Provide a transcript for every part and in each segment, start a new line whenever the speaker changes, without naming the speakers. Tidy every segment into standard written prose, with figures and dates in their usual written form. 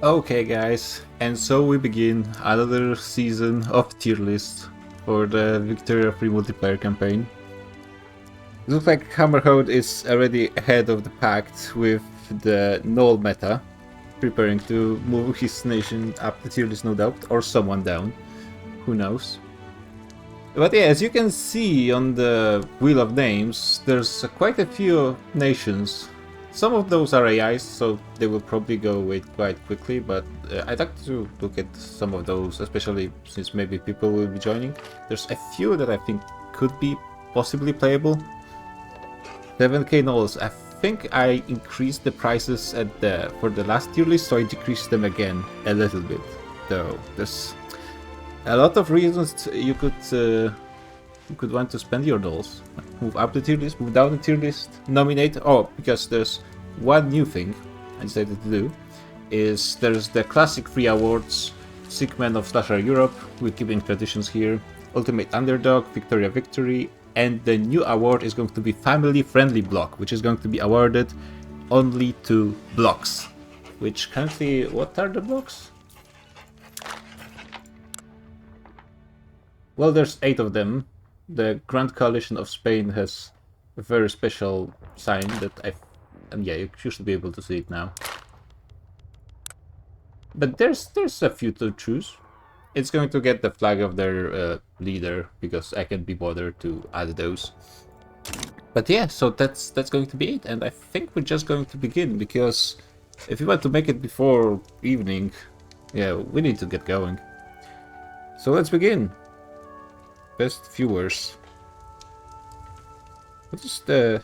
Okay guys, and so we begin another season of Tierlist for the Victoria Free multiplayer campaign. It looks like Hammerhound is already ahead of the pact with the null meta, preparing to move his nation up the tier list, no doubt, or someone down, who knows. But yeah, as you can see on the wheel of names, there's quite a few nations. Some of those are AIs, so they will probably go away quite quickly, but I'd like to look at some of those, especially since maybe people will be joining. There's a few that I think could be possibly playable. 7k nulls. I think I increased the prices for the last tier list, so I decreased them again a little bit. Though there's a lot of reasons you could want to spend your dolls. Move up the tier list, move down the tier list, nominate. Oh, because there's one new thing I decided to do. There's the classic free awards, Sick Man of Slasher Europe, we're keeping traditions here, Ultimate Underdog, Victoria Victory, and the new award is going to be Family Friendly Block, which is going to be awarded only to blocks. Which currently, what are the blocks? Well, there's 8 of them. The Grand Coalition of Spain has a very special sign that and yeah, you should be able to see it now. But there's a few to choose. It's going to get the flag of their leader because I can't be bothered to add those. But yeah, so that's going to be it, and I think we're just going to begin because if you want to make it before evening, yeah, we need to get going. So let's begin. Best viewers. What is the...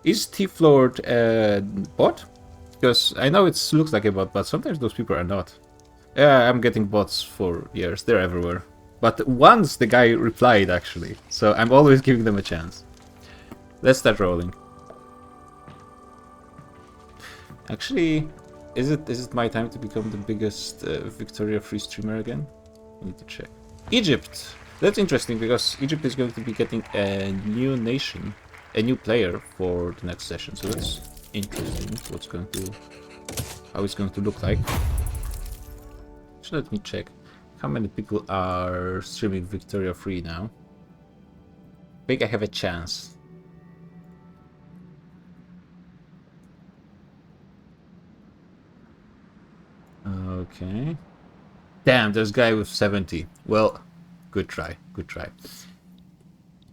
Is T-Floor a bot? Because I know it looks like a bot, but sometimes those people are not. Yeah, I'm getting bots for years. They're everywhere. But once the guy replied, actually. So I'm always giving them a chance. Let's start rolling. Actually, is it my time to become the biggest Victoria free streamer again? I need to check. Egypt! That's interesting because Egypt is going to be getting a new nation, a new player for the next session. So that's interesting. How it's going to look like. So let me check how many people are streaming Victoria free now. I think I have a chance. Okay. Damn, there's a guy with 70. Well, good try, good try.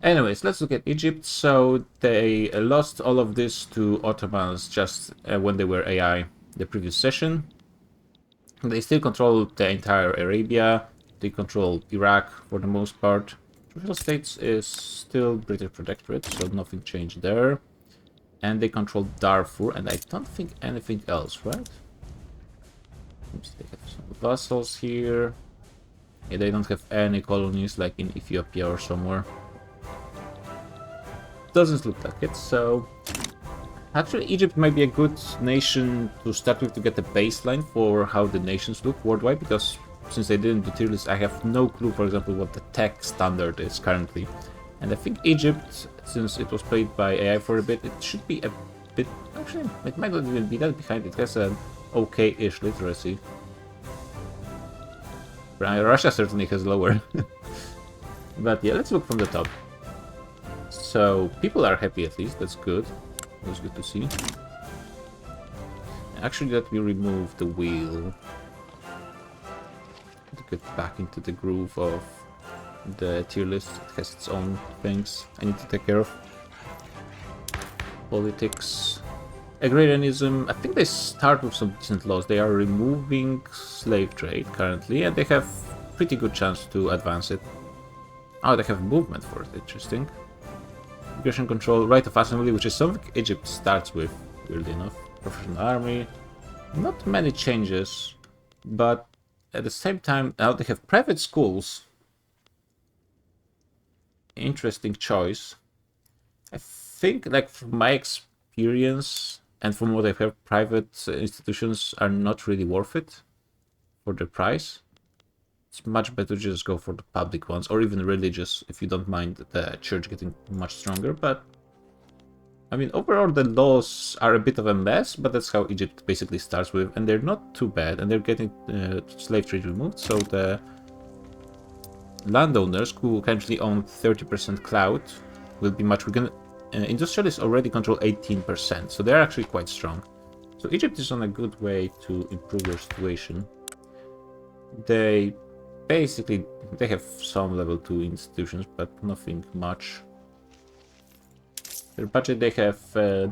Anyways, let's look at Egypt. So they lost all of this to Ottomans just when they were AI the previous session. They still control the entire Arabia. They control Iraq for the most part. Crucial States is still British Protectorate, so nothing changed there. And they control Darfur, and I don't think anything else, right? They have some vassals here. Yeah, they don't have any colonies like in Ethiopia or somewhere. Doesn't look like it, so... Actually, Egypt might be a good nation to start with to get a baseline for how the nations look worldwide, because since they didn't do tier list, I have no clue, for example, what the tech standard is currently. And I think Egypt, since it was played by AI for a bit, it should be a bit... Actually, it might not even be that behind. It has an okay-ish literacy. Russia certainly has lower. But yeah, let's look from the top. So, people are happy at least, that's good. That's good to see. Actually, let me remove the wheel. To get back into the groove of the tier list. It has its own things I need to take care of. Politics. Agrarianism. I think they start with some decent laws. They are removing slave trade currently, and they have pretty good chance to advance it. Oh, they have movement for it. Interesting. Immigration control, right of assembly, which is something Egypt starts with, weirdly enough. Professional army. Not many changes, but at the same time, now they have private schools. Interesting choice. I think, like, from my experience and from what I've heard, private institutions are not really worth it for the price. It's much better to just go for the public ones, or even religious, if you don't mind the church getting much stronger, but I mean, overall the laws are a bit of a mess, but that's how Egypt basically starts with, and they're not too bad, and they're getting slave trade removed, so the landowners who currently own 30% clout will be much weaker. Industrialists already control 18%, so they're actually quite strong. So Egypt is on a good way to improve their situation. They basically have some level 2 institutions, but nothing much. Their budget, they have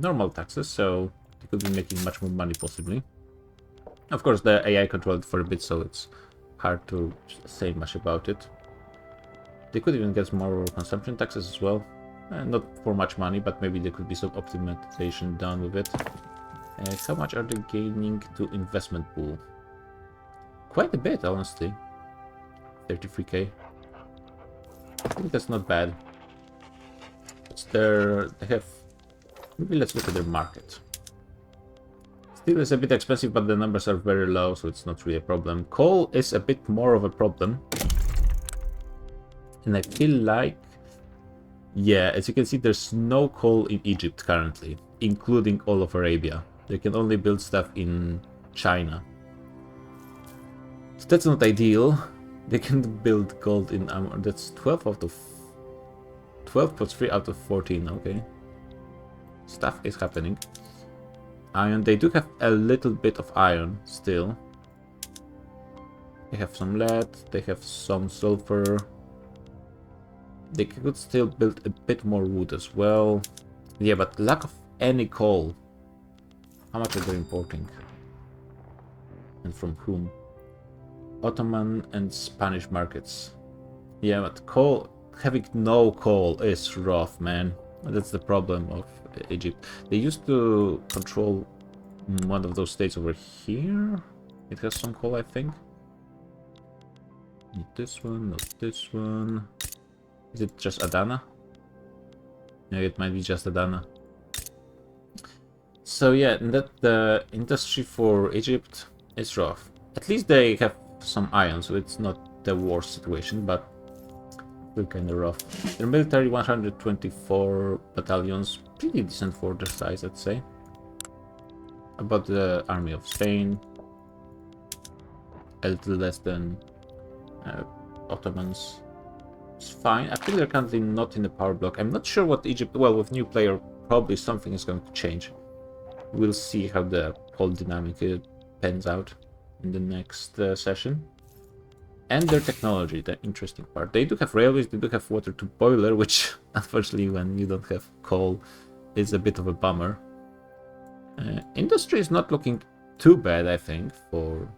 normal taxes, so they could be making much more money possibly. Of course, the AI controlled for a bit, so it's hard to say much about it. They could even get more consumption taxes as well. Not for much money, but maybe there could be some optimization done with it. How much are they gaining to investment pool? Quite a bit, honestly. 33k. I think that's not bad. It's they have... Maybe let's look at their market. Steel is a bit expensive, but the numbers are very low, so it's not really a problem. Coal is a bit more of a problem. And I feel like... Yeah, as you can see, there's no coal in Egypt currently, including all of Arabia. They can only build stuff in China. So that's not ideal. They can build gold in... that's 12 out of... 12 plus 3 out of 14, okay. Stuff is happening. Iron, they do have a little bit of iron still. They have some lead, they have some sulfur. They could still build a bit more wood as well. Yeah, but lack of any coal. How much are they importing? And from whom? Ottoman and Spanish markets. Yeah, but coal, having no coal is rough, man. That's the problem of Egypt. They used to control one of those states over here. It has some coal, I think. Not this one, not this one. Is it just Adana? Yeah, it might be just Adana. So yeah, that the industry for Egypt is rough. At least they have some iron, so it's not the worst situation, but still kind of rough. Their military, 124 battalions, pretty decent for their size, I'd say. About the army of Spain, a little less than Ottomans. It's fine. I think they're currently not in the power block. I'm not sure what Egypt... Well, with new player, probably something is going to change. We'll see how the whole dynamic pans out in the next session. And their technology, the interesting part. They do have railways, they do have water to boiler, which, unfortunately, when you don't have coal, is a bit of a bummer. Industry is not looking too bad, I think, for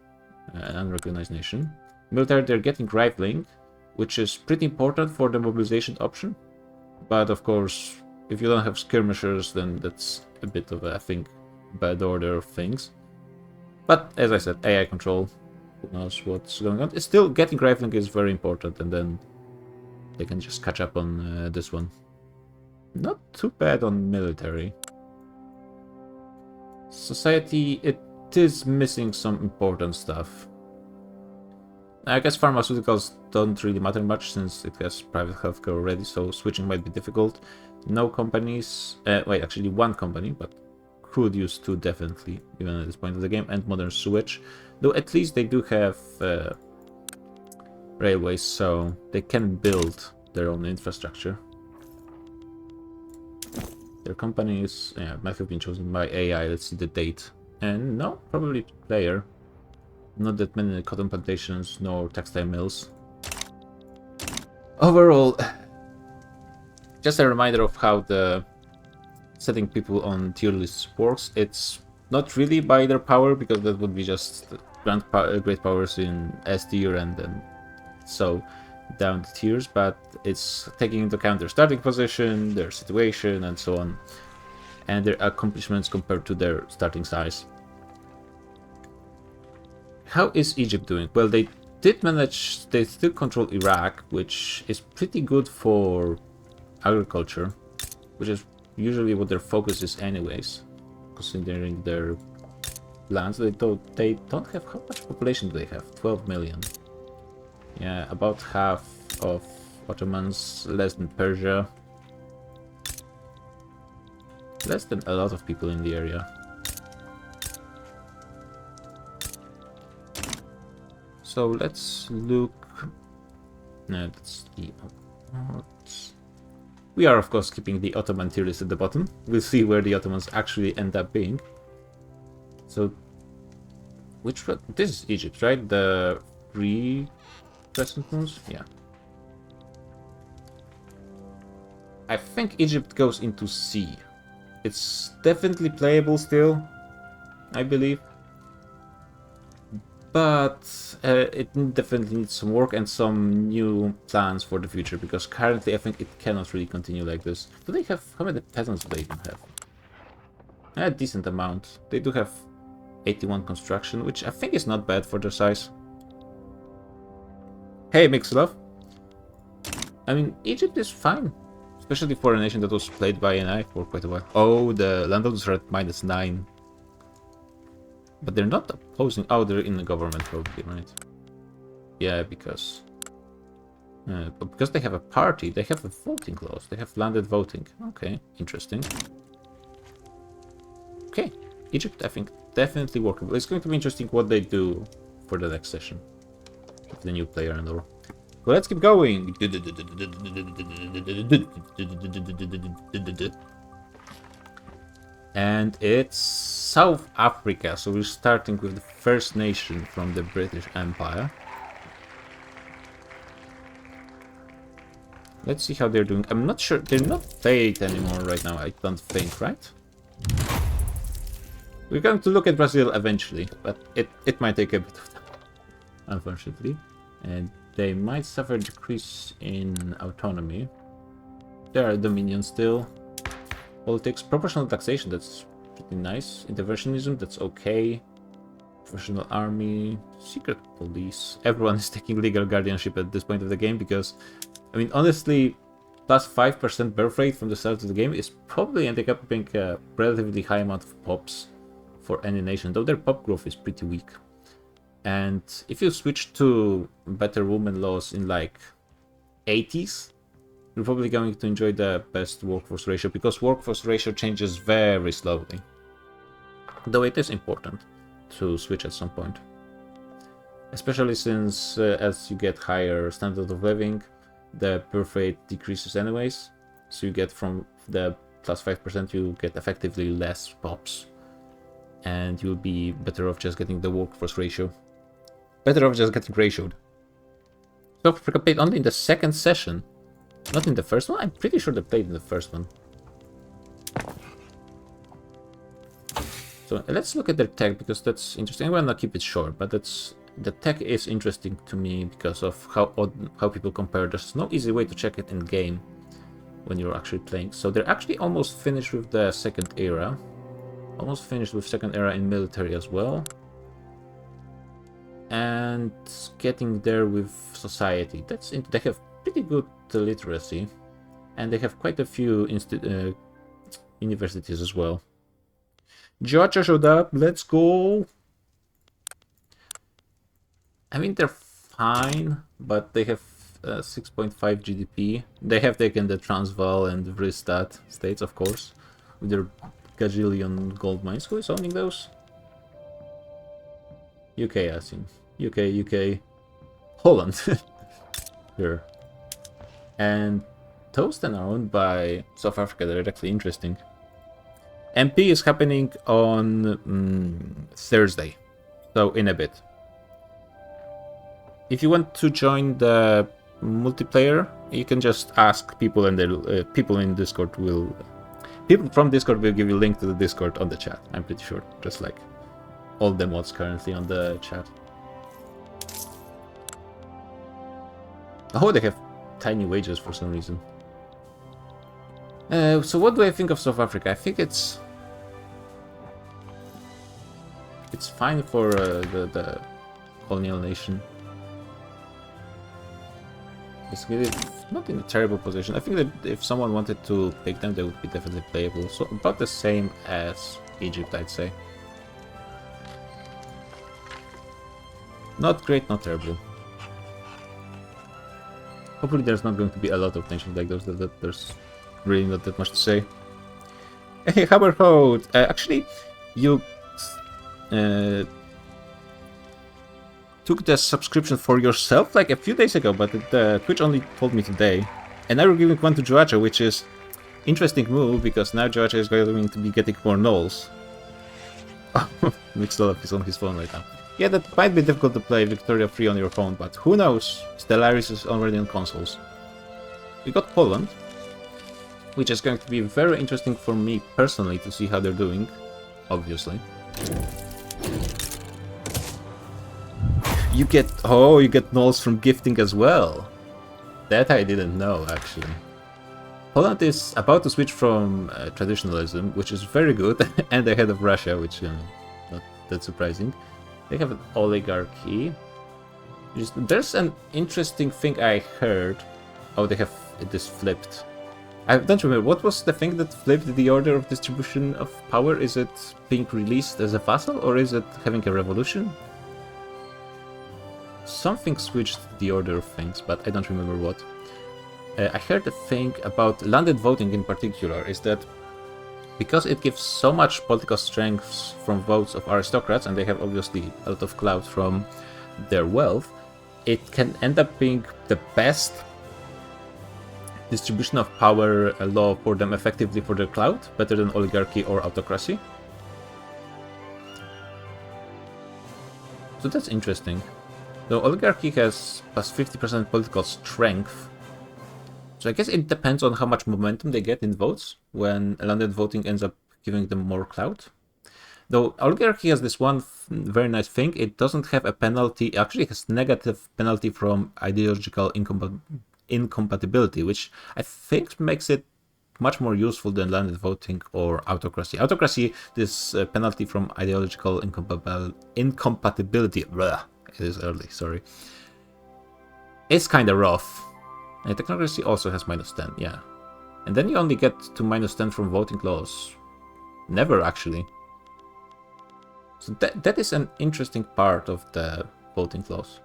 an unrecognized nation. Military, they're getting rifling, which is pretty important for the mobilization option. But of course, if you don't have skirmishers, then that's a bit of a, I think, bad order of things. But as I said, AI control, who knows what's going on. It's still getting rifling is very important, and then they can just catch up on this one. Not too bad on military. Society, it is missing some important stuff. I guess pharmaceuticals don't really matter much since it has private healthcare already, so switching might be difficult. No companies, wait, actually one company, but could use two definitely, even at this point of the game, and modern sewage. Though at least they do have railways, so they can build their own infrastructure. Their companies might have been chosen by AI, let's see the date. And no, probably player. Not that many cotton plantations, nor textile mills. Overall, just a reminder of how the setting people on tier lists works. It's not really by their power, because that would be just great powers in S tier and then so down the tiers, but it's taking into account their starting position, their situation, and so on, and their accomplishments compared to their starting size. How is Egypt doing? Well, they did manage, they still control Iraq, which is pretty good for agriculture, which is usually what their focus is anyways, considering their lands. They don't have, how much population do they have? 12 million. Yeah, about half of Ottomans, less than Persia. less than a lot of people in the area. So let's look. No, that's the. We are of course keeping the Ottoman tier list at the bottom. We'll see where the Ottomans actually end up being. So, which one? This is Egypt, right? The free crescent moons? Yeah. I think Egypt goes into C. It's definitely playable still, I believe. But it definitely needs some work and some new plans for the future, because currently I think it cannot really continue like this. Do they have... how many peasants do they even have? A decent amount. They do have 81 construction, which I think is not bad for their size. Hey, Mixlove. I mean, Egypt is fine. Especially for a nation that was played by an eye for quite a while. Oh, the landowners are at -9. But they're not opposing... oh, they're in the government probably, right? Yeah, because they have a party, they have a voting clause. They have landed voting. Okay, interesting. Okay, Egypt, I think, definitely workable. It's going to be interesting what they do for the next session. With the new player and all. Well, let's keep going. And it's South Africa, so we're starting with the first nation from the British Empire. Let's see how they're doing. I'm not sure, they're not played anymore right now, I don't think, right? We're going to look at Brazil eventually, but it might take a bit of time, unfortunately. And they might suffer a decrease in autonomy. There are dominion still. Politics, proportional taxation, that's pretty nice. Interventionism, that's okay. Professional army, secret police. Everyone is taking legal guardianship at this point of the game because, I mean, honestly, plus 5% birth rate from the start of the game is probably ending up being a relatively high amount of pops for any nation, though their pop growth is pretty weak. And if you switch to better women laws in like 80s, you're probably going to enjoy the best workforce ratio, because workforce ratio changes very slowly. Though it is important to switch at some point. Especially since as you get higher standard of living, the birth rate decreases anyways. So you get from the plus 5%, you get effectively less pops. And you'll be better off just getting the workforce ratio. Better off just getting ratioed. South Africa played only in the second session. Not in the first one? I'm pretty sure they played in the first one. So let's look at their tech, because that's interesting. I'm gonna keep it short, but the tech is interesting to me because of how people compare. There's no easy way to check it in game when you're actually playing. So they're actually almost finished with the second era. Almost finished with second era in military as well. And getting there with society. They have pretty good literacy, and they have quite a few universities as well. Georgia showed up. Let's go. I mean, they're fine, but they have 6.5 GDP. They have taken the Transvaal and Vrystaat states, of course, with their gajillion gold mines. Who is owning those? UK, I assume. UK. Holland. Sure. And those then are owned by South Africa. They're actually interesting. MP is happening on Thursday, so in a bit. If you want to join the multiplayer, you can just ask people, and people in Discord will... people from Discord will give you a link to the Discord on the chat, I'm pretty sure. Just like all the mods currently on the chat. Oh, they have tiny wages for some reason. So what do I think of South Africa? I think it's fine for the colonial nation. It's really not in a terrible position. I think that if someone wanted to pick them, they would be definitely playable. So about the same as Egypt, I'd say. Not great, not terrible. Hopefully there's not going to be a lot of nations like those, that there's really not that much to say. Hey, Hammerhold! Actually, you took the subscription for yourself like a few days ago, but Twitch only told me today. And now you're giving one to Joacha, which is interesting move, because now Joacha is going to be getting more nulls. Mixolaf is on his phone right now. Yeah, that might be difficult to play Victoria Free on your phone, but who knows? Stellaris is already on consoles. We got Poland, which is going to be very interesting for me personally to see how they're doing, obviously. You get nulls from gifting as well. That I didn't know, actually. Poland is about to switch from traditionalism, which is very good, and ahead of Russia, which not that surprising. They have an oligarchy. There's an interesting thing I heard. Oh, they have this flipped. I don't remember. What was the thing that flipped the order of distribution of power? Is it being released as a vassal, or is it having a revolution? Something switched the order of things, but I don't remember what. I heard a thing about landed voting in particular, is that because it gives so much political strength from votes of aristocrats, and they have obviously a lot of clout from their wealth, it can end up being the best distribution of power law for them effectively for their clout, better than oligarchy or autocracy. So that's interesting. The oligarchy has plus 50% political strength. So I guess it depends on how much momentum they get in votes when landed voting ends up giving them more clout. Though oligarchy has this one very nice thing, it doesn't have a penalty, it actually has negative penalty from ideological incompatibility, which I think makes it much more useful than landed voting or autocracy. Autocracy, this penalty from ideological incompatibility, it is early, sorry. It's kind of rough. And technocracy also has -10, yeah. And then you only get to -10 from voting laws. Never, actually. So that is an interesting part of the voting laws.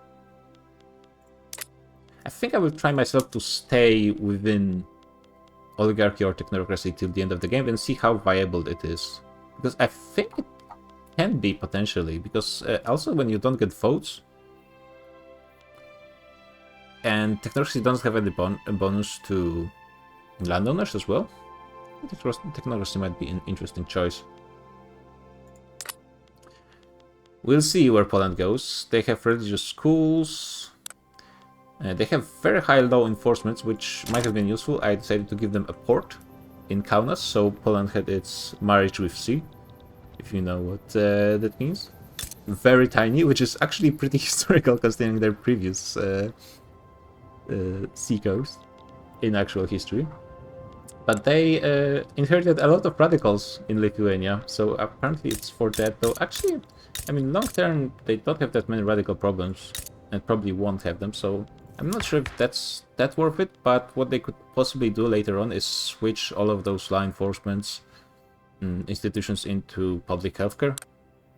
I think I will try myself to stay within oligarchy or technocracy till the end of the game and see how viable it is. Because I think it can be potentially, because also when you don't get votes, and technocracy doesn't have any bonus to landowners as well, technocracy might be an interesting choice. We'll see where Poland goes. They have religious schools. They have very high law enforcement, which might have been useful. I decided to give them a port in Kaunas, so Poland had its marriage with sea, if you know what that means. Very tiny, which is actually pretty historical considering their previous seacoast in actual history. But they inherited a lot of radicals in Lithuania, so apparently it's for that. Though actually, I mean, long term they don't have that many radical problems, and probably won't have them, so I'm not sure if that's that worth it. But what they could possibly do later on is switch all of those law enforcement institutions into public healthcare.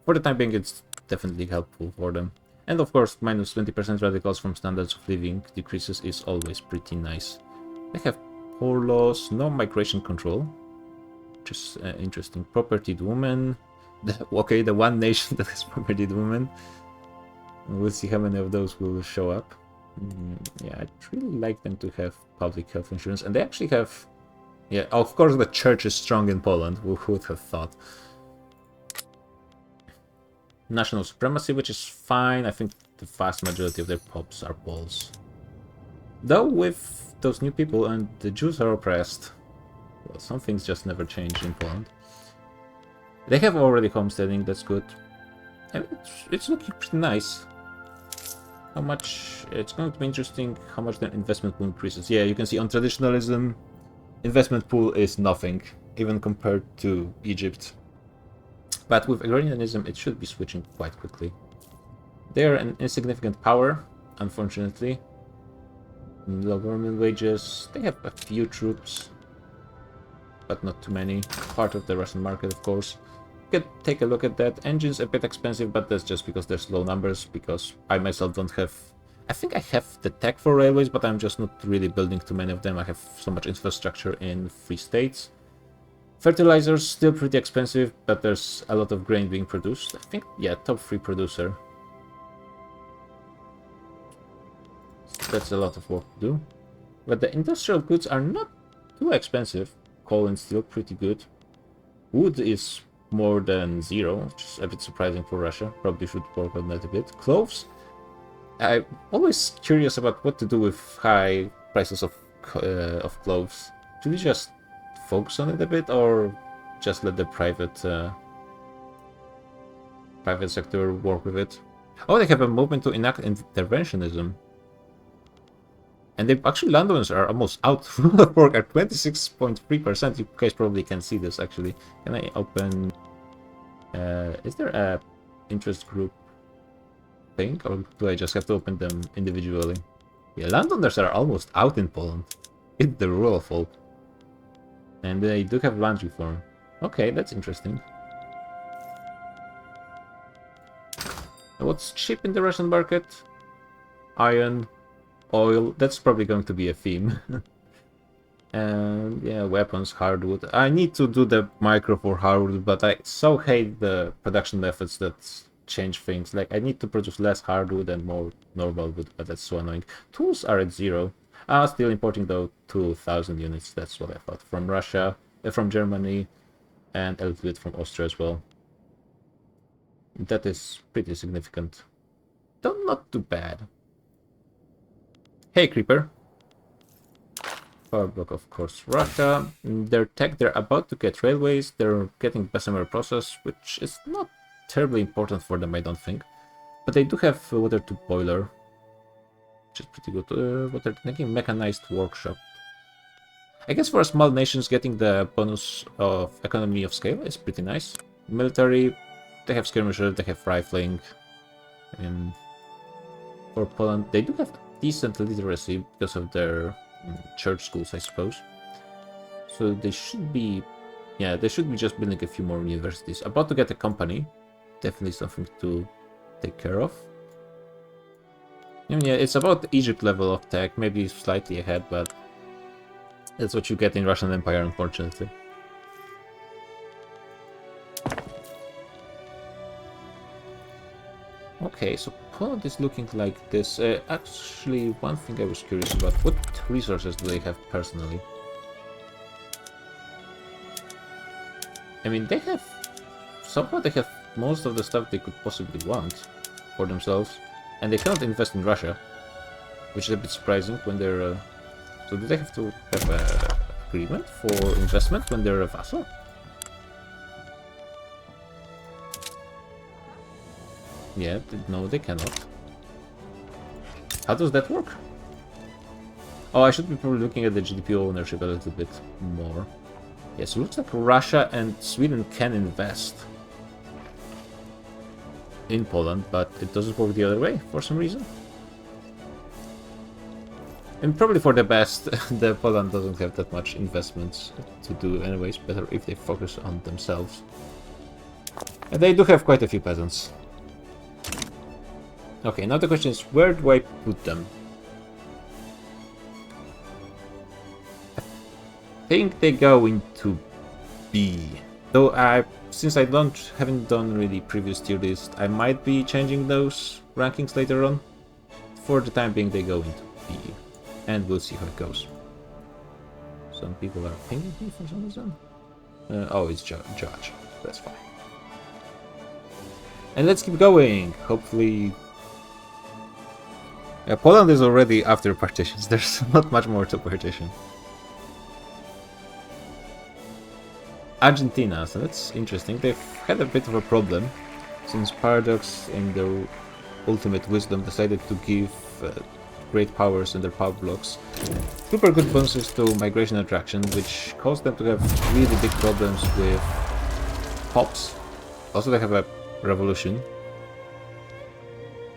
For the time being, it's definitely helpful for them. And of course, -20% radicals from standards of living decreases is always pretty nice. They have poor laws, no migration control, which is interesting. Propertied women. Okay, the one nation that has propertied women. We'll see how many of those will show up. Yeah, I'd really like them to have public health insurance. And they actually have... Yeah, of course the church is strong in Poland. Who would have thought? National supremacy, which is fine. I think the vast majority of their pops are Poles. Though with those new people and the Jews are oppressed, well, some things just never change in Poland. They have already homesteading, that's good. And it's looking pretty nice. How much... It's going to be interesting how much their investment pool increases. Yeah, you can see on traditionalism, investment pool is nothing, even compared to Egypt. But with agrarianism, it should be switching quite quickly. They are an insignificant power, unfortunately. Low government wages. They have a few troops, but not too many. Part of the Russian market, of course. You can take a look at that. Engine's a bit expensive, but that's just because there's low numbers, because I myself don't have... I think I have the tech for railways, but I'm just not really building too many of them. I have so much infrastructure in free states. Fertilizers still pretty expensive, but there's a lot of grain being produced. I think, yeah, top 3 producer. That's a lot of work to do. But the industrial goods are not too expensive. Coal and steel, pretty good. Wood is more than 0, which is a bit surprising for Russia. Probably should work on that a bit. Cloves. I'm always curious about what to do with high prices of cloves. Should we just focus on it a bit, or just let the private sector work with it? Oh, they have a movement to enact interventionism. And they actually, landowners are almost out of work at 26.3%. You guys probably can see this actually. Can I open... is there a interest group thing, or do I just have to open them individually? Yeah, landowners are almost out in Poland. It's the rural folk. And they do have land reform. Okay, that's interesting. What's cheap in the Russian market? Iron, oil, that's probably going to be a theme. And yeah, weapons, hardwood. I need to do the micro for hardwood, but I so hate the production methods that change things. Like, I need to produce less hardwood and more normal wood, but that's so annoying. Tools are at 0. Still importing though 2,000 units, that's what I thought. From Russia, from Germany, and a little bit from Austria as well. That is pretty significant. Though not too bad. Hey, Creeper. Power block, of course, Russia. Their tech, they're about to get railways. They're getting Bessemer process, which is not terribly important for them, I don't think. But they do have water to boiler, which is pretty good. What they're thinking, mechanized workshop. I guess for small nations, getting the bonus of economy of scale is pretty nice. Military, they have skirmishers, they have rifling. And for Poland, they do have decent literacy because of their church schools, I suppose. So they should be, yeah, they should be just building a few more universities. About to get a company, definitely something to take care of. Yeah, it's about Egypt level of tech, maybe slightly ahead, but that's what you get in Russian Empire, unfortunately. Okay, so Poland is looking like this. Actually, one thing I was curious about, what resources do they have personally? I mean, they have... somehow they have most of the stuff they could possibly want for themselves, and they cannot invest in Russia, which is a bit surprising when they're... so do they have to have an agreement for investment when they're a vassal? Yeah, no, they cannot. How does that work? Oh, I should be probably looking at the GDP ownership a little bit more. Yes, it looks like Russia and Sweden can invest in Poland, but it doesn't work the other way for some reason. And probably for the best, the Poland doesn't have that much investments to do anyways. Better if they focus on themselves. And they do have quite a few peasants. Okay, now the question is, where do I put them? I think they go into B. Though since I haven't done really previous tier list, I might be changing those rankings later on. For the time being, they go into B. And we'll see how it goes. Some people are pinging me for some reason. Oh, it's Judge. That's fine. And let's keep going. Hopefully... yeah, Poland is already after partitions. There's not much more to partition. Argentina, so that's interesting. They've had a bit of a problem since Paradox in their ultimate wisdom decided to give great powers in their power blocks super good bonuses to migration attraction, which caused them to have really big problems with pops. Also, they have a revolution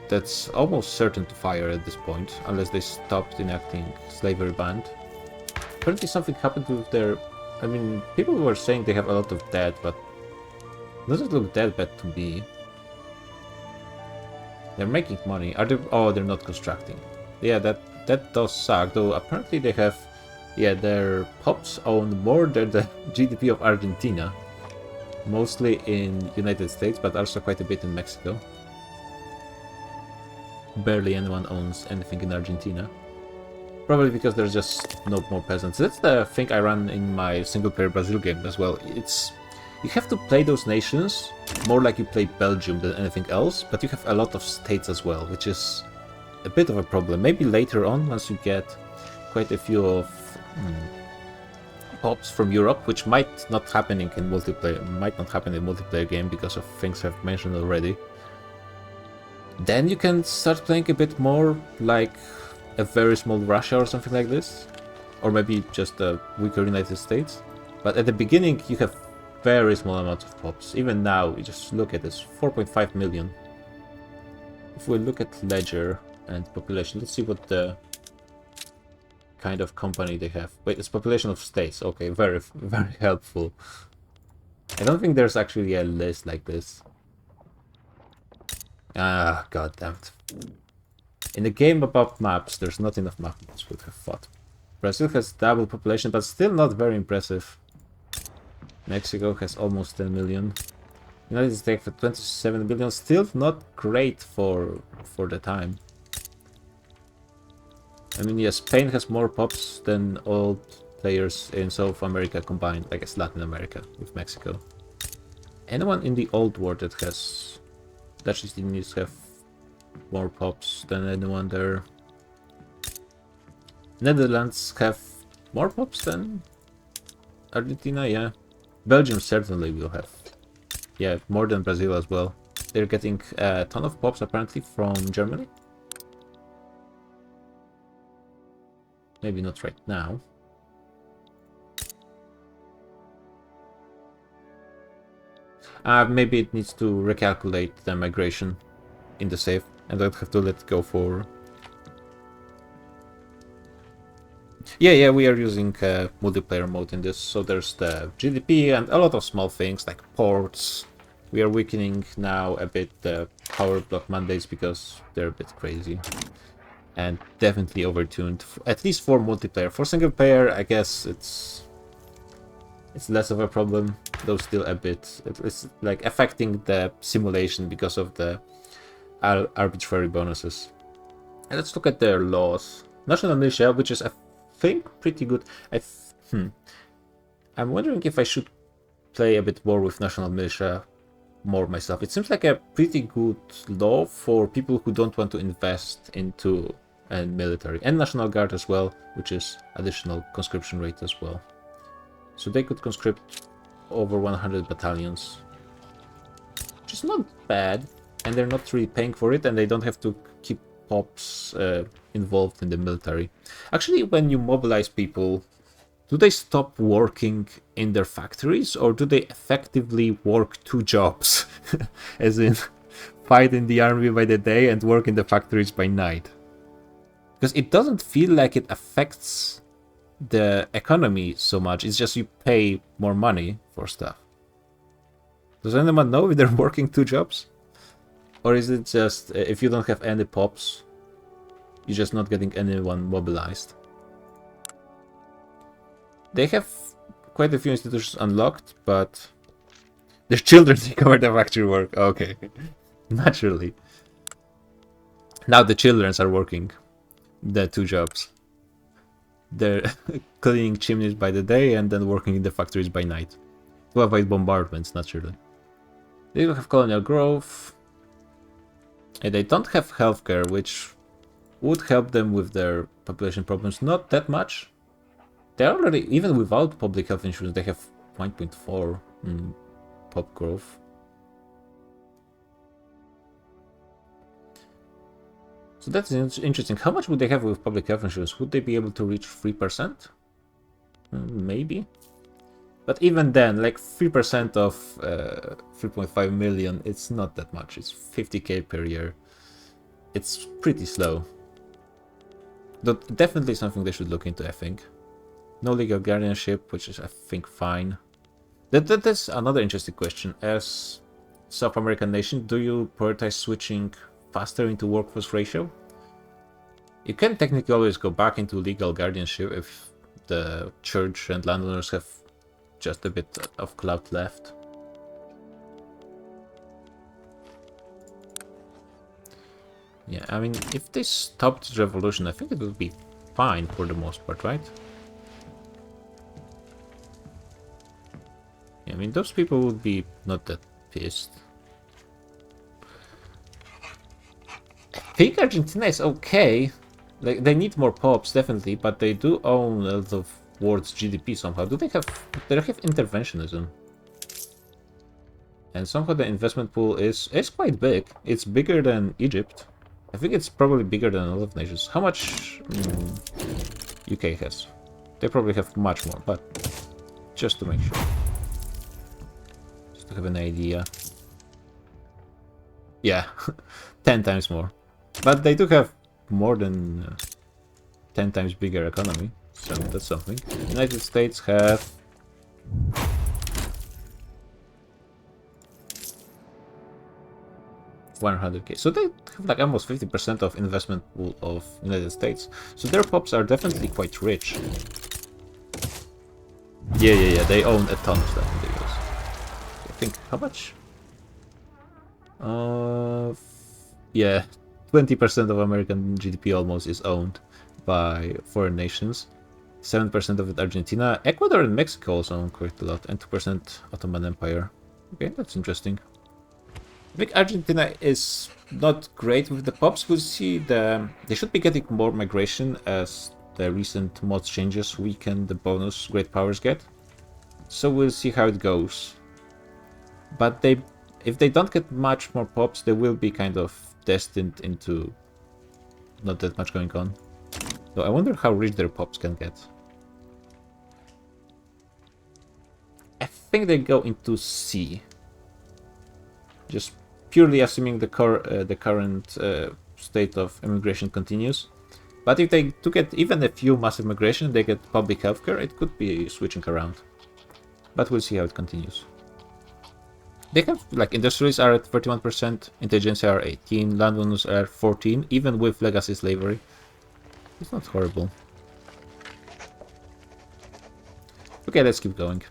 that's almost certain to fire at this point, unless they stopped enacting slavery ban. Apparently something happened with their... I mean, people were saying they have a lot of debt, but it doesn't look that bad to me. They're making money. Are they... oh, they're not constructing. Yeah, that does suck, though apparently they have Yeah, their pops own more than the GDP of Argentina. Mostly in United States, but also quite a bit in Mexico. Barely anyone owns anything in Argentina. Probably because there's just no more peasants. That's the thing I run in my single-player Brazil game as well. You have to play those nations more like you play Belgium than anything else, but you have a lot of states as well, which is a bit of a problem. Maybe later on, once you get quite a few of pops from Europe, which might not happen in multiplayer game because of things I've mentioned already. Then you can start playing a bit more like a very small Russia or something like this, or maybe just a weaker United States. But at the beginning, you have very small amounts of pops. Even now, you just look at this, 4.5 million. If we look at ledger and population, let's see what the kind of company they have. Wait, it's population of states. Okay, very, very helpful. I don't think there's actually a list like this. Ah, god damn it. In a game about maps, there's not enough maps, would have thought. Brazil has double population, but still not very impressive. Mexico has almost 10 million. United States for 27 billion, still not great for the time. I mean, yes, Spain has more pops than all players in South America combined. I guess Latin America with Mexico. Anyone in the old world that has Dutch East Indies have more pops than anyone there. Netherlands have more pops than Argentina, yeah. Belgium certainly will have. Yeah, more than Brazil as well. They're getting a ton of pops apparently from Germany. Maybe not right now. Maybe it needs to recalculate the migration in the save, and I'd have to let it go for... Yeah, we are using multiplayer mode in this, so there's the GDP and a lot of small things like ports. We are weakening now a bit the power block mandates because they're a bit crazy. And definitely overtuned, at least for multiplayer. For single player, I guess it's less of a problem, though still a bit. It's like affecting the simulation because of the arbitrary bonuses. And let's look at their laws. National militia, which is, I think, pretty good. I'm wondering if I should play a bit more with national militia more myself. It seems like a pretty good law for people who don't want to invest into a military. And National Guard as well, which is additional conscription rate as well. So they could conscript over 100 battalions. Which is not bad. And they're not really paying for it, and they don't have to keep pops involved in the military. Actually, when you mobilize people, do they stop working in their factories, or do they effectively work two jobs? As in, fight in the army by the day and work in the factories by night. Because it doesn't feel like it affects the economy so much, it's just you pay more money for stuff. Does anyone know if they're working two jobs? Or is it just, if you don't have any pops, you're just not getting anyone mobilized? They have quite a few institutions unlocked, but their children take over the factory work. Okay, naturally. Now the children are working the two jobs. They're cleaning chimneys by the day and then working in the factories by night. To avoid bombardments, naturally. They don't have colonial growth. And they don't have healthcare, which would help them with their population problems. Not that much. They're already, even without public health insurance, they have 1.4 pop growth. So that's interesting. How much would they have with public health insurance? Would they be able to reach 3%? Maybe. But even then, like 3% of 3.5 million, it's not that much. It's 50k per year. It's pretty slow. Definitely something they should look into, I think. No legal guardianship, which is, I think, fine. That's another interesting question. As South American nation, do you prioritize switching faster into workforce ratio? You can technically always go back into legal guardianship if the church and landowners have just a bit of clout left. Yeah, I mean, if they stopped the revolution, I think it would be fine for the most part, right? Yeah, I mean, those people would be not that pissed. I think Argentina is okay. Like, they need more pops, definitely, but they do own a lot of world's GDP somehow. Do they have... They have interventionism. And somehow the investment pool is quite big. It's bigger than Egypt. I think it's probably bigger than a lot of nations. How much UK has? They probably have much more, but just to make sure. Just to have an idea. Yeah, 10 times more. But they do have more than 10 times bigger economy, so that's something. United States have... $100k. So they have like almost 50% of investment pool of United States. So their pops are definitely quite rich. Yeah. They own a ton of stuff in the US. I think how much? Yeah, 20% of American GDP almost is owned by foreign nations. 7% of it Argentina. Ecuador and Mexico also own quite a lot, and 2% Ottoman Empire. Okay, that's interesting. I think Argentina is not great with the pops. We'll see they should be getting more migration as the recent mods changes weaken the bonus great powers get. So we'll see how it goes. But if they don't get much more pops, they will be kind of destined into not that much going on. So I wonder how rich their pops can get. I think they go into C. Just purely assuming the current state of immigration continues. But if they do get even a few massive migration, they get public healthcare, it could be switching around. But we'll see how it continues. They have, like, industrialists are at 31%, intelligentsia are 18%, landowners are 14%, even with legacy slavery. It's not horrible. Okay, let's keep going.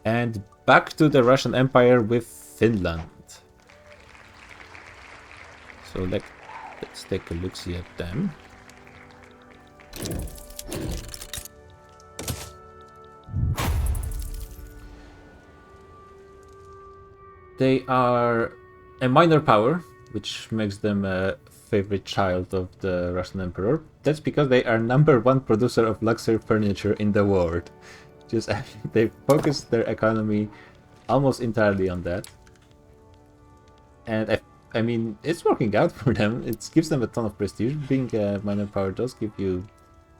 And back to the Russian Empire with Finland. So let's take a look-see at them. They are a minor power, which makes them a favorite child of the Russian Emperor. That's because they are #1 producer of luxury furniture in the world. Just they focus their economy almost entirely on that. And I mean, it's working out for them. It gives them a ton of prestige. Being a minor power does give you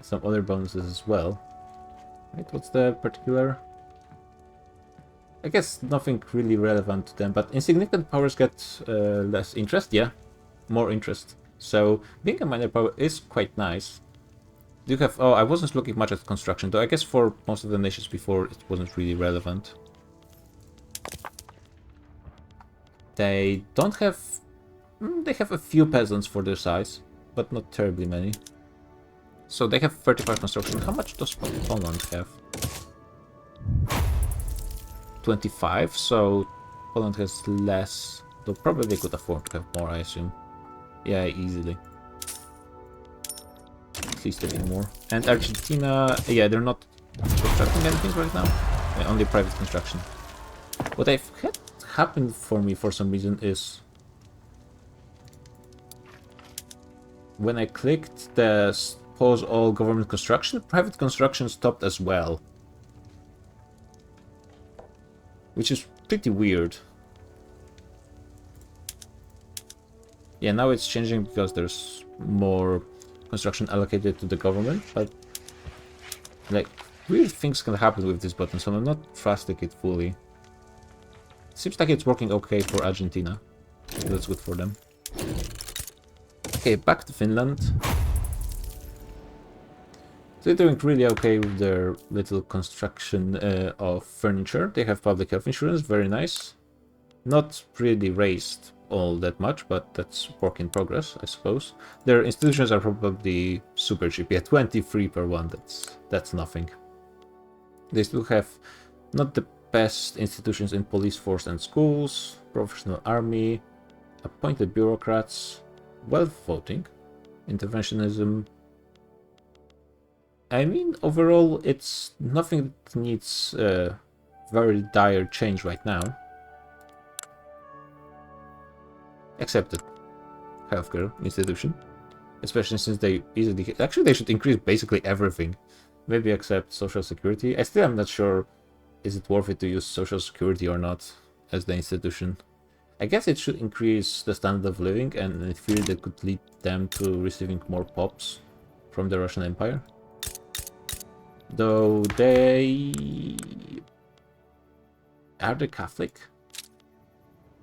some other bonuses as well. Right, what's the particular? I guess nothing really relevant to them, but insignificant powers get less interest. Yeah, more interest. So being a minor power is quite nice. Do you have... Oh, I wasn't looking much at construction, though I guess for most of the nations before it wasn't really relevant. They don't have... They have a few peasants for their size, but not terribly many. So they have 35 construction. How much does Poland have? 25, so Poland has less. Though probably they could afford to have more, I assume. Yeah, easily. At least a bit more. And Argentina, yeah, they're not constructing anything right now. Only private construction. What I've had happen for me for some reason is when I clicked the pause all government construction, private construction stopped as well. Which is pretty weird. Yeah, now it's changing because there's more construction allocated to the government, but like weird things can happen with this button, so I'm not trusting it fully. It seems like it's working okay for Argentina. That's good for them. Okay, back to Finland. They're doing really okay with their little construction of furniture. They have public health insurance, very nice. not really raised all that much, but that's work in progress, I suppose. Their institutions are probably super cheap. Yeah, 23 per one, that's nothing. They still have not the best institutions in police force and schools, professional army, appointed bureaucrats, wealth voting, interventionism. I mean, overall, it's nothing that needs very dire change right now. Except the healthcare institution. Especially since they easily... Actually, they should increase basically everything. Maybe except social security. I still am not sure, is it worth it to use social security or not as the institution. I guess it should increase the standard of living, and in theory that could lead them to receiving more pops from the Russian Empire. Though they... Are they Catholic?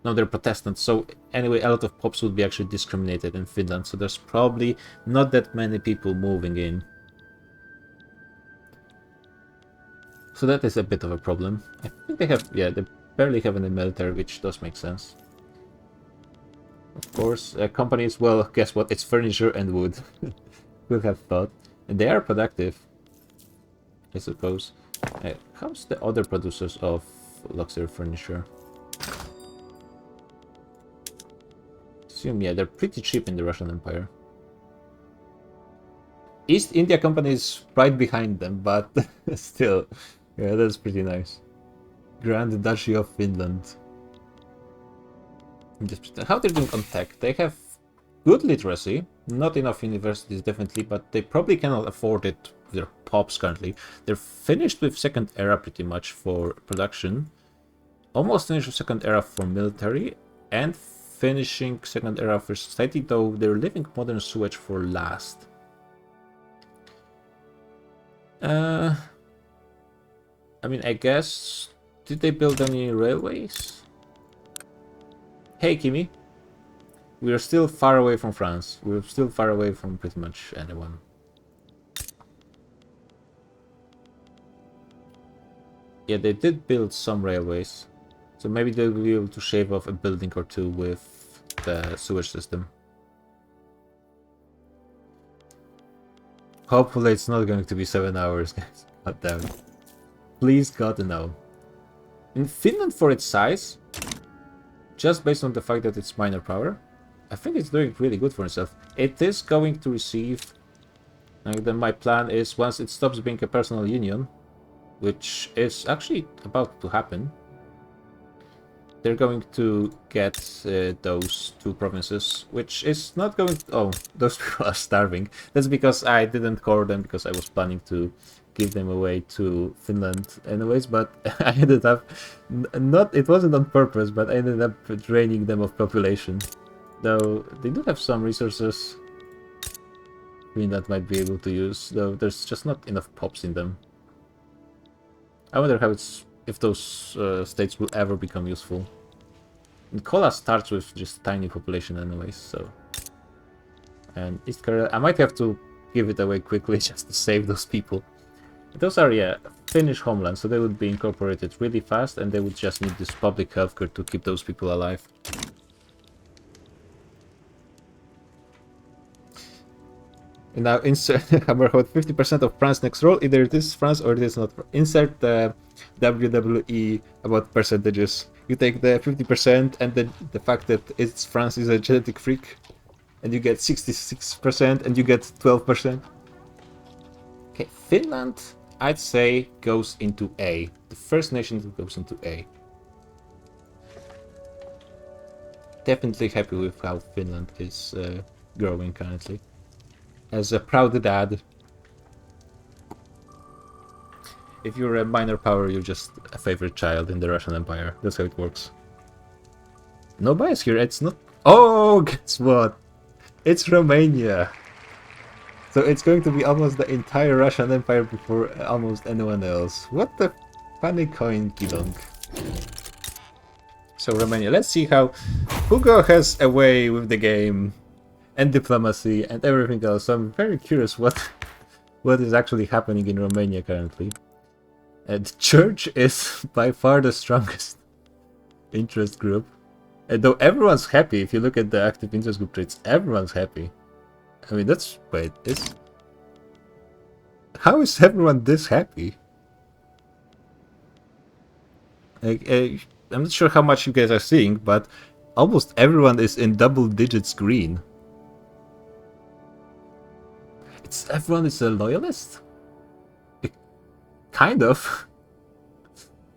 No, they're Protestants, so anyway, a lot of pops would be actually discriminated in Finland, so there's probably not that many people moving in. So that is a bit of a problem. I think they have, yeah, they barely have any military, which does make sense. Of course, companies, well, guess what, it's furniture and wood. We'll have thought. And they are productive, I suppose. How's the other producers of luxury furniture? Assume, yeah, they're pretty cheap in the Russian Empire. East India Company is right behind them, but still, yeah, that's pretty nice. Grand Duchy of Finland. How they're doing on tech? They have good literacy, not enough universities definitely, but they probably cannot afford it with their pops currently. They're finished with Second Era pretty much for production, almost finished with Second Era for military, and finishing Second Era for society, though they're leaving modern sewage for last. I mean, I guess... Did they build any railways? Hey, Kimi. We are still far away from France. We're still far away from pretty much anyone. Yeah, they did build some railways. So maybe they'll be able to shave off a building or two with the sewage system. Hopefully it's not going to be 7 hours, guys. God damn it. Please God, no. In Finland, for its size, just based on the fact that it's minor power, I think it's doing really good for itself. It is going to receive... then my plan is, once it stops being a personal union, which is actually about to happen, they're going to get those two provinces, which is not going to... Oh, those people are starving. That's because I didn't core them, because I was planning to give them away to Finland anyways, but I ended up... Not, it wasn't on purpose, but I ended up draining them of population. Though they do have some resources Finland might be able to use, though there's just not enough pops in them. I wonder how if those states will ever become useful. And Kola starts with just tiny population anyways, so... And East Korea, I might have to give it away quickly just to save those people. Those are, yeah, Finnish homeland, so they would be incorporated really fast, and they would just need this public healthcare to keep those people alive. And now insert Hammerhead 50% of France next roll. Either it is France or it is not. Insert the WWE about percentages. You take the 50% and then the fact that it's France is a genetic freak, and you get 66% and you get 12%. Okay, Finland, I'd say, goes into A. The first nation that goes into A. Definitely happy with how Finland is growing currently. As a proud dad. If you're a minor power, you're just a favorite child in the Russian Empire. That's how it works. No bias here, it's not... Oh, guess what? It's Romania! So it's going to be almost the entire Russian Empire before almost anyone else. What the funny coin, Kidong. So Romania, let's see how Hugo has a way with the game and diplomacy and everything else. So I'm very curious what is actually happening in Romania currently. The church is by far the strongest. interest group. And though everyone's happy, if you look at the active interest group traits, everyone's happy. I mean, that's... Wait, is... How is everyone this happy? Like, I'm not sure how much you guys are seeing, but almost everyone is in double digits green. Everyone is a loyalist? Kind of.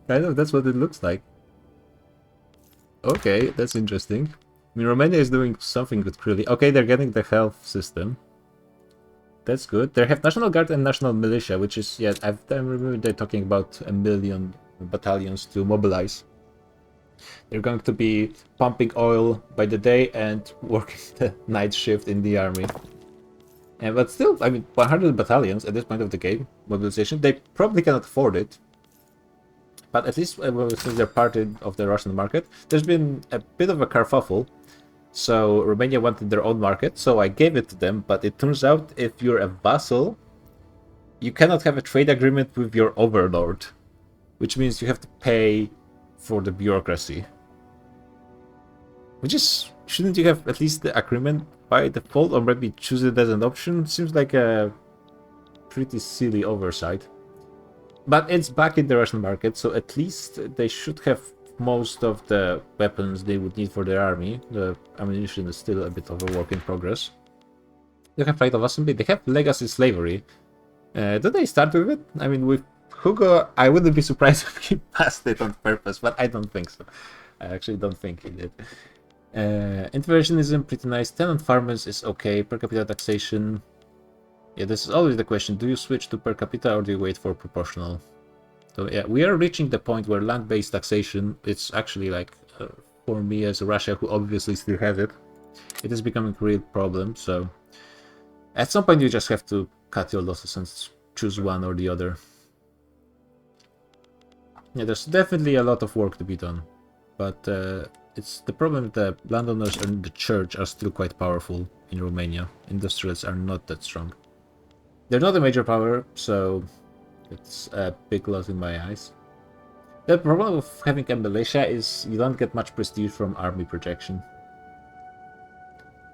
Kind of, that's what it looks like. Okay, that's interesting. I mean, Romania is doing something good, really. Okay, they're getting the health system. That's good. They have National Guard and National Militia, which is, yeah, I remember they're talking about 1 million battalions to mobilize. They're going to be pumping oil by the day and working the night shift in the army. But still, I mean, 100 battalions at this point of the game, mobilization, they probably cannot afford it. But at least since they're part of the Russian market, there's been a bit of a kerfuffle. So Romania wanted their own market, so I gave it to them. But it turns out if you're a vassal, you cannot have a trade agreement with your overlord, which means you have to pay for the bureaucracy. Which is, shouldn't you have at least the agreement by default, or maybe choose it as an option? Seems like a pretty silly oversight. But it's back in the Russian market, so at least they should have most of the weapons they would need for their army. The ammunition is still a bit of a work in progress. They have Flight of Assembly, they have Legacy Slavery. Did they start with it? I mean, with Hugo, I wouldn't be surprised if he passed it on purpose, but I don't think so. I actually don't think he did. Interventionism, pretty nice. Tenant farmers is okay. Per capita taxation. Yeah, this is always the question. Do you switch to per capita or do you wait for proportional? So yeah, we are reaching the point where land-based taxation, it's actually like, for me as Russia, who obviously still has it, it is becoming a real problem. So at some point you just have to cut your losses and choose one or the other. Yeah, there's definitely a lot of work to be done. But it's the problem that the landowners and the church are still quite powerful in Romania. Industrialists are not that strong. They're not a major power, so it's a big loss in my eyes. The problem of having a militia is you don't get much prestige from army projection.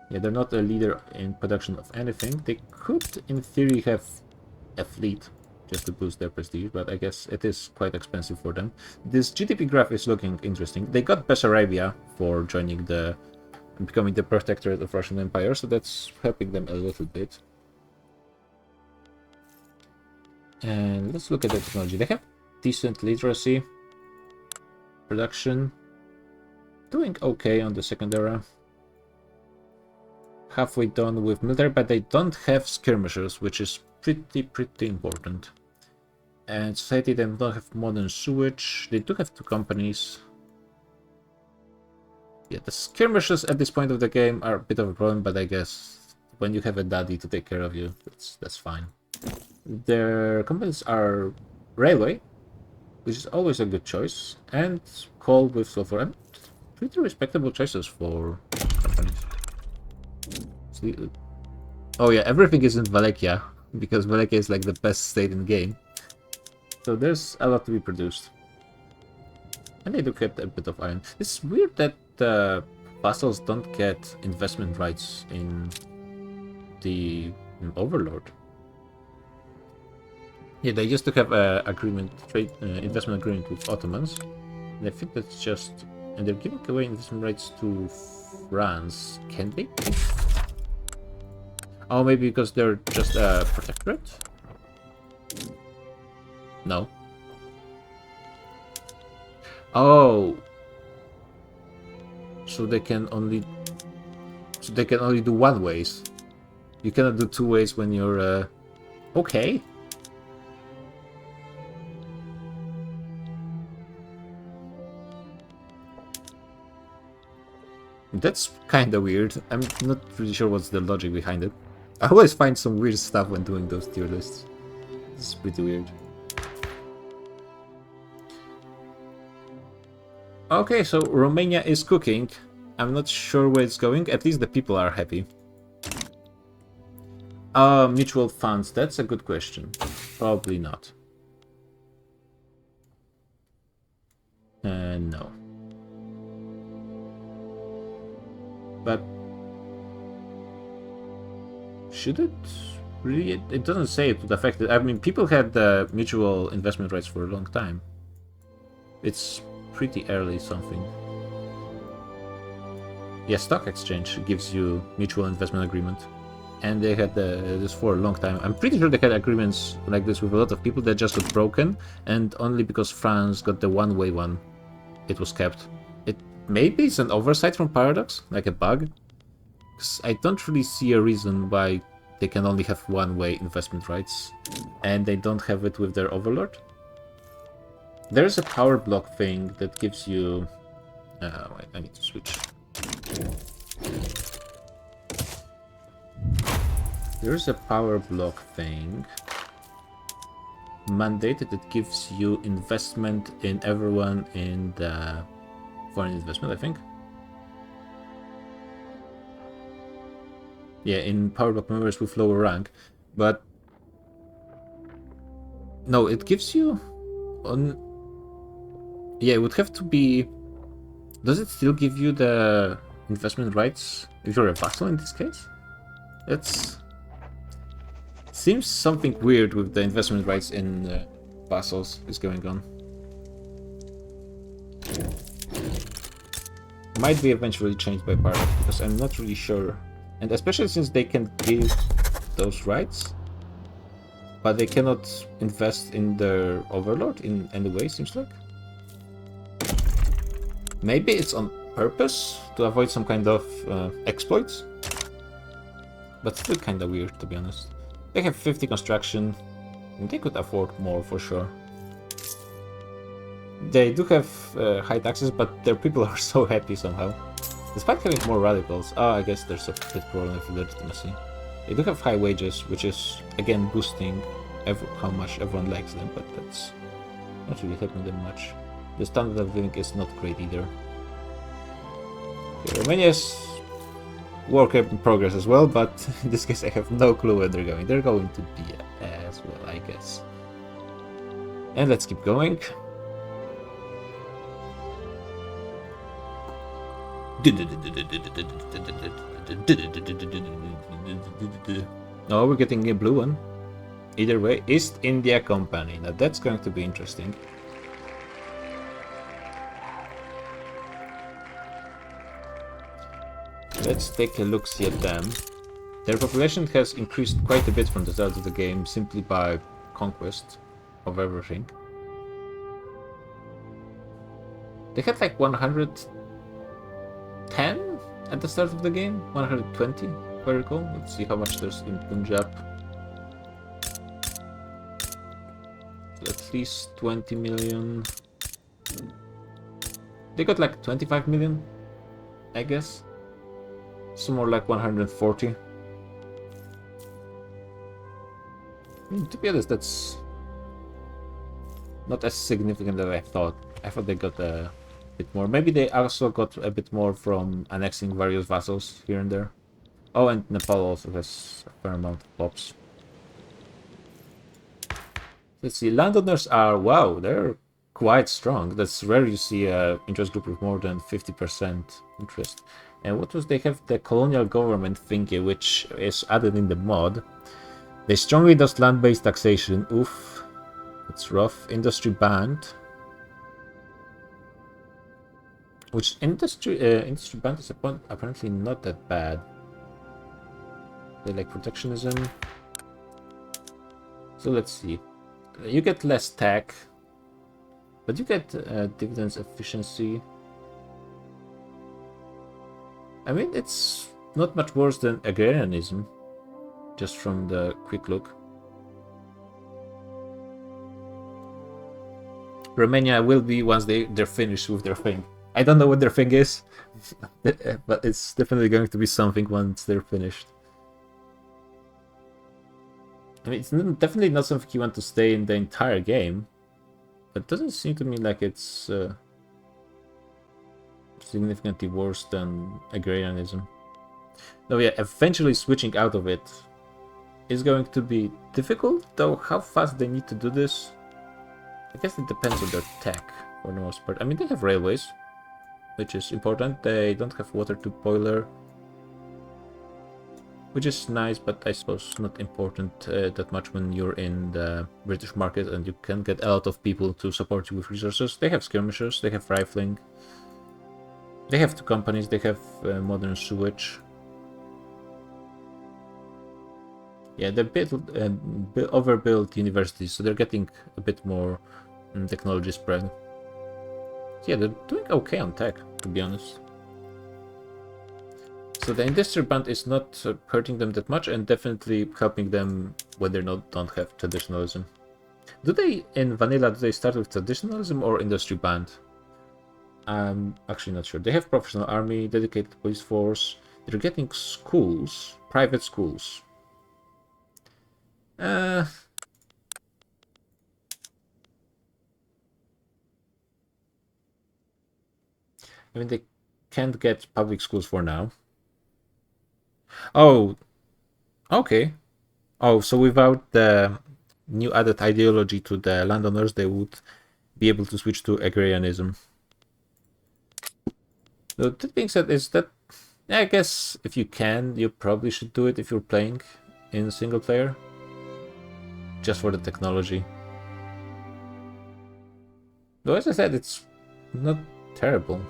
Yeah, they're not a leader in production of anything. They could, in theory, have a fleet just to boost their prestige, but I guess it is quite expensive for them. This GDP graph is looking interesting. They got Bessarabia for joining becoming the protectorate of Russian Empire, so that's helping them a little bit. And let's look at the technology. They have decent literacy, production, doing okay on the second era. Halfway done with military, but they don't have skirmishers, which is pretty important. And society, they don't have modern sewage. They do have 2 companies. Yeah, the skirmishers at this point of the game are a bit of a problem, but I guess when you have a daddy to take care of you, that's fine. Their companies are railway, which is always a good choice, and coal with sulfur, and pretty respectable choices for companies. Oh yeah, everything is in Wallachia, because Wallachia is like the best state in the game. So there's a lot to be produced. And they do get a bit of iron. It's weird that the vassals don't get investment rights in the Overlord. Yeah, they used to have a investment agreement with Ottomans. And I think that's just... And they're giving away investment rights to France. Can they? Oh, maybe because they're just a protectorate? No. Oh. So they can only do one ways. You cannot do 2 ways when you're okay. That's kinda weird. I'm not really sure what's the logic behind it. I always find some weird stuff when doing those tier lists. It's pretty weird. Okay, so Romania is cooking. I'm not sure where it's going. At least the people are happy. Mutual funds. That's a good question. Probably not. No. But should it really? It doesn't say it would affect it. I mean, people had mutual investment rights for a long time. It's pretty early something. Yeah, stock exchange gives you mutual investment agreement. And they had this for a long time. I'm pretty sure they had agreements like this with a lot of people that just got broken, and only because France got the one-way one, it was kept. It maybe it's an oversight from Paradox, like a bug. Because I don't really see a reason why they can only have one-way investment rights, and they don't have it with their Overlord. There's a power block thing that gives you... wait, I need to switch. There's a power block thing mandated that gives you investment in everyone in the foreign investment, I think. Yeah, in power block members with lower rank, but no, it gives you on. Yeah, it would have to be. Does it still give you the investment rights if you're a vassal in this case? That's. Seems something weird with the investment rights in vassals is going on. Might be eventually changed by Paradox, because I'm not really sure. And especially since they can give those rights, but they cannot invest in their Overlord in any way, seems like. Maybe it's on purpose to avoid some kind of exploits, but still kind of weird, to be honest. They have 50 construction, and they could afford more for sure. They do have high taxes, but their people are so happy somehow. Despite having more radicals, I guess there's a bit problem with legitimacy. They do have high wages, which is again boosting how much everyone likes them, but that's not really helping them much. The standard of living is not great either. Okay, Romania's work in progress as well, but in this case I have no clue where they're going. They're going to be as well, I guess. And let's keep going. Oh, we're getting a blue one. Either way, East India Company. Now that's going to be interesting. Let's take a look-see at them. Their population has increased quite a bit from the start of the game simply by conquest of everything. They had like 110 at the start of the game? 120, if I recall. Let's see how much there's in Punjab. At least 20 million. They got like 25 million, I guess. So more like 140. To be honest, that's not as significant as I thought. I thought they got a bit more. Maybe they also got a bit more from annexing various vassals here and there. Oh, and Nepal also has a fair amount of pops. Let's see, landowners are, wow, they're quite strong. That's rare you see an interest group with more than 50% interest. And what was they have? The colonial government thingy, which is added in the mod. They strongly does land-based taxation. Oof, it's rough. Industry banned. Which industry banned is apparently not that bad. They like protectionism. So let's see. You get less tech, but you get dividends efficiency. I mean, it's not much worse than agrarianism, just from the quick look. Romania will be once they're finished with their thing. I don't know what their thing is, but it's definitely going to be something once they're finished. I mean, it's definitely not something you want to stay in the entire game, but it doesn't seem to me like it's significantly worse than agrarianism. No, yeah, eventually switching out of it is going to be difficult, though how fast they need to do this, I guess it depends on their tech for the most part. I mean, they have railways, which is important. They don't have water to boiler. which is nice, but I suppose not important that much when you're in the British market and you can get a lot of people to support you with resources. They have skirmishers, they have rifling, they have 2 companies, they have modern sewage. Yeah, they overbuilt universities, so they're getting a bit more technology spread. Yeah, they're doing okay on tech, to be honest. So the industry band is not hurting them that much and definitely helping them when they don't have traditionalism. Do they, in vanilla, do they start with traditionalism or industry band? I'm actually not sure. They have professional army, dedicated police force. They're getting schools, private schools. I mean, they can't get public schools for now. Oh, okay. Oh, so without the new added ideology to the landowners, they would be able to switch to agrarianism. So that being said, is that I guess if you can, you probably should do it if you're playing in single player, just for the technology. Though, as I said, it's not terrible.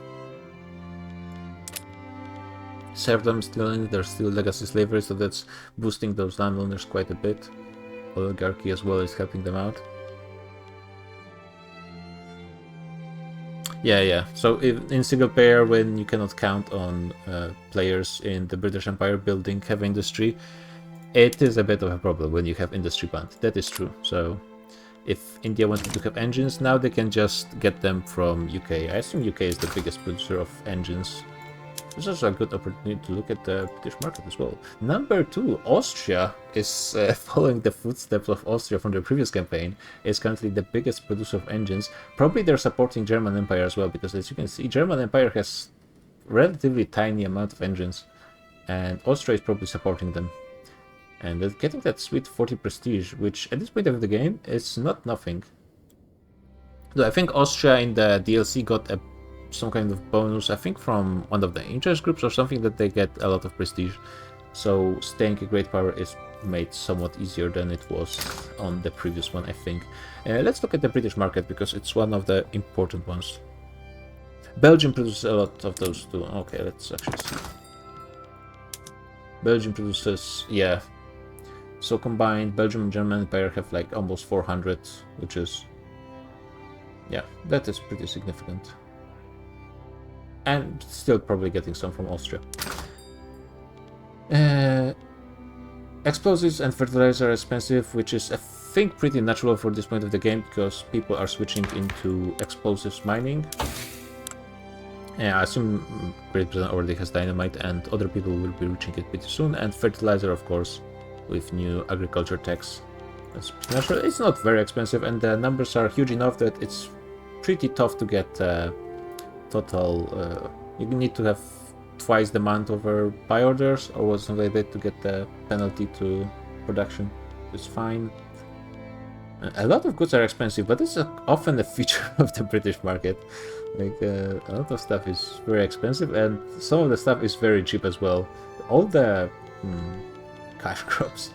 Serfdom still in, there's still legacy slavery, so that's boosting those landowners quite a bit. Oligarchy as well is helping them out. Yeah. So in single player, when you cannot count on players in the British Empire building heavy industry, it is a bit of a problem when you have industry banned. That is true. So if India wanted to have engines, now they can just get them from UK. I assume UK is the biggest producer of engines. This is a good opportunity to look at the British market as well. Number 2, Austria is following the footsteps of Austria from the previous campaign. Is currently the biggest producer of engines. Probably they're supporting German Empire as well, because as you can see, German Empire has relatively tiny amount of engines, and Austria is probably supporting them. And they're getting that sweet 40 prestige, which at this point of the game is not nothing. Though I think Austria in the DLC got some kind of bonus, I think from one of the interest groups or something, that they get a lot of prestige. So staying a great power is made somewhat easier than it was on the previous one, I think. Let's look at the British market, because it's one of the important ones. Belgium produces a lot of those too. Okay, let's actually see. Belgium produces, yeah. So combined, Belgium and German Empire have like almost 400, which is, yeah, that is pretty significant. And still probably getting some from Austria. Explosives and fertilizer are expensive, which is, I think, pretty natural for this point of the game, because people are switching into explosives mining. I assume Great Britain already has dynamite, and other people will be reaching it pretty soon. And fertilizer, of course, with new agriculture tax. That's natural. It's not very expensive, and the numbers are huge enough that it's pretty tough to get total. You need to have twice the amount over buy orders or something like that to get the penalty to production. It's fine. A lot of goods are expensive, but this is often a feature of the British market. Like a lot of stuff is very expensive, and some of the stuff is very cheap as well. All the cash crops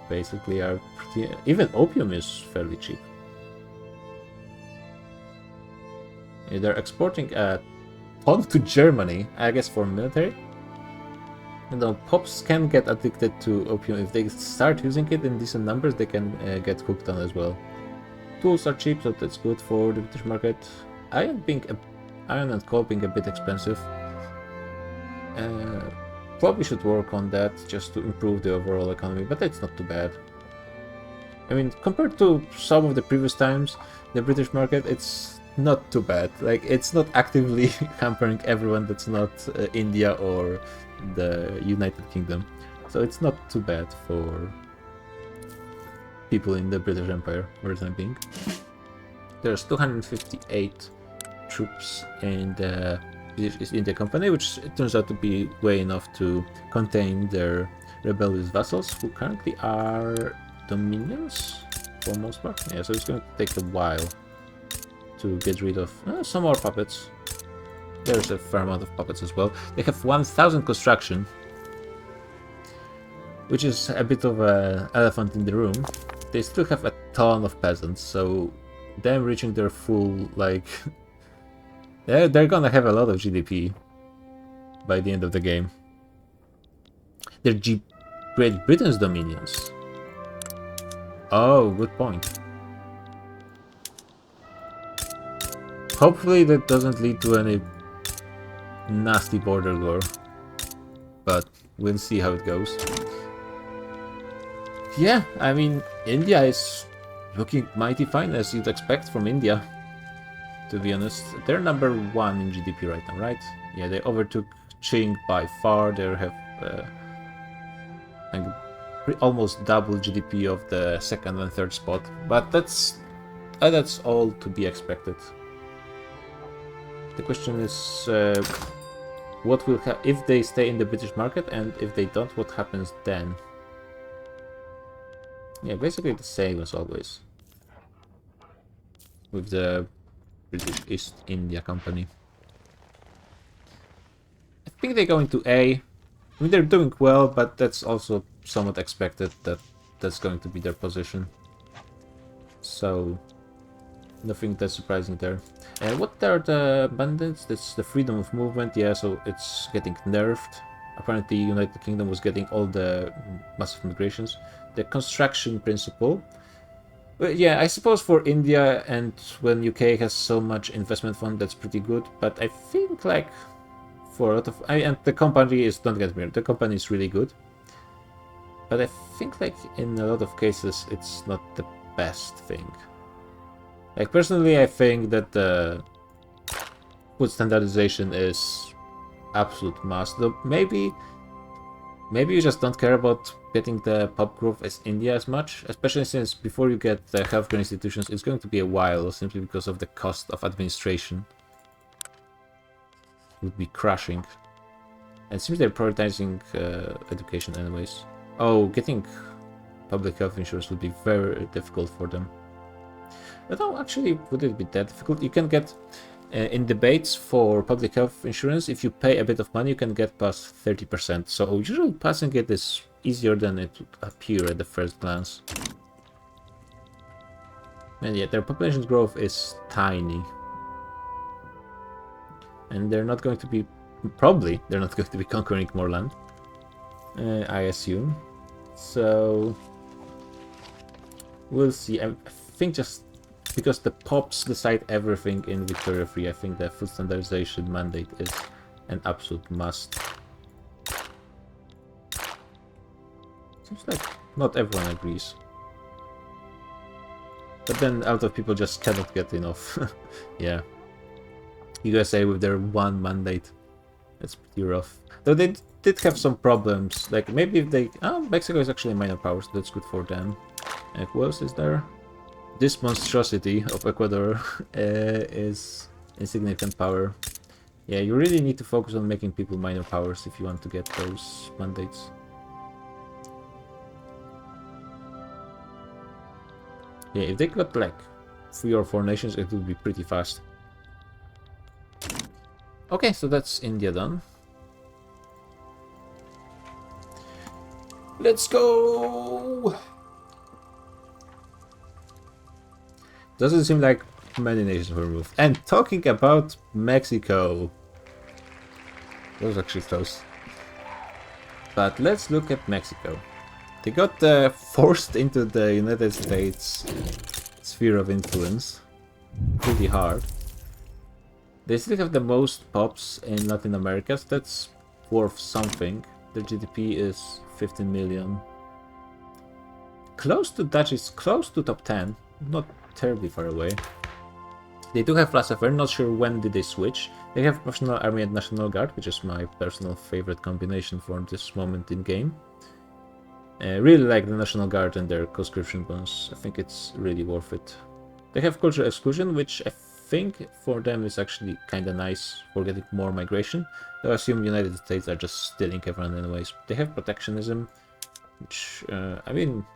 basically are pretty. Even opium is fairly cheap. They're exporting a ton to Germany, I guess, for military. You know, pops can get addicted to opium. If they start using it in decent numbers, they can get hooked on as well. Tools are cheap, so that's good for the British market. Iron and coal being a bit expensive. Probably should work on that just to improve the overall economy, but it's not too bad. I mean, compared to some of the previous times, the British market, it's not too bad. Like, it's not actively hampering everyone that's not India or the United Kingdom. So it's not too bad for people in the British Empire for the time being. There's 258 troops in the British India Company, which it turns out to be way enough to contain their rebellious vassals, who currently are dominions for the most part. Yeah, so it's going to take a while to get rid of some more puppets. There's a fair amount of puppets as well. They have 1000 construction. which is a bit of an elephant in the room. They still have a ton of peasants, so them reaching their full, like, they're gonna have a lot of GDP by the end of the game. They're Great Britain's dominions. Oh, good point. Hopefully that doesn't lead to any nasty border war, but we'll see how it goes. Yeah, I mean, India is looking mighty fine, as you'd expect from India, to be honest. They're number 1 in GDP right now, right? Yeah, they overtook Ching by far. They have almost double GDP of the second and third spot, but that's all to be expected. The question is, what will happen if they stay in the British market, and if they don't, what happens then? Yeah, basically the same as always with the British East India Company. I think they go into A. I mean, they're doing well, but that's also somewhat expected that that's going to be their position. So, nothing that surprising there. What are the bandits? That's the freedom of movement. Yeah, so it's getting nerfed. Apparently, United Kingdom was getting all the massive migrations. The construction principle. Well, yeah, I suppose for India and when UK has so much investment fund, that's pretty good. But I think like for a lot of, and the company is, don't get me wrong, the company is really good. But I think like in a lot of cases, it's not the best thing. Like personally, I think that the food standardization is absolute must. Though maybe you just don't care about getting the pop growth as India as much, especially since before you get the healthcare institutions, it's going to be a while simply because of the cost of administration. It would be crashing. And it seems they're prioritizing education anyways. Oh, getting public health insurance would be very difficult for them. But no, actually, would it be that difficult? You can get, in debates for public health insurance, if you pay a bit of money, you can get past 30%. So usually passing it is easier than it would appear at the first glance. And yet their population growth is tiny. And they're not going to be, probably, they're not going to be conquering more land. I assume. So, we'll see. I think just because the pops decide everything in Victoria Free, I think the food standardization mandate is an absolute must. Seems like not everyone agrees. But then a lot of people just cannot get enough. Yeah. USA with their 1 mandate. That's pretty rough. Though they did have some problems. Like maybe if they... Oh, Mexico is actually minor power, so that's good for them. Who else is there? This monstrosity of Ecuador is insignificant power. Yeah, you really need to focus on making people minor powers if you want to get those mandates. Yeah, if they got like 3 or 4 nations, it would be pretty fast. Okay, so that's India done. Let's go! Doesn't seem like many nations were removed. And talking about Mexico. That was actually close. But let's look at Mexico. They got forced into the United States sphere of influence. Pretty hard. They still have the most pops in Latin America, so that's worth something. Their GDP is 15 million. Close to Dutch, is close to top 10, not terribly far away. They do have laissez-faire, not sure when did they switch. They have National Army and National Guard, which is my personal favorite combination for this moment in game. Really like the National Guard and their conscription bonus. I think it's really worth it. They have cultural exclusion, which I think for them is actually kinda nice for getting more migration. Though I assume United States are just stealing everyone anyways. They have protectionism, which, I mean,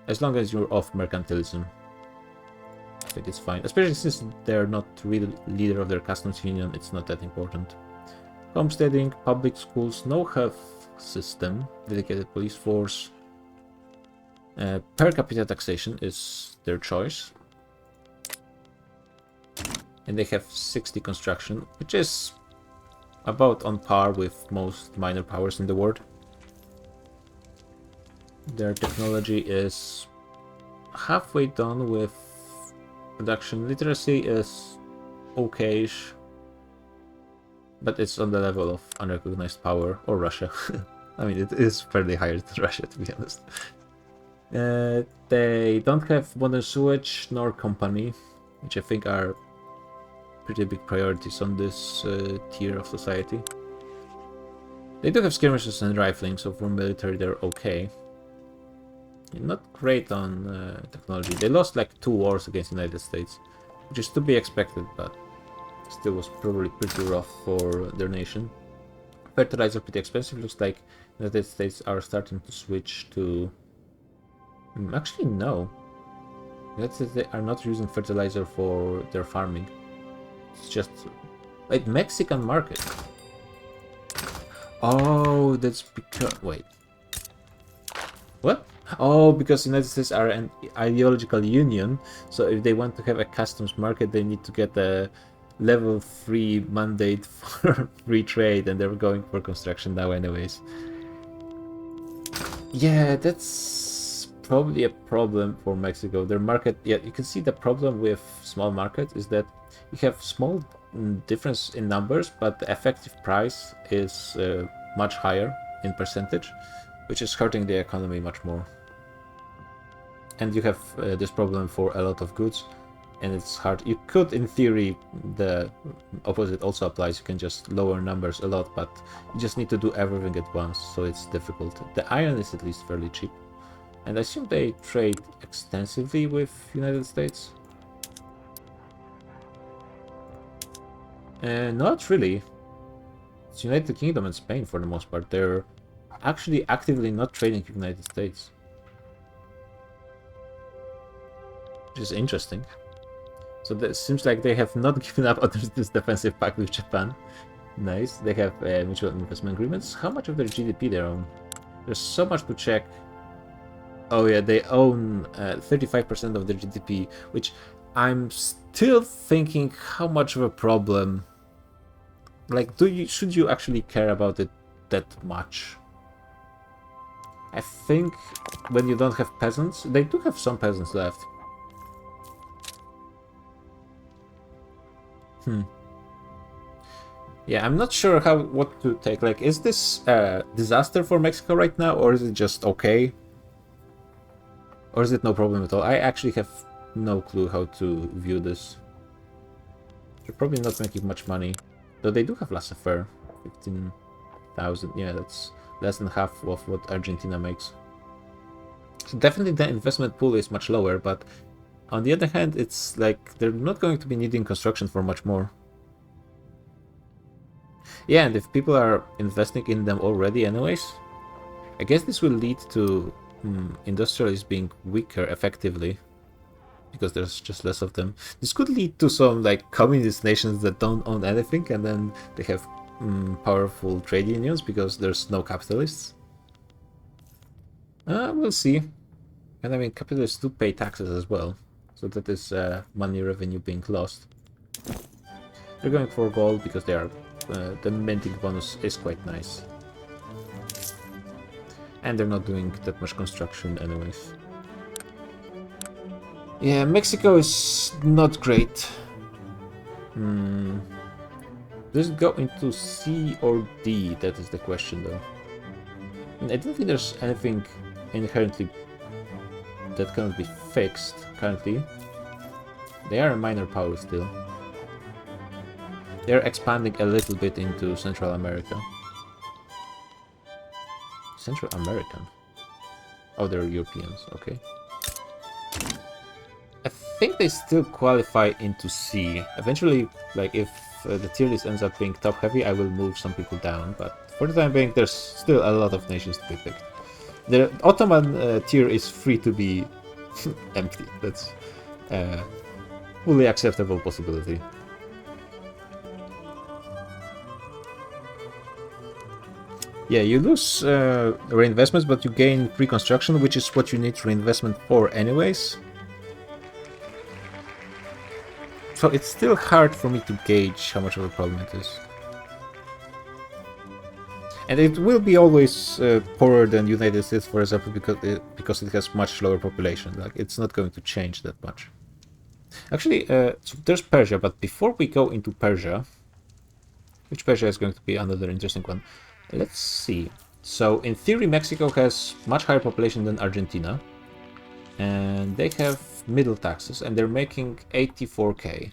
as long as you're off mercantilism, I think it's fine. Especially since they're not really leader of their customs union, it's not that important. Homesteading, public schools, no health system, dedicated police force. Per capita taxation is their choice. And they have 60 construction, which is about on par with most minor powers in the world. Their technology is halfway done with production. Literacy is okay-ish, but it's on the level of unrecognized power, or Russia. I mean, it is fairly higher than Russia, to be honest. They don't have modern sewage nor company, which I think are pretty big priorities on this tier of society. They do have skirmishes and rifling, so for military they're okay. Not great on technology. They lost like 2 wars against the United States, which is to be expected, but still was probably pretty rough for their nation. Fertilizer pretty expensive. Looks like the United States are starting to switch to... Actually, no. They are not using fertilizer for their farming. It's just... Wait, Mexican market. Oh, that's because... Wait. What? Oh, because the United States are an ideological union, so if they want to have a customs market, they need to get a level 3 mandate for free trade, and they're going for construction now anyways. Yeah, that's probably a problem for Mexico. Their market, yeah, you can see the problem with small markets is that you have small difference in numbers, but the effective price is much higher in percentage, which is hurting the economy much more. And you have this problem for a lot of goods, and it's hard. You could, in theory, the opposite also applies. You can just lower numbers a lot, but you just need to do everything at once, so it's difficult. The iron is at least fairly cheap, and I assume they trade extensively with United States. Not really. It's United Kingdom and Spain for the most part. They're actually actively not trading with United States, which is interesting. So it seems like they have not given up on this defensive pact with Japan. Nice. They have mutual investment agreements. How much of their GDP they own? There's so much to check. Oh yeah, they own 35% of their GDP, which I'm still thinking how much of a problem. Like, should you actually care about it that much? I think when you don't have peasants, they do have some peasants left. Yeah, I'm not sure what to take. Like, is this a disaster for Mexico right now, or is it just okay? Or is it no problem at all? I actually have no clue how to view this. They're probably not making much money. Though they do have laissez-faire. 15,000. Yeah, that's less than half of what Argentina makes. So definitely the investment pool is much lower, but on the other hand, it's like they're not going to be needing construction for much more. Yeah, and if people are investing in them already anyways, I guess this will lead to industrialists being weaker effectively, because there's just less of them. This could lead to some like communist nations that don't own anything, and then they have powerful trade unions because there's no capitalists. We'll see. And I mean, capitalists do pay taxes as well, so that is money revenue being lost. They're going for gold because they are the minting bonus is quite nice. And they're not doing that much construction anyways. Yeah, Mexico is not great. Does it go into C or D? That is the question though. And I don't think there's anything inherently that cannot be fixed currently. They are a minor power still. They're expanding a little bit into Central America. Central American? Oh, they're Europeans, okay. I think they still qualify into C. Eventually, like, if the tier list ends up being top heavy, I will move some people down, but for the time being, there's still a lot of nations to be picked. The Ottoman tier is free to be empty. That's a fully acceptable possibility. Yeah, you lose reinvestments, but you gain reconstruction, which is what you need reinvestment for anyways. So it's still hard for me to gauge how much of a problem it is. And it will be always poorer than United States, for example, because it has much lower population. Like, it's not going to change that much. Actually, so there's Persia, but before we go into Persia, which Persia is going to be another interesting one, let's see. So in theory, Mexico has much higher population than Argentina, and they have middle taxes, and they're making 84k.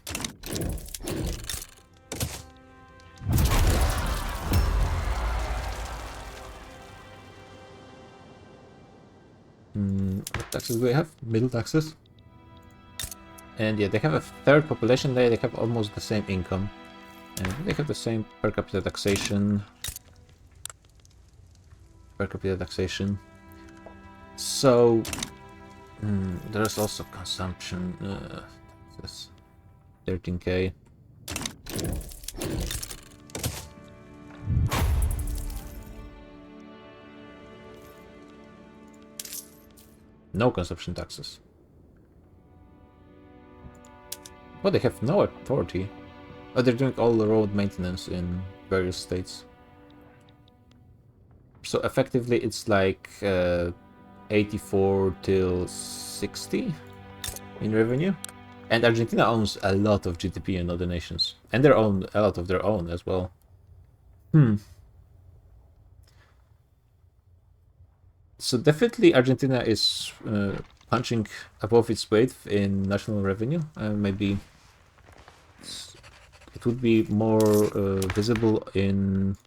What taxes do they have? Middle taxes. And yeah, they have a third population there, they have almost the same income. And they have the same per capita taxation. So, there's also consumption. This 13k. No consumption taxes. Oh, they have no authority. Oh, they're doing all the road maintenance in various states. So effectively, it's like 84 till 60 in revenue. And Argentina owns a lot of GDP in other nations. And a lot of their own as well. So definitely Argentina is punching above its weight in national revenue. Maybe it would be more visible in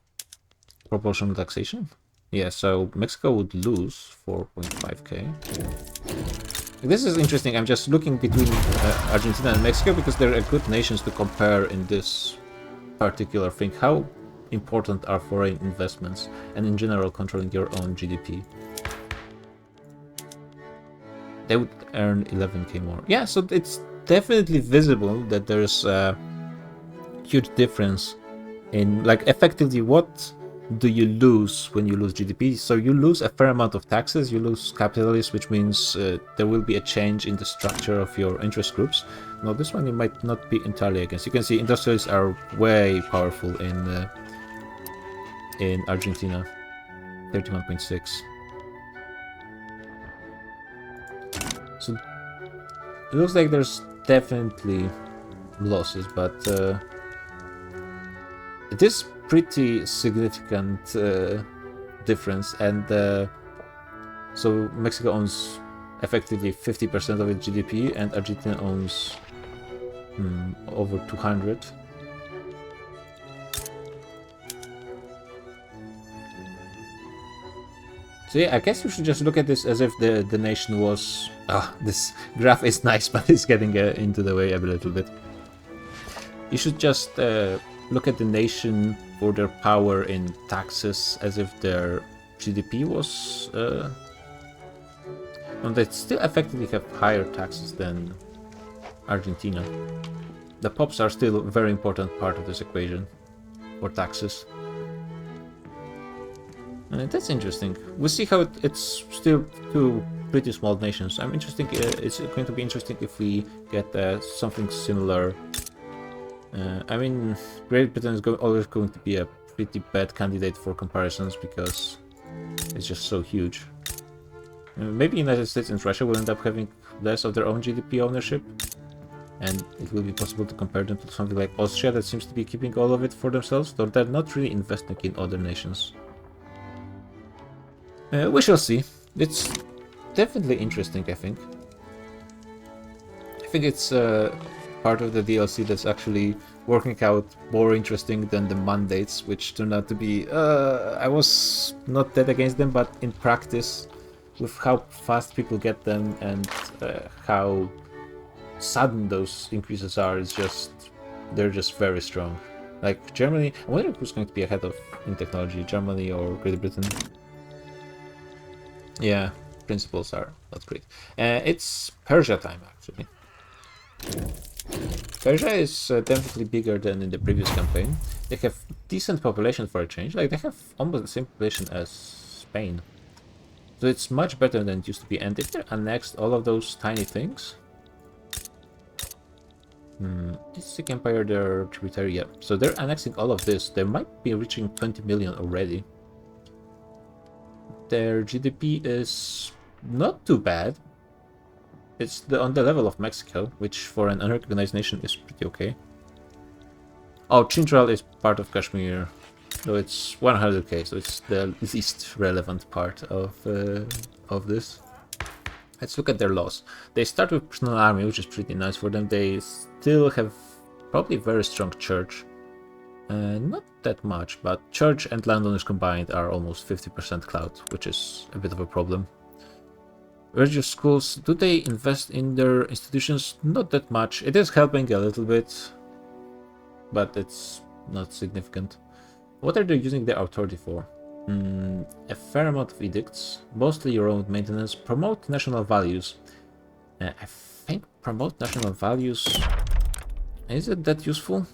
proportional taxation. Yeah, so Mexico would lose 4.5k. This is interesting. I'm just looking between Argentina and Mexico because they're good nations to compare in this particular thing. How important are foreign investments and in general controlling your own GDP? They would earn 11k more. Yeah, so it's definitely visible that there's a huge difference in, like, effectively what do you lose when you lose GDP? So you lose a fair amount of taxes, you lose capitalists, which means there will be a change in the structure of your interest groups. Now this one you might not be entirely against. You can see industrialists are way powerful in Argentina, 31.6. So it looks like there's definitely losses, but it is pretty significant difference, and so Mexico owns effectively 50% of its GDP, and Argentina owns over 200. So yeah, I guess we should just look at this as if the nation was... this graph is nice, but it's getting into the way a little bit. You should just look at the nation for their power in taxes as if their GDP was... and they still effectively have higher taxes than Argentina. The POPs are still a very important part of this equation for taxes. And that's interesting. We'll see how it's still two pretty small nations. I'm interested. It's going to be interesting if we get something similar. I mean, Great Britain is always going to be a pretty bad candidate for comparisons because it's just so huge. Maybe United States and Russia will end up having less of their own GDP ownership, and it will be possible to compare them to something like Austria that seems to be keeping all of it for themselves, though they're not really investing in other nations. We shall see. It's definitely interesting, I think. I think it's part of the DLC that's actually working out more interesting than the mandates, which turned out to be... I was not that against them, but in practice, with how fast people get them and how sudden those increases are, it's just... they're just very strong. Like Germany... I wonder who's going to be ahead of in technology, Germany or Great Britain. Yeah, principles are not great. It's Persia time, actually. Persia is definitely bigger than in the previous campaign. They have decent population for a change. Like, they have almost the same population as Spain. So it's much better than it used to be. And if they annexed all of those tiny things... is the Empire their tributary? Yeah. So they're annexing all of this. They might be reaching 20 million already. Their GDP is not too bad. It's on the level of Mexico, which for an unrecognized nation is pretty okay. Oh, Chindral is part of Kashmir, so it's 100k, so it's the least relevant part of this. Let's look at their laws. They start with personal army, which is pretty nice for them. They still have probably very strong church. Not that much, but church and landowners combined are almost 50% clout, which is a bit of a problem. Religious schools, do they invest in their institutions? Not that much. It is helping a little bit, but it's not significant. What are they using their authority for? A fair amount of edicts, mostly road maintenance, promote national values. I think promote national values, is it that useful?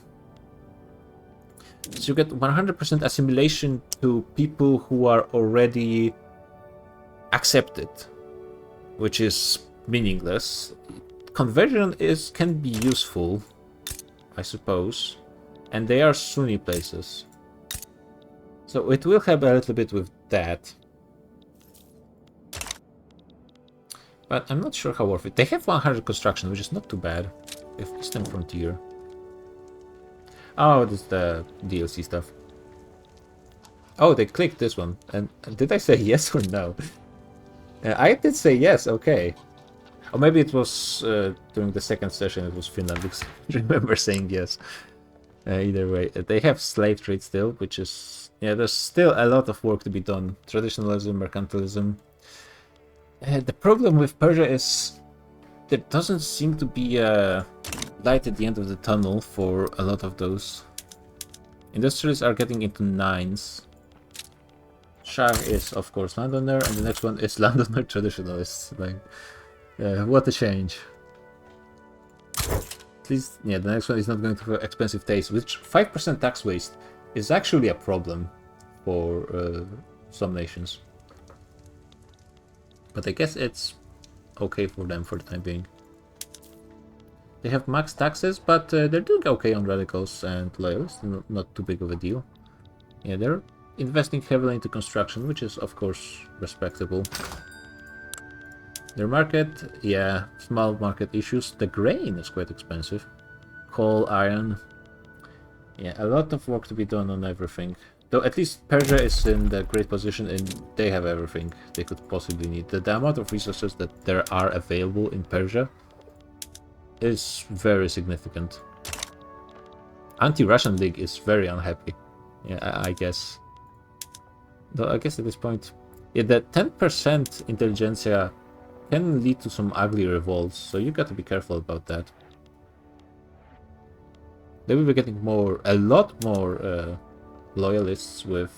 So you get 100% assimilation to people who are already accepted, which is meaningless. Conversion can be useful, I suppose, and they are Sunni places. So it will help a little bit with that. But I'm not sure how worth it. They have 100 construction, which is not too bad. They have Eastern Frontier. Oh, this is the DLC stuff. Oh, they clicked this one. And did I say yes or no? I did say yes, okay. Or maybe it was during the second session, it was Finland, because I remember saying yes. Either way, they have slave trade still, which is... Yeah, there's still a lot of work to be done. Traditionalism, mercantilism. The problem with Persia is there doesn't seem to be a light at the end of the tunnel for a lot of those. Industrialists are getting into 9s. Shah is, of course, landowner, and the next one is landowner traditionalist. Like, what a change. At least, yeah, the next one is not going to have expensive taste, which 5% tax waste is actually a problem for some nations. But I guess it's okay for them for the time being. They have max taxes, but they're doing okay on radicals and loyalists. Not too big of a deal. Yeah, they're investing heavily into construction, which is of course respectable. Their market, yeah, small market issues. The grain is quite expensive. Coal, iron. Yeah, a lot of work to be done on everything. Though at least Persia is in the great position and they have everything they could possibly need. The amount of resources that there are available in Persia is very significant. Anti-Russian League is very unhappy. Yeah, I guess. Though I guess at this point, yeah, the 10% intelligentsia can lead to some ugly revolts, so you got to be careful about that. They will be getting a lot more loyalists with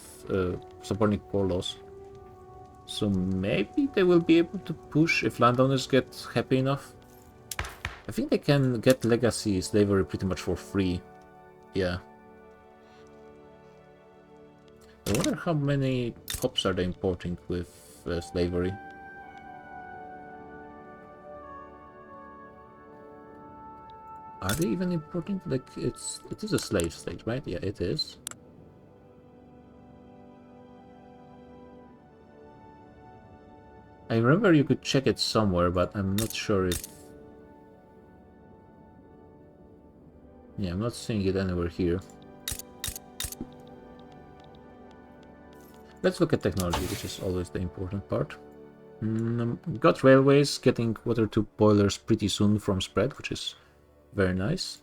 supporting poor laws. So maybe they will be able to push if landowners get happy enough. I think they can get legacy slavery pretty much for free. Yeah. I wonder how many hops are they importing with slavery. Are they even importing? Like, it is a slave state, right? Yeah, it is. I remember you could check it somewhere, but I'm not sure if... Yeah, I'm not seeing it anywhere here. Let's look at technology, which is always the important part. Got railways, getting water to boilers pretty soon from spread, which is very nice.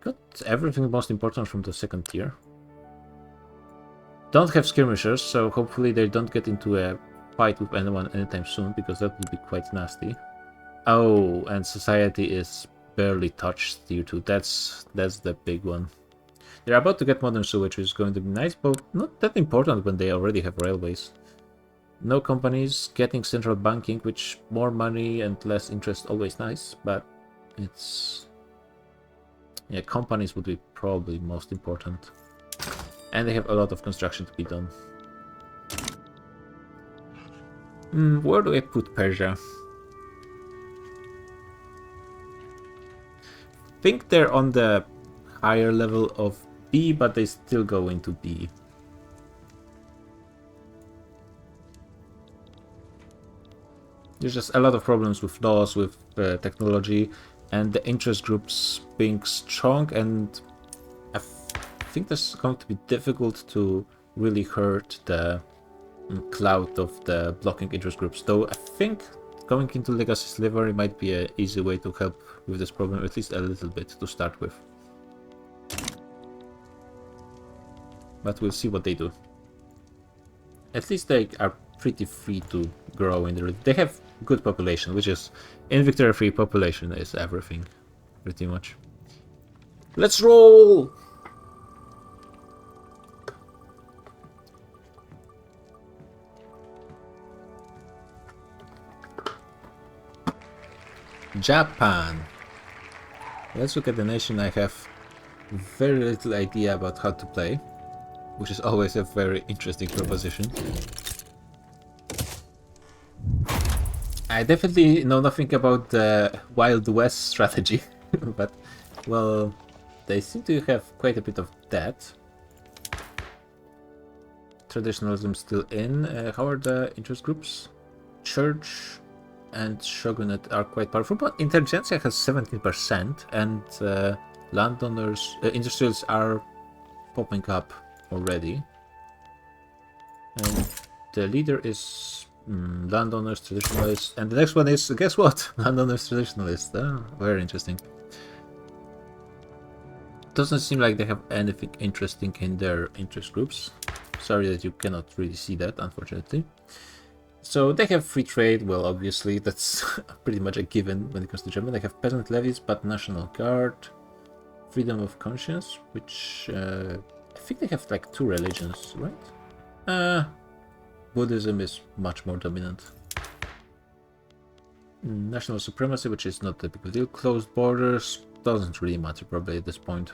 Got everything most important from the second tier. Don't have skirmishers, so hopefully they don't get into a fight with anyone anytime soon, because that would be quite nasty. Oh, and society is barely touched tier 2. That's the big one. They're about to get modern sewage, which is going to be nice, but not that important when they already have railways. No companies, getting central banking, which more money and less interest always nice, but it's Yeah, companies would be probably most important. And they have a lot of construction to be done. Where do I put Persia? I think they're on the higher level of B, but they still go into B. There's just a lot of problems with laws, with technology, and the interest groups being strong, and I think that's going to be difficult to really hurt the clout of the blocking interest groups. Though I think going into Legacy Slavery might be an easy way to help with this problem, at least a little bit to start with. But we'll see what they do. At least they are pretty free to grow in the... They have good population, which is... In Victoria Free, population is everything, pretty much. Let's roll! Japan. Let's look at the nation I have very little idea about how to play, which is always a very interesting proposition. I definitely know nothing about the Wild West strategy, but, well, they seem to have quite a bit of that. Traditionalism still in. How are the interest groups? Church and Shogunate are quite powerful, but intelligentsia has 17%, and landowners, industrials are popping up already. And the leader is landowners, traditionalists, and the next one is, guess what? Landowners, traditionalists. Very interesting. Doesn't seem like they have anything interesting in their interest groups. Sorry that you cannot really see that, unfortunately. So they have free trade, well, obviously, that's pretty much a given when it comes to Germany. They have peasant levies, but National Guard, freedom of conscience, which I think they have like 2 religions, right? Buddhism is much more dominant. National supremacy, which is not a big deal. Closed borders, doesn't really matter probably at this point.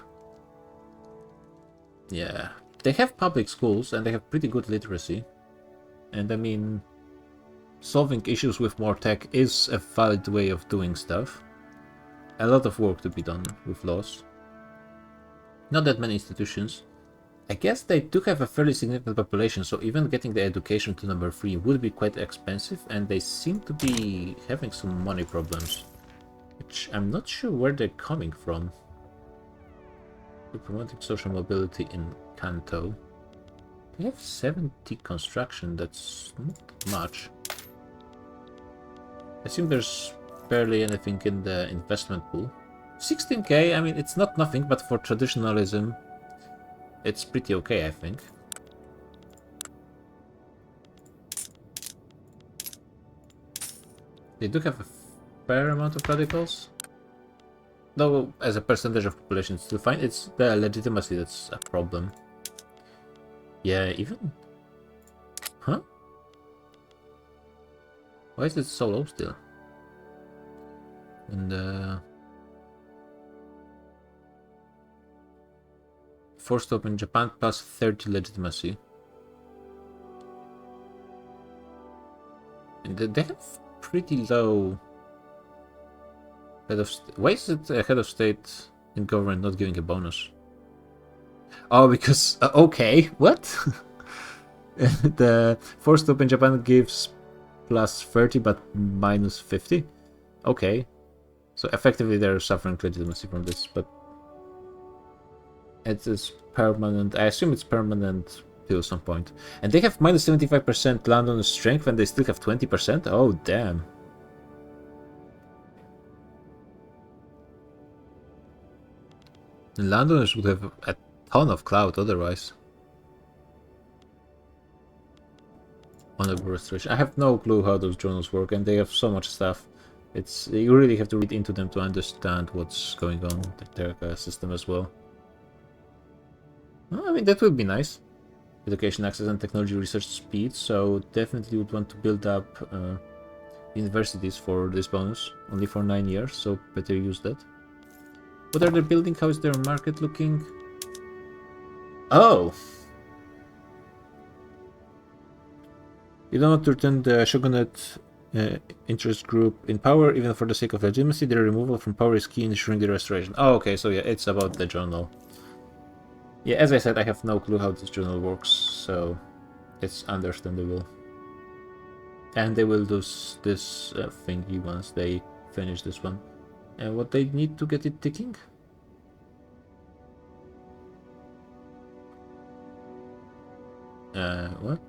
Yeah, they have public schools and they have pretty good literacy. And I mean, solving issues with more tech is a valid way of doing stuff. A lot of work to be done with laws. Not that many institutions. I guess they do have a fairly significant population, so even getting the education to number 3 would be quite expensive, and they seem to be having some money problems, which I'm not sure where they're coming from. We're promoting social mobility in Kanto. They have 70 construction, that's not much. I assume there's barely anything in the investment pool. 16k, I mean, it's not nothing, but for traditionalism, it's pretty okay, I think. They do have a fair amount of radicals. Though, as a percentage of population, it's still fine. It's the legitimacy that's a problem. Yeah, even... Huh? Why is it so low still? And forced open Japan plus 30 legitimacy. And they have pretty low head of why is it a head of state in government not giving a bonus? Oh, because okay, what? The forced open Japan gives plus 30 but minus 50. Okay, so effectively they're suffering legitimacy from this, but it is permanent. I assume it's permanent till some point. And they have minus 75% landowner strength and they still have 20%? Oh, damn. The landowners would have a ton of clout otherwise. Honorable restoration. I have no clue how those journals work, and they have so much stuff. It's you really have to read into them to understand what's going on with their system as well. I mean, that would be nice. Education access and technology research speed, so definitely would want to build up universities for this bonus. Only for 9 years, so better use that. What are they building? How is their market looking? Oh! You don't want to return the shogunate interest group in power, even for the sake of legitimacy. Their removal from power is key in ensuring the restoration. Oh, okay, so yeah, it's about the journal. Yeah, as I said, I have no clue how this journal works, so it's understandable. And they will do this thingy once they finish this one. And what they need to get it ticking? What?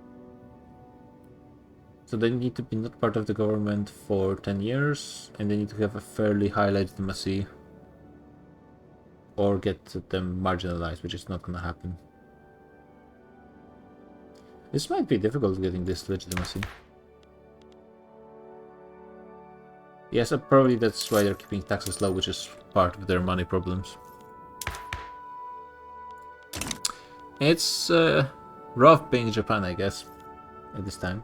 So they need to be not part of the government for 10 years, and they need to have a fairly high legitimacy, or get them marginalized, which is not gonna happen. This might be difficult getting this legitimacy. Yes, probably that's why they're keeping taxes low, which is part of their money problems. It's rough being Japan, I guess, at this time.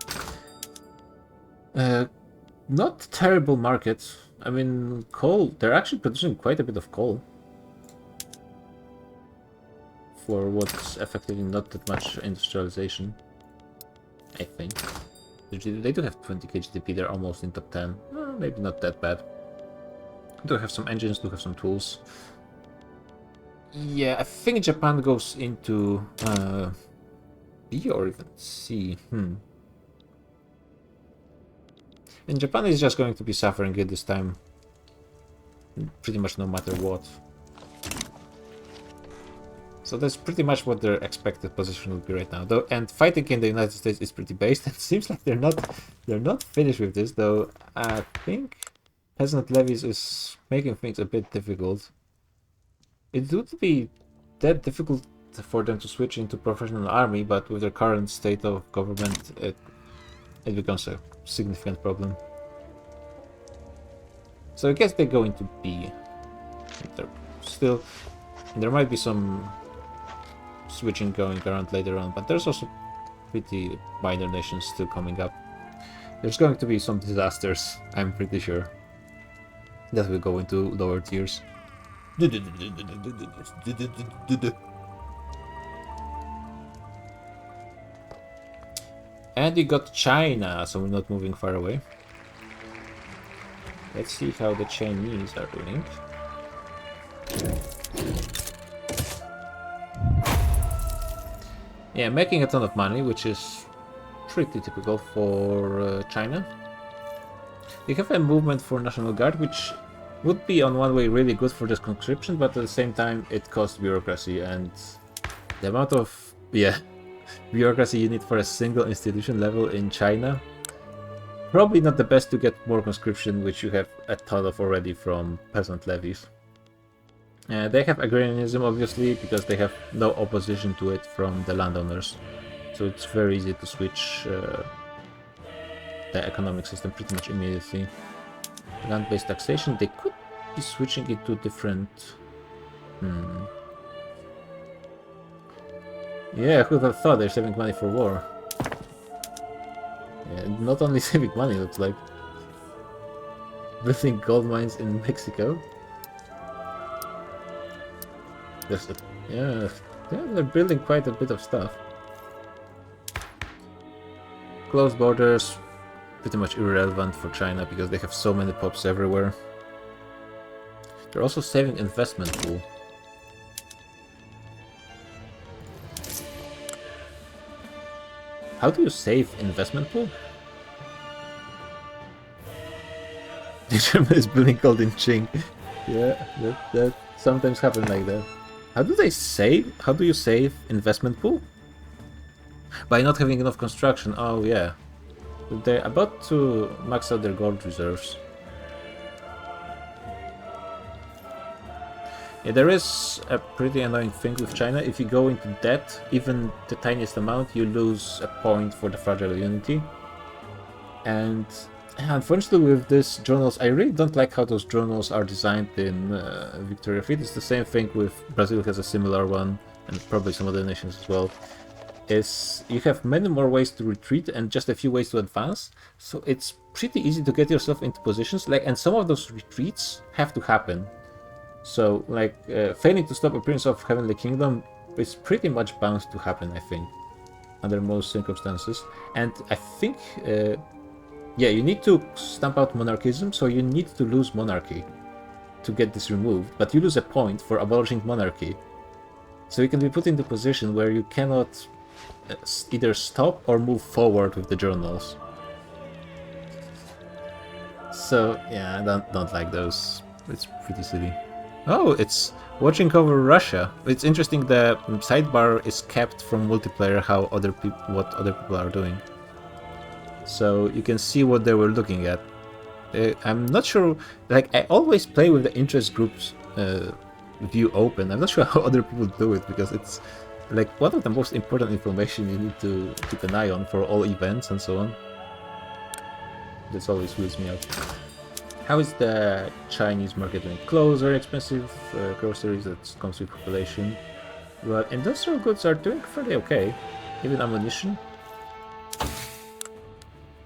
Not terrible markets. I mean, coal, they're actually producing quite a bit of coal. For what's effectively not that much industrialization, I think. They do have 20k GDP, they're almost in top 10. Maybe not that bad. Do have some engines, do have some tools. Yeah, I think Japan goes into B or even C. And Japan is just going to be suffering it this time. Pretty much no matter what. So that's pretty much what their expected position will be right now. Though, and fighting in the United States is pretty based. It seems like they're not finished with this, though. I think peasant levies is making things a bit difficult. It would be that difficult for them to switch into professional army, but with their current state of government, it becomes a significant problem. So I guess they go into B. Still, there might be some switching going around later on, but there's also pretty minor nations still coming up. There's going to be some disasters, I'm pretty sure, that will go into lower tiers. And you got China, so we're not moving far away. Let's see how the Chinese are doing. Yeah, making a ton of money, which is pretty typical for China. They have a movement for National Guard, which would be on one way really good for this conscription, but at the same time it costs bureaucracy, and the amount of bureaucracy you need for a single institution level in China, probably not the best to get more conscription, which you have a ton of already from peasant levies. They have agrarianism, obviously, because they have no opposition to it from the landowners. So it's very easy to switch the economic system pretty much immediately. Land-based taxation, they could be switching it to different... Yeah, who would have thought they're saving money for war? Yeah, not only saving money, it looks like. Building gold mines in Mexico. Yeah, they're building quite a bit of stuff. Closed borders, pretty much irrelevant for China because they have so many pops everywhere. They're also saving investment pool. How do you save investment pool? Germany is building gold in Qing. Yeah, that sometimes happens like that. How do they save? How do you save investment pool? By not having enough construction. Oh yeah. They're about to max out their gold reserves. Yeah, there is a pretty annoying thing with China. If you go into debt, even the tiniest amount, you lose a point for the fragile unity. And unfortunately with these journals, I really don't like how those journals are designed in Victoria Fleet. It's the same thing with Brazil has a similar one, and probably some other nations as well. Is you have many more ways to retreat and just a few ways to advance, so it's pretty easy to get yourself into positions, and some of those retreats have to happen. So, like, failing to stop appearance of Heavenly Kingdom is pretty much bound to happen, I think, under most circumstances. And I think, yeah, you need to stamp out monarchism, so you need to lose monarchy to get this removed, but you lose a point for abolishing monarchy. So you can be put in the position where you cannot either stop or move forward with the journals. So yeah, I don't like those. It's pretty silly. Oh, it's watching over Russia. It's interesting the sidebar is kept from multiplayer how what other people are doing. So you can see what they were looking at. I'm not sure, like I always play with the interest groups view open. I'm not sure how other people do it because it's like one of the most important information you need to keep an eye on for all events and so on. This always weirds me out. How is the Chinese market doing? Clothes, very expensive groceries that comes with population. But industrial goods are doing fairly okay. Even ammunition.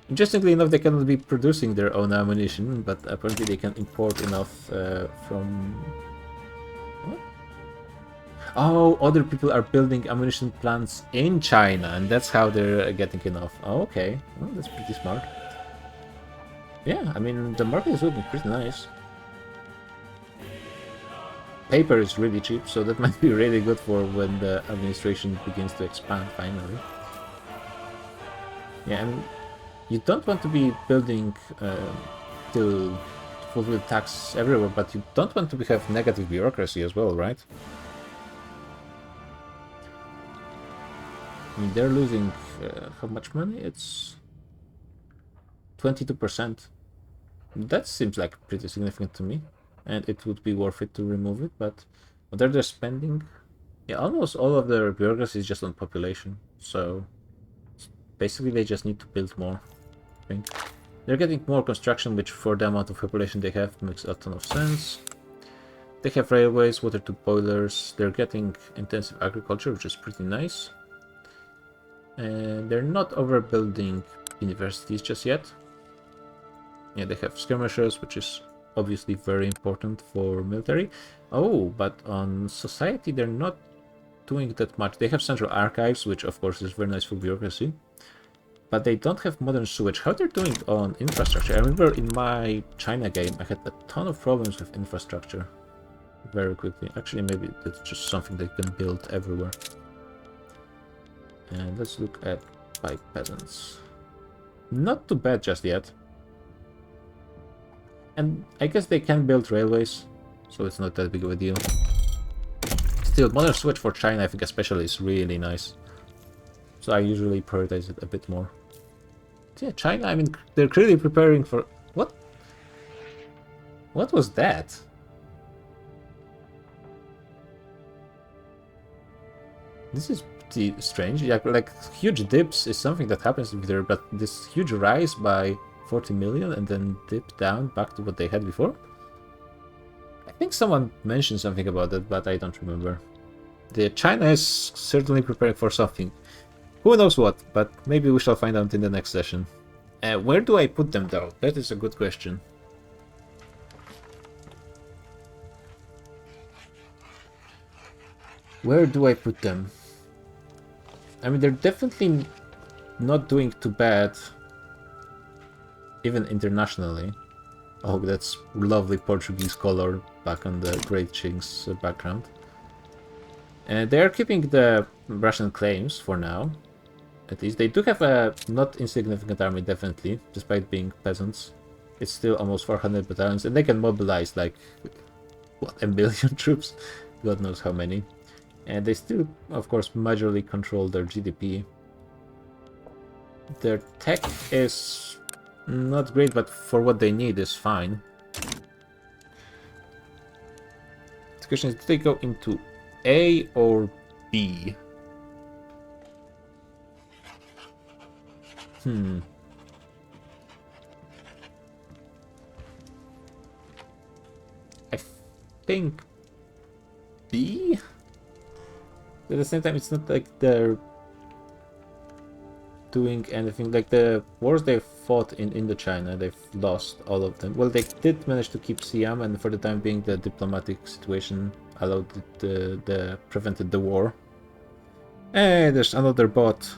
Interestingly enough, they cannot be producing their own ammunition, but apparently they can import enough from... What? Oh, other people are building ammunition plants in China, and that's how they're getting enough. Oh, okay. Well, that's pretty smart. Yeah, I mean, the market is looking pretty nice. Paper is really cheap, so that might be really good for when the administration begins to expand finally. Yeah, and you don't want to be building to fulfill tax everywhere, but you don't want to have negative bureaucracy as well, right? I mean, they're losing how much money? It's 22%. That seems like pretty significant to me, and it would be worth it to remove it, but what are they spending? Yeah, almost all of their bureaucracy is just on population, so basically they just need to build more, I think. They're getting more construction, which for the amount of population they have makes a ton of sense. They have railways, water to boilers, they're getting intensive agriculture, which is pretty nice. And they're not overbuilding universities just yet. Yeah, they have skirmishers, which is obviously very important for military. Oh, but on society they're not doing that much. They have central archives, which of course is very nice for bureaucracy. But they don't have modern sewage. How they're doing on infrastructure? I remember in my China game I had a ton of problems with infrastructure very quickly. Actually, maybe that's just something they can build everywhere. And let's look at by peasants. Not too bad just yet. And I guess they can build railways, so it's not that big of a deal. Still, modern switch for China, I think especially, is really nice. So I usually prioritize it a bit more. So yeah, China, I mean, they're clearly preparing for... What? What was that? This is pretty strange. Like huge dips is something that happens there, but this huge rise by 40 million and then dip down back to what they had before? I think someone mentioned something about that, but I don't remember. China is certainly preparing for something. Who knows what, but maybe we shall find out in the next session. Where do I put them though? That is a good question. Where do I put them? I mean, they're definitely not doing too bad, even internationally. Oh, that's lovely Portuguese color back on the Great Chink's background. They are keeping the Russian claims for now. At least they do have a not insignificant army, definitely, despite being peasants. It's still almost 400 battalions, and they can mobilize like, what, a million troops? God knows how many. And they still, of course, majorly control their GDP. Their tech is not great, but for what they need is fine. The question is, do they go into A or B? I think B? At the same time, it's not like they're doing anything. Like the wars they've fought in Indochina. They've lost all of them. Well, they did manage to keep Siam, and for the time being, the diplomatic situation allowed prevented the war. Hey, there's another bot.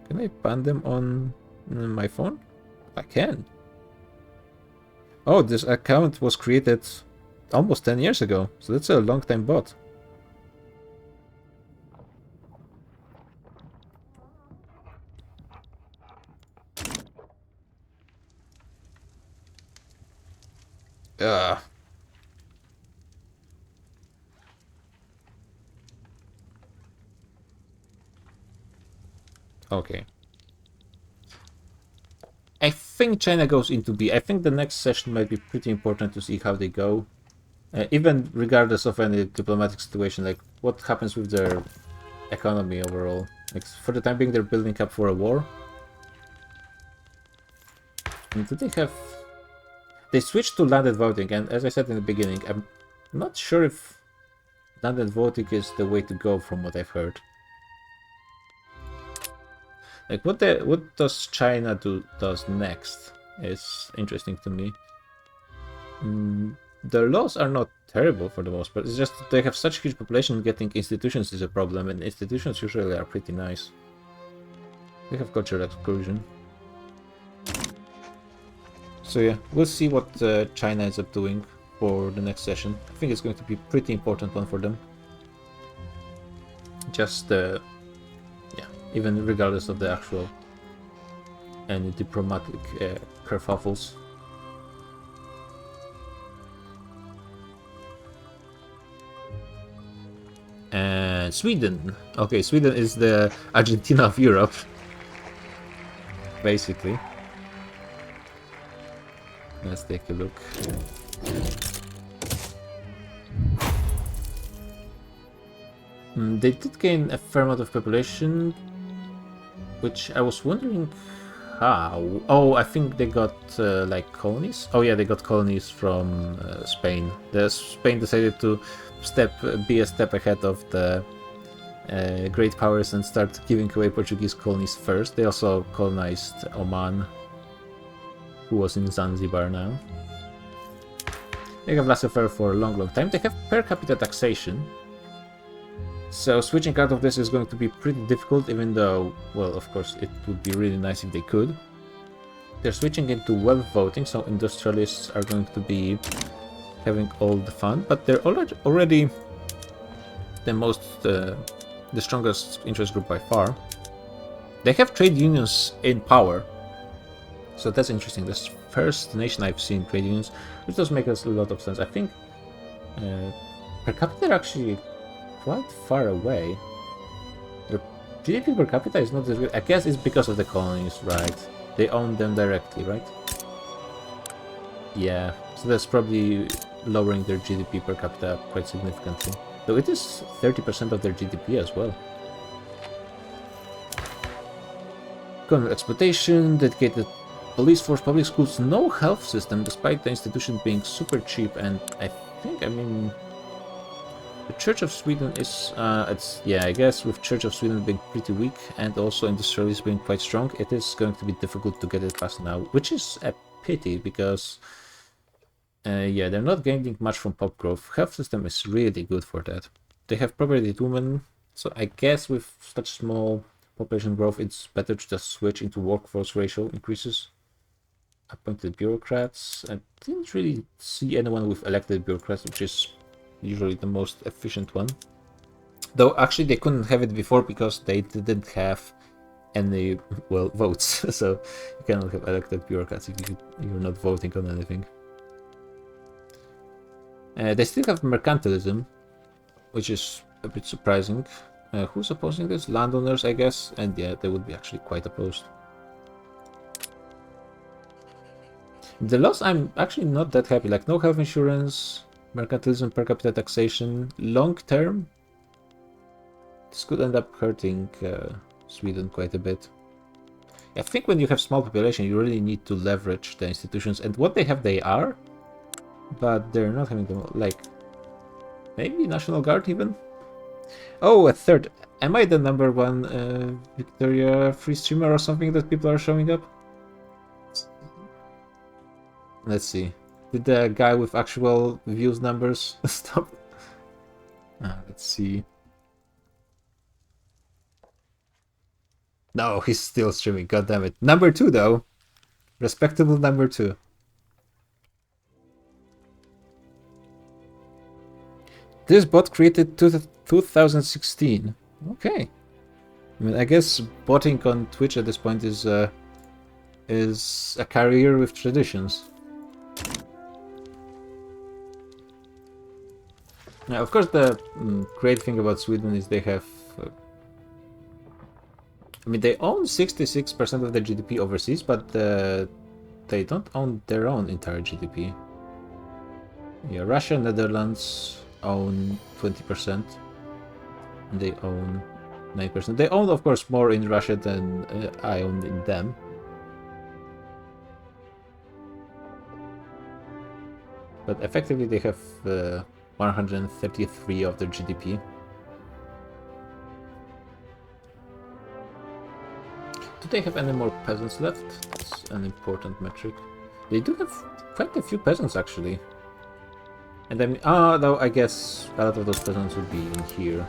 Can I ban them on my phone? I can. Oh, this account was created almost 10 years ago, so that's a long time bot. Okay. I think China goes into B. I think the next session might be pretty important to see how they go. Even regardless of any diplomatic situation, like what happens with their economy overall. Like for the time being, they're building up for a war. And do they have... They switched to landed voting, and as I said in the beginning, I'm not sure if landed voting is the way to go from what I've heard. Like what does China does next is interesting to me. The laws are not terrible for the most part. It's just they have such huge population, getting institutions is a problem, and institutions usually are pretty nice. They have cultural exclusion. So yeah, we'll see what China ends up doing for the next session. I think it's going to be a pretty important one for them. Just yeah, even regardless of the actual any diplomatic kerfuffles. And Sweden. Okay, Sweden is the Argentina of Europe, basically. Let's take a look. They did gain a fair amount of population, which I was wondering how. Oh, I think they got like colonies. Oh yeah, they got colonies from Spain. Spain decided to be a step ahead of the great powers and start giving away Portuguese colonies first. They also colonized Oman, who was in Zanzibar now. They have laissez-faire for a long time. They have per capita taxation. So switching out of this is going to be pretty difficult, even though, well, of course, it would be really nice if they could. They're switching into wealth voting, so industrialists are going to be having all the fun, but they're already the strongest interest group by far. They have trade unions in power, so that's interesting. This first nation I've seen trade unions, which does make us a lot of sense. I think per capita are actually quite far away. Their GDP per capita is not as good. I guess it's because of the colonies, right? They own them directly, right? Yeah, so that's probably lowering their GDP per capita quite significantly. Though it is 30% of their GDP as well. Economic exploitation, dedicated police force, public schools, no health system, despite the institution being super cheap. And I mean, the Church of Sweden is, I guess with Church of Sweden being pretty weak and also industrialists being quite strong, it is going to be difficult to get it past now, which is a pity because, yeah, they're not gaining much from pop growth. Health system is really good for that. They have property women, so I guess with such small population growth, it's better to just switch into workforce ratio increases. Appointed bureaucrats. I didn't really see anyone with elected bureaucrats, which is usually the most efficient one. Though actually they couldn't have it before because they didn't have any, well, votes. So you cannot have elected bureaucrats if you're not voting on anything. They still have mercantilism, which is a bit surprising. Who's opposing this? Landowners, I guess. And yeah, they would be actually quite opposed. The loss, I'm actually not that happy. Like, no health insurance, mercantilism, per capita taxation. Long term, this could end up hurting Sweden quite a bit. I think when you have small population, you really need to leverage the institutions. And what they have, they are. But they're not having them, like, maybe National Guard even? Oh, a third. Am I the #1 Victoria free streamer or something that people are showing up? Let's see. Did the guy with actual views numbers stop? Let's see. No, he's still streaming. God damn it. #2 though. Respectable #2. This bot created 2016. Okay. I mean, I guess botting on Twitch at this point is a career with traditions. Now, of course, the great thing about Sweden is they have. I mean, they own 66% of the GDP overseas, but they don't own their own entire GDP. Yeah, Russia, Netherlands own 20%, and they own 9%. They own, of course, more in Russia than I own in them. But effectively, they have 133 of their GDP. Do they have any more peasants left? That's an important metric. They do have quite a few peasants, actually. And I mean, though I guess a lot of those peasants would be in here.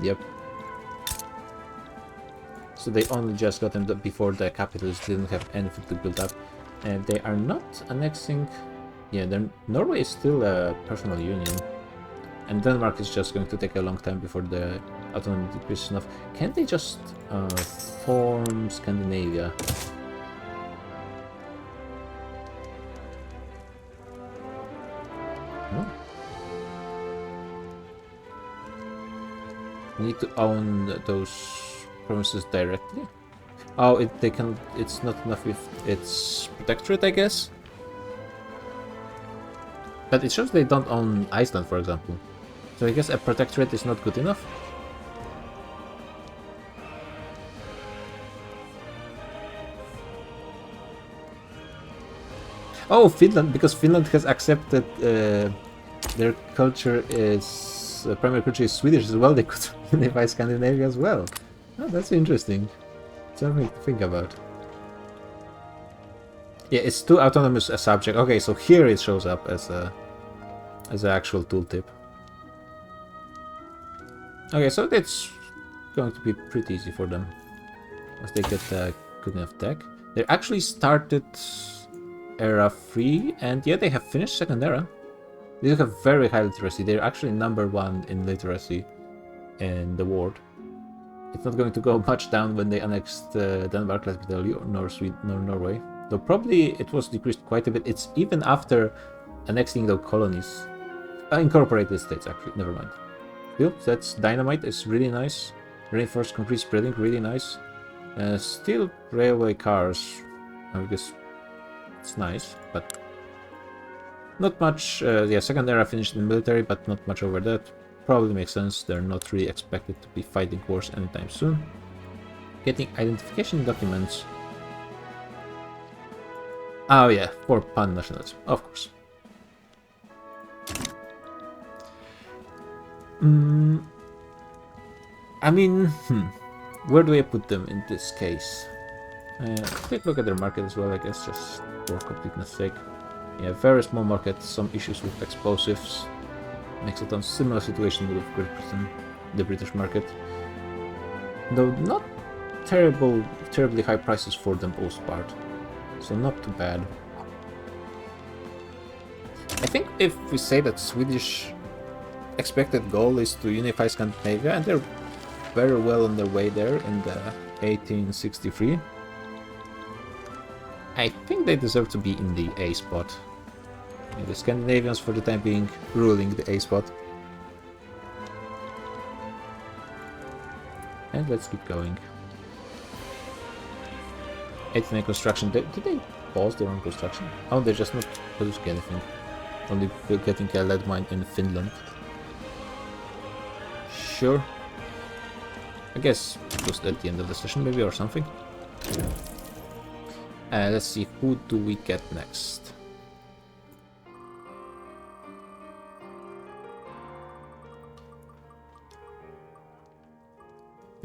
Yep. So they only just got them before the capitalists didn't have anything to build up. And they are not annexing... Yeah, Norway is still a personal union. And Denmark is just going to take a long time before the autonomy decreases enough. Can't they just form Scandinavia? No. Need to own those provinces directly? Oh, they can. It's not enough if it's protectorate, I guess. But it shows they don't own Iceland, for example. So I guess a protectorate is not good enough. Oh, Finland, because Finland has accepted their culture is primary culture is Swedish as well. They could unify Scandinavia as well. Oh, that's interesting. Something to think about. Yeah, it's too autonomous a subject. Okay, so here it shows up as an actual tooltip. Okay, so it's going to be pretty easy for them as they get good enough tech. They actually started era 3, and yeah, they have finished second era. They have very high literacy. They're actually #1 in literacy in the world. It's not going to go much down when they annexed Denmark, let me tell you, nor Sweden, nor Norway. Though probably it was decreased quite a bit. It's even after annexing the colonies. Incorporated states, actually, never mind. Still, that's dynamite, it's really nice. Reinforced concrete spreading, really nice. Still railway cars, I guess it's nice, but not much. Yeah, second era finished in the military, but not much over that. Probably makes sense, they're not really expected to be fighting wars anytime soon. Getting identification documents. Oh yeah, for pan-nationalism, of course. I mean, where do I put them in this case? Quick look at their market as well, I guess, just for completeness sake. Yeah, very small market, some issues with explosives. Makes it a similar situation with Great Britain, the British market. Though not terribly high prices for the most part. So not too bad. I think if we say that Swedish expected goal is to unify Scandinavia, and they're very well on their way there in the 1863, I think they deserve to be in the A spot. Yeah, the Scandinavians for the time being ruling the A spot. And let's keep going. 89 construction. Did they pause their own construction? Oh, they're just not producing anything. Only getting a lead mine in Finland. Sure. I guess it was at the end of the session maybe or something. Let's see, who do we get next?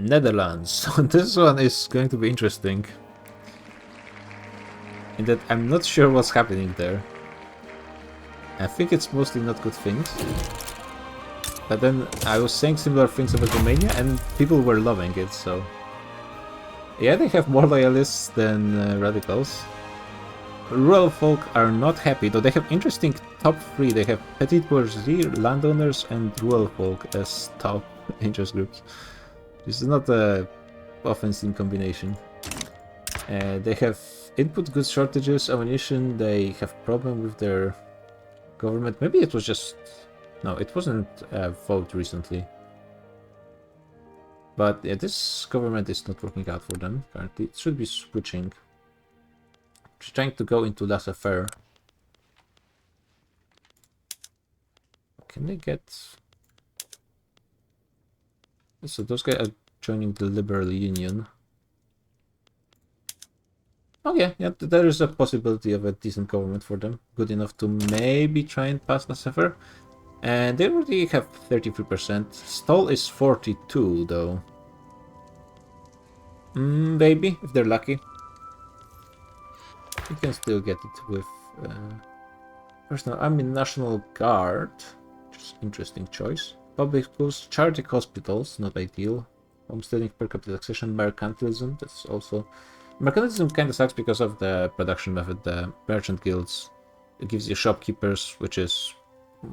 Netherlands. This one is going to be interesting. In that I'm not sure what's happening there. I think it's mostly not good things. But then I was saying similar things about Romania and people were loving it, so... Yeah, they have more loyalists than radicals. Rural folk are not happy, though they have interesting top 3. They have petit bourgeoisie, landowners, and rural folk as top interest groups. This is not a often seen combination. They have input goods shortages, ammunition, they have problem with their government. Maybe it was just... No, it wasn't a vote recently. But yeah, this government is not working out for them, apparently. It should be switching. Just trying to go into laissez-faire. Can they get... So those guys are joining the Liberal Union. Oh yeah, there is a possibility of a decent government for them. Good enough to maybe try and pass laissez-faire. And they already have 33%. Stall is 42 though. Maybe, if they're lucky. You can still get it with personal. I mean, National Guard, which is interesting choice. Public schools, charity hospitals, not ideal. Homesteading, per capita taxation, mercantilism. That's also mercantilism kind of sucks because of the production method. The merchant guilds, it gives you shopkeepers, which is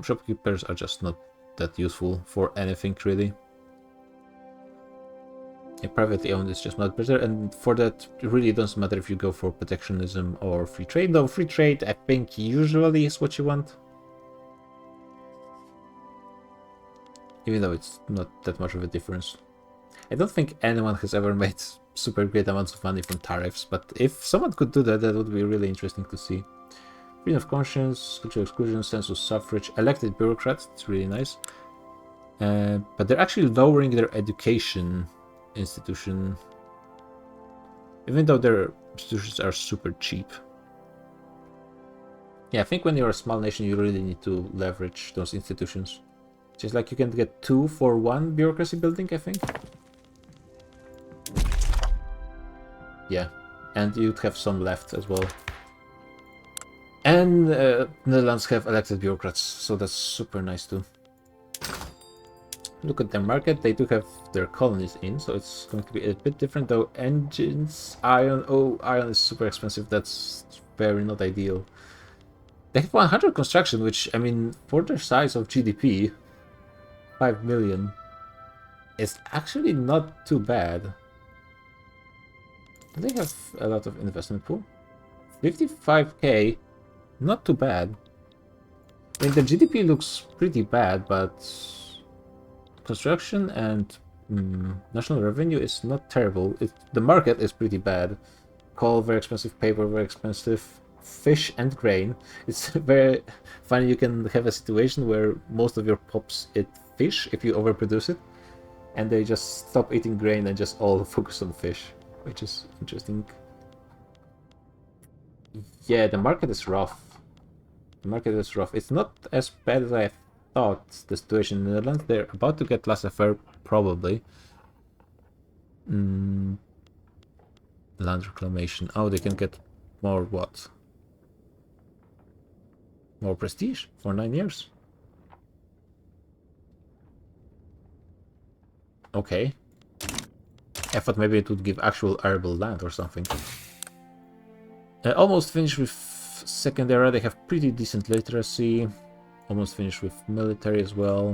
shopkeepers are just not that useful for anything really. Yeah, privately owned is just not better, and for that it really doesn't matter if you go for protectionism or free trade, though free trade I think usually is what you want. Even though it's not that much of a difference. I don't think anyone has ever made super great amounts of money from tariffs, but if someone could do that, that would be really interesting to see. Freedom of conscience, cultural exclusion, census suffrage, elected bureaucrats, it's really nice. But they're actually lowering their education institution, even though their institutions are super cheap. Yeah, I think when you're a small nation, you really need to leverage those institutions. Just like you can get 2 for 1 bureaucracy building, I think. Yeah, and you'd have some left as well. And Netherlands have elected bureaucrats, so that's super nice too. Look at their market, they do have their colonies in, so it's going to be a bit different though. Engines, iron, oh, iron is super expensive, that's very not ideal. They have 100 construction, which, I mean, for their size of GDP, 5 million, is actually not too bad. They have a lot of investment pool. 55k, not too bad. I mean, the GDP looks pretty bad, but construction and national revenue is not terrible. The market is pretty bad. Coal, very expensive. Paper, very expensive. Fish and grain. It's very funny. You can have a situation where most of your pops eat fish if you overproduce it, and they just stop eating grain and just all focus on fish, which is interesting. Yeah, the market is rough. The market is rough. It's not as bad as I thought the situation in the Netherlands. They're about to get laissez-faire, probably. Land reclamation. Oh, they can get more what? More prestige for 9 years. Okay. I thought maybe it would give actual arable land or something. Almost finished with second era. They have pretty decent literacy. Almost finished with military as well.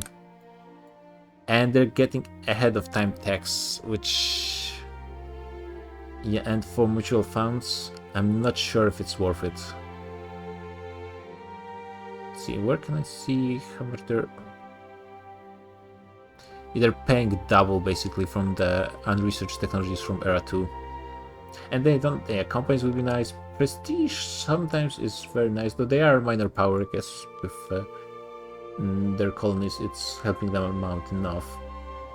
And they're getting ahead of time tax, which... Yeah, and for mutual funds, I'm not sure if it's worth it. Let's see, where can I see how much they're... They're paying double, basically, from the unresearched technologies from Era 2. And they don't... Yeah, companies would be nice. Prestige sometimes is very nice, though they are minor power, I guess, with their colonies. It's helping them amount enough.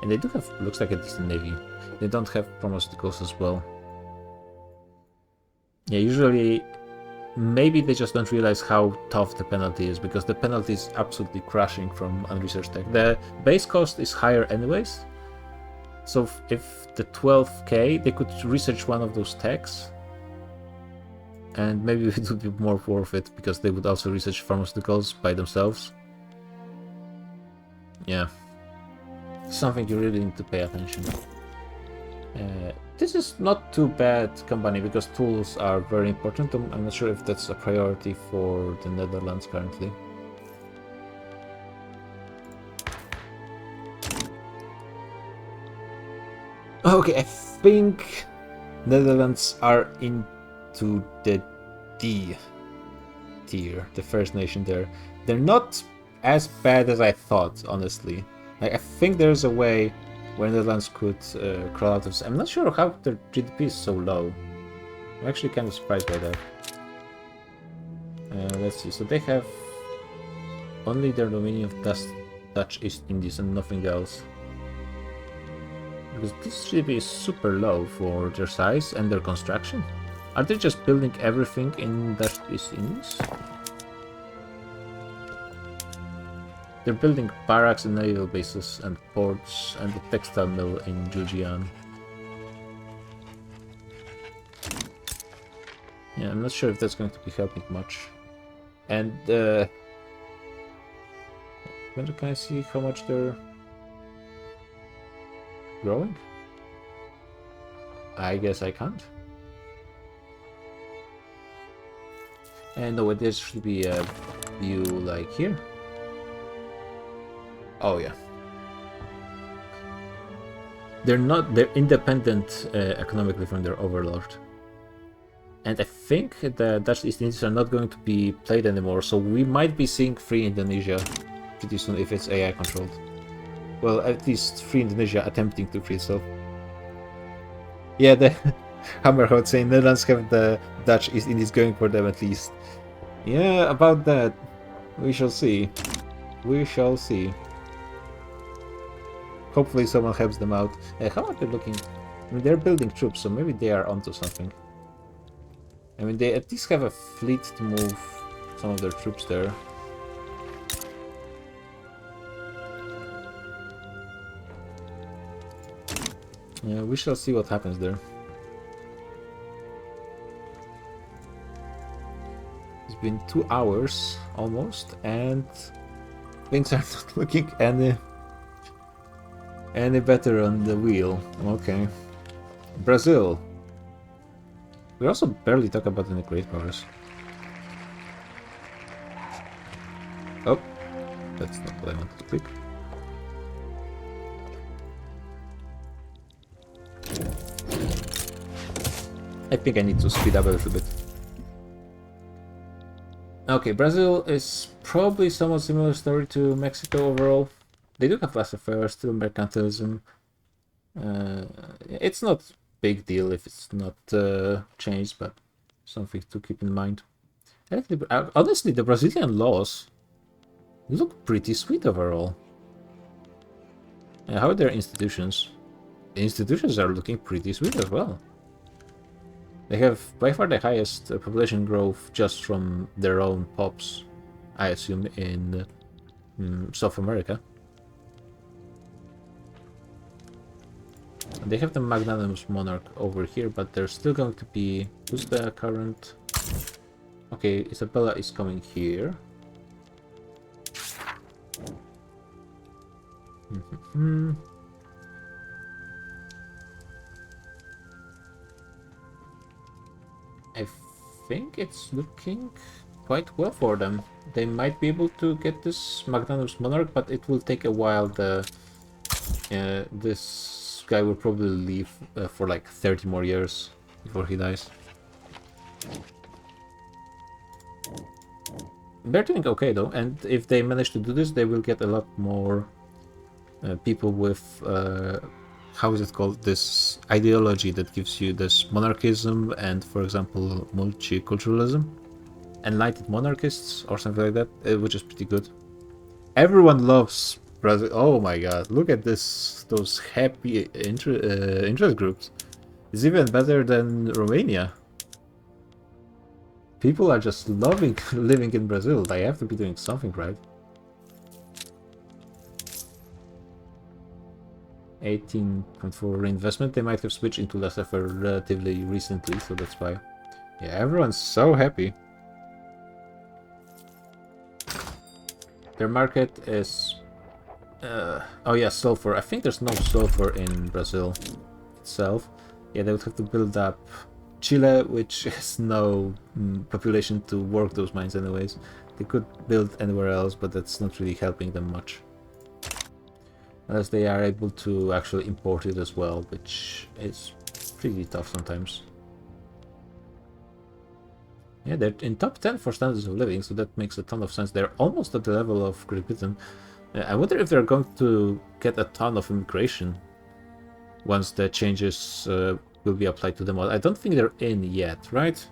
And they do have, looks like, a decent navy. They don't have pharmaceuticals as well. Yeah, usually, maybe they just don't realize how tough the penalty is, because the penalty is absolutely crushing from unresearched tech. The base cost is higher anyways, So if the 12k, they could research one of those techs, and maybe it would be more worth it because they would also research pharmaceuticals by themselves. Yeah, something you really need to pay attention. This is not too bad company because tools are very important. I'm not sure if that's a priority for the Netherlands currently. Okay, I think Netherlands are into the D tier, the First Nation there. They're not as bad as I thought, honestly. Like, I think there's a way where Netherlands could crawl out of this. I'm not sure how their GDP is so low. I'm actually kind of surprised by that. Let's see, so they have only their dominion of Dutch East Indies and nothing else. Because this GDP is super low for their size and their construction. Are they just building everything in Dutch East Indies? They're building barracks and naval bases and ports and the textile mill in Jujian. Yeah, I'm not sure if that's going to be helping much. And when can I see how much they're growing? I guess I can't. And no, there should be a view like here. Oh yeah. They're independent economically from their overlord. And I think the Dutch East Indies are not going to be played anymore, so we might be seeing free Indonesia pretty soon if it's AI controlled. Well, at least free Indonesia attempting to free itself. Yeah, the Hammerhout saying Netherlands have the Dutch East Indies going for them at least. Yeah, about that. We shall see. We shall see. Hopefully someone helps them out. How are they looking? I mean, they're building troops, so maybe they are onto something. I mean, they at least have a fleet to move some of their troops there. Yeah, we shall see what happens there. It's been 2 hours almost, and things are not looking any better on the wheel. Okay. Brazil. We also barely talk about any great progress. Oh, that's not what I wanted to click. I think I need to speed up a little bit. Okay, Brazil is probably somewhat similar story to Mexico overall. They do have laissez-faire, still mercantilism. It's not big deal if it's not changed, but something to keep in mind. Honestly, the Brazilian laws look pretty sweet overall. How are their institutions? The institutions are looking pretty sweet as well. They have by far the highest population growth just from their own pops, I assume, in South America. They have the magnanimous monarch over here, but they're still going to be... Who's the current... Okay, Isabella is coming here. I think it's looking quite well for them. They might be able to get this magnanimous monarch, but it will take a while. This guy will probably live for like 30 more years before he dies. They're doing okay though, and if they manage to do this, they will get a lot more people with how is it called, this ideology that gives you this monarchism and, for example, multiculturalism, enlightened monarchists or something like that, which is pretty good. Everyone loves Brazil. Oh my god, look at this, those happy interest groups. It's even better than Romania. People are just loving living in Brazil. They have to be doing something right. 18.4 reinvestment. They might have switched into laissez-faire relatively recently, so that's why. Yeah, everyone's so happy. Their market is... oh yeah, sulfur. I think there's no sulfur in Brazil itself. Yeah, they would have to build up Chile, which has no population to work those mines anyways. They could build anywhere else, but that's not really helping them much. Unless they are able to actually import it as well, which is pretty tough sometimes. Yeah, they're in top 10 for standards of living, so that makes a ton of sense. They're almost at the level of Great Britain. I wonder if they're going to get a ton of immigration once the changes will be applied to them all. I don't think they're in yet, right?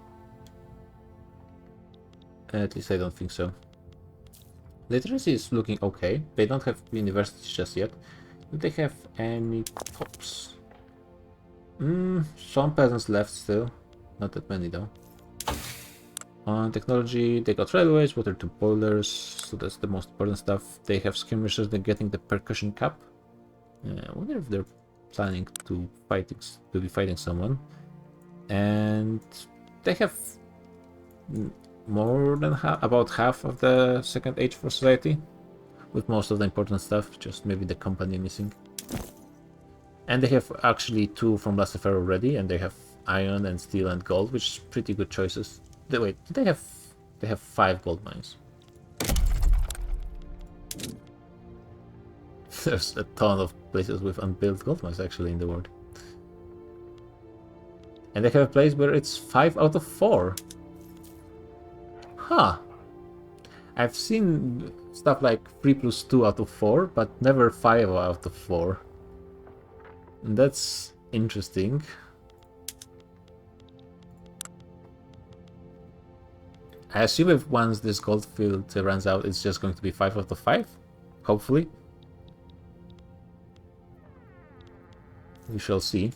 At least I don't think so. Literacy is looking okay. They don't have universities just yet. Do they have any pops? Some peasants left still. Not that many though. On technology, they got railways, water to boilers, so that's the most important stuff. They have skirmishers, they're getting the percussion cap. I wonder if they're planning to be fighting someone. And they have more than about half of the second age for society, with most of the important stuff, just maybe the company missing. And they have actually 2 from laissez-faire already, and they have iron and steel and gold, which is pretty good choices. Wait, they have 5 gold mines. There's a ton of places with unbuilt gold mines actually in the world. And they have a place where it's 5 out of 4. Huh. I've seen stuff like 3 plus 2 out of 4, but never 5 out of 4. And that's interesting. I assume if once this gold field runs out, it's just going to be 5 out of 5, hopefully. We shall see.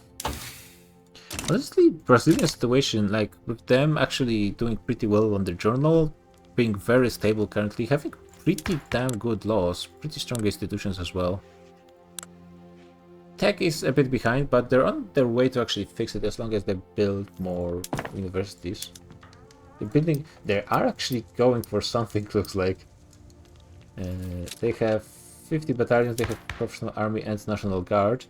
Honestly, Brazilian situation, like with them actually doing pretty well on their journal, being very stable currently, having pretty damn good laws, pretty strong institutions as well. Tech is a bit behind, but they're on their way to actually fix it as long as they build more universities. They are actually going for something, looks like. They have 50 battalions, they have professional army and national guard.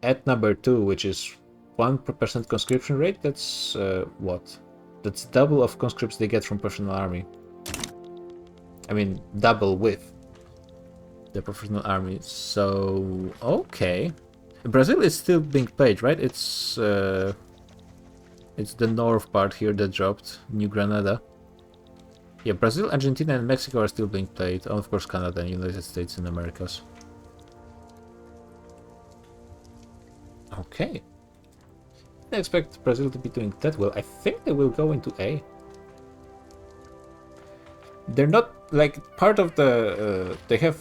At number 2, which is 1% conscription rate, that's what? That's double of conscripts they get from professional army. I mean, double with the professional army, so okay. Brazil is still being played, right? It's the north part here that dropped, New Granada. Yeah, Brazil, Argentina and Mexico are still being played, and of course Canada and United States and Americas. Okay. I expect Brazil to be doing that well. I think they will go into A. They're not, like, part of the... they have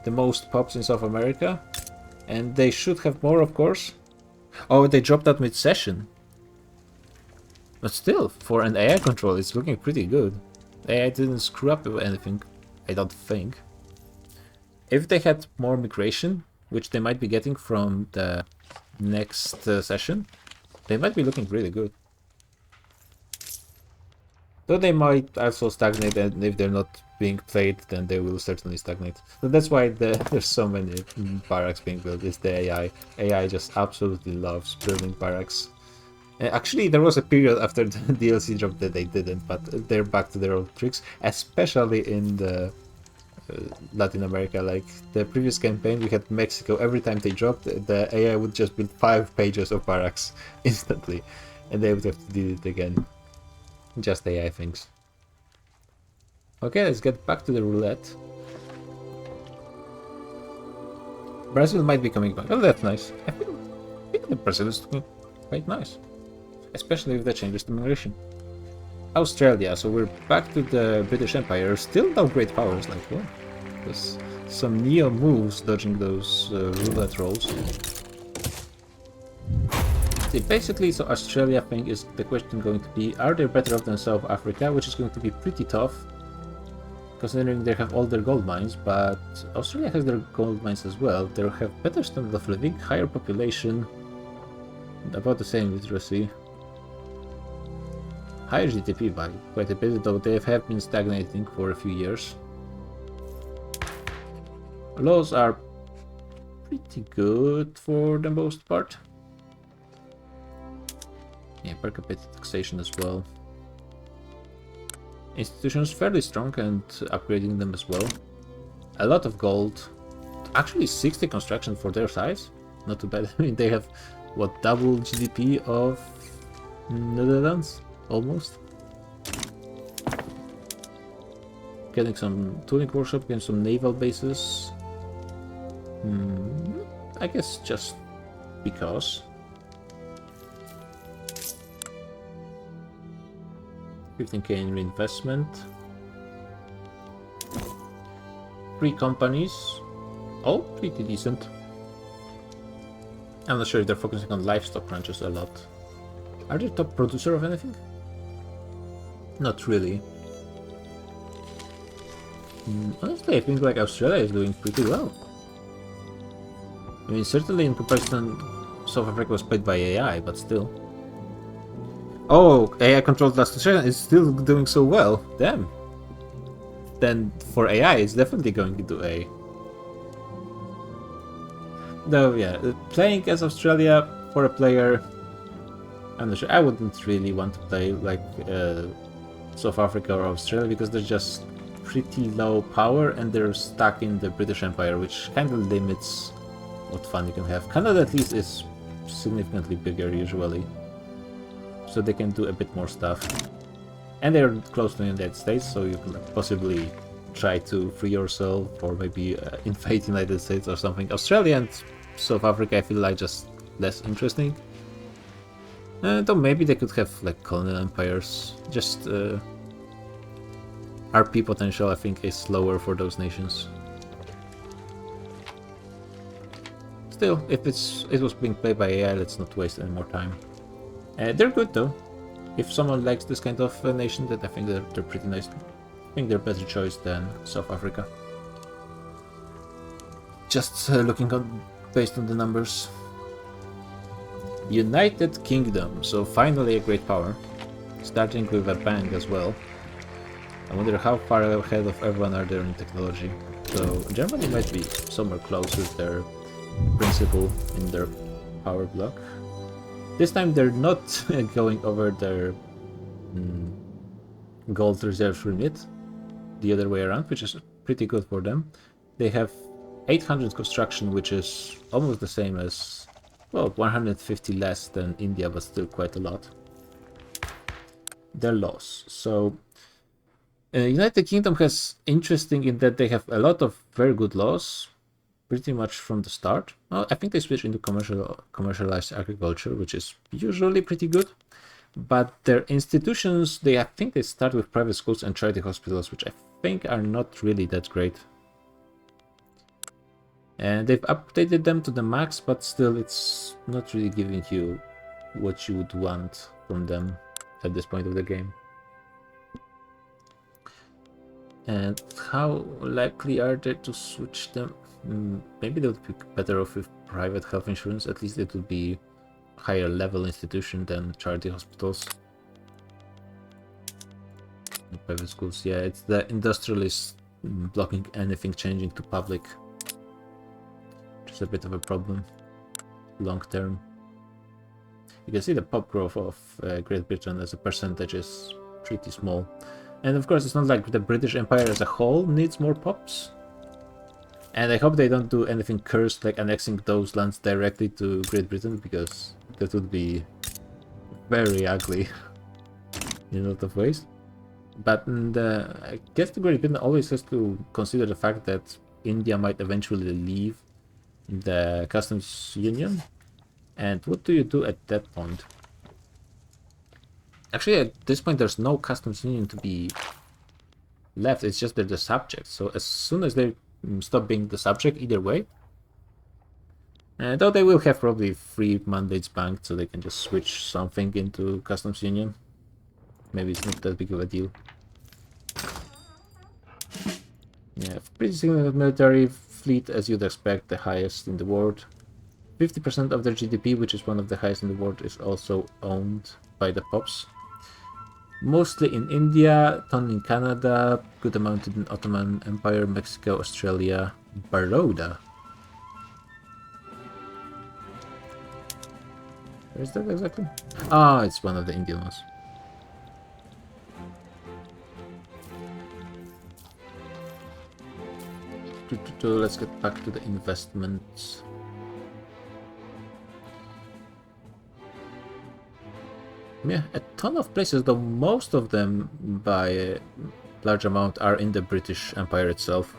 the most pops in South America, and they should have more, of course. Oh, they dropped that mid-session. But still, for an AI control, it's looking pretty good. AI didn't screw up with anything, I don't think. If they had more migration, which they might be getting from the next session, they might be looking really good. Though they might also stagnate, and if they're not being played, then they will certainly stagnate. So that's why there's so many barracks being built, it's the AI. AI just absolutely loves building barracks. Actually, there was a period after the DLC drop that they didn't, but they're back to their old tricks, especially in the Latin America. Like the previous campaign, we had Mexico. Every time they dropped, the AI would just build 5 pages of barracks instantly, and they would have to do it again. Just AI things. Okay, let's get back to the roulette. Brazil might be coming back. Oh, that's nice. I think that Brazil is doing quite nice, especially with the changes to migration. Australia, so we're back to the British Empire. Still no great powers, like, well, there's some neo moves dodging those roulette rolls. See, basically, so Australia thing is the question going to be, are they better off than South Africa, which is going to be pretty tough. considering they have all their gold mines, but Australia has their gold mines as well. They have better standard of living, higher population, about the same literacy. Higher GDP by quite a bit, though they have been stagnating for a few years. Laws are pretty good for the most part. Yeah, per capita taxation as well. Institutions fairly strong and upgrading them as well. A lot of gold. Actually 60 construction for their size. Not too bad. I mean, they have, what, double GDP of Netherlands? Almost. Getting some tooling workshop, getting some naval bases. I guess just because. 15k in reinvestment. 3 companies. All pretty decent. I'm not sure if they're focusing on livestock ranches a lot. Are they top producer of anything? Not really. Honestly, I think like Australia is doing pretty well. I mean, certainly in comparison, South Africa was played by AI, but still. Oh, AI controlled last Australia is still doing so well. Damn. Then for AI, it's definitely going into A. Though, yeah, playing as Australia for a player, I'm not sure. I wouldn't really want to play like South Africa or Australia because they're just pretty low power and they're stuck in the British Empire, which kind of limits what fun you can have. Canada at least is significantly bigger usually, so they can do a bit more stuff. And they're close to the United States, so you can possibly try to free yourself or maybe invade the United States or something. Australia and South Africa I feel like just less interesting. Though maybe they could have like colonial empires. Just RP potential I think is lower for those nations. Still, if it was being played by AI, let's not waste any more time. They're good though. If someone likes this kind of nation, then I think they're pretty nice. I think they're a better choice than South Africa. Just looking on based on the numbers. United Kingdom, so finally a great power. Starting with a bang as well. I wonder how far ahead of everyone are there in technology. So Germany might be somewhere close with their principle in their power block. This time they're not going over their gold reserve limit, the other way around, which is pretty good for them. They have 800 construction, which is almost the same as, well, 150 less than India, but still quite a lot. Their laws. So United Kingdom has interesting in that they have a lot of very good laws, pretty much from the start. Well, I think they switched into commercialized agriculture, which is usually pretty good. But their institutions, I think they start with private schools and charity hospitals, which I think are not really that great. And they've updated them to the max, but still it's not really giving you what you would want from them at this point of the game. And how likely are they to switch them? Maybe they would be better off with private health insurance. At least it would be higher level institution than charity hospitals. Private schools, yeah, it's the industrialists blocking anything changing to public. Just a bit of a problem long term. You can see the pop growth of Great Britain as a percentage is pretty small. And of course it's not like the British Empire as a whole needs more pops. And I hope they don't do anything cursed like annexing those lands directly to Great Britain, because that would be very ugly in a lot of ways. But I guess the Great Britain always has to consider the fact that India might eventually leave the customs union. And what do you do at that point? Actually, at this point there's no customs union to be left, it's just they're the subject. So as soon as they stop being the subject, either way, though they will have probably free mandates banked, so they can just switch something into customs union. Maybe it's not that big of a deal. Yeah, pretty significant military fleet, as you'd expect, the highest in the world. 50% of their GDP, which is one of the highest in the world, is also owned by the Pops. Mostly in India, ton in Canada, good amount in Ottoman Empire, Mexico, Australia, Baroda. Where is that exactly? Ah, it's one of the Indian ones. Let's get back to the investments. Yeah, a ton of places, though most of them by a large amount are in the British Empire itself.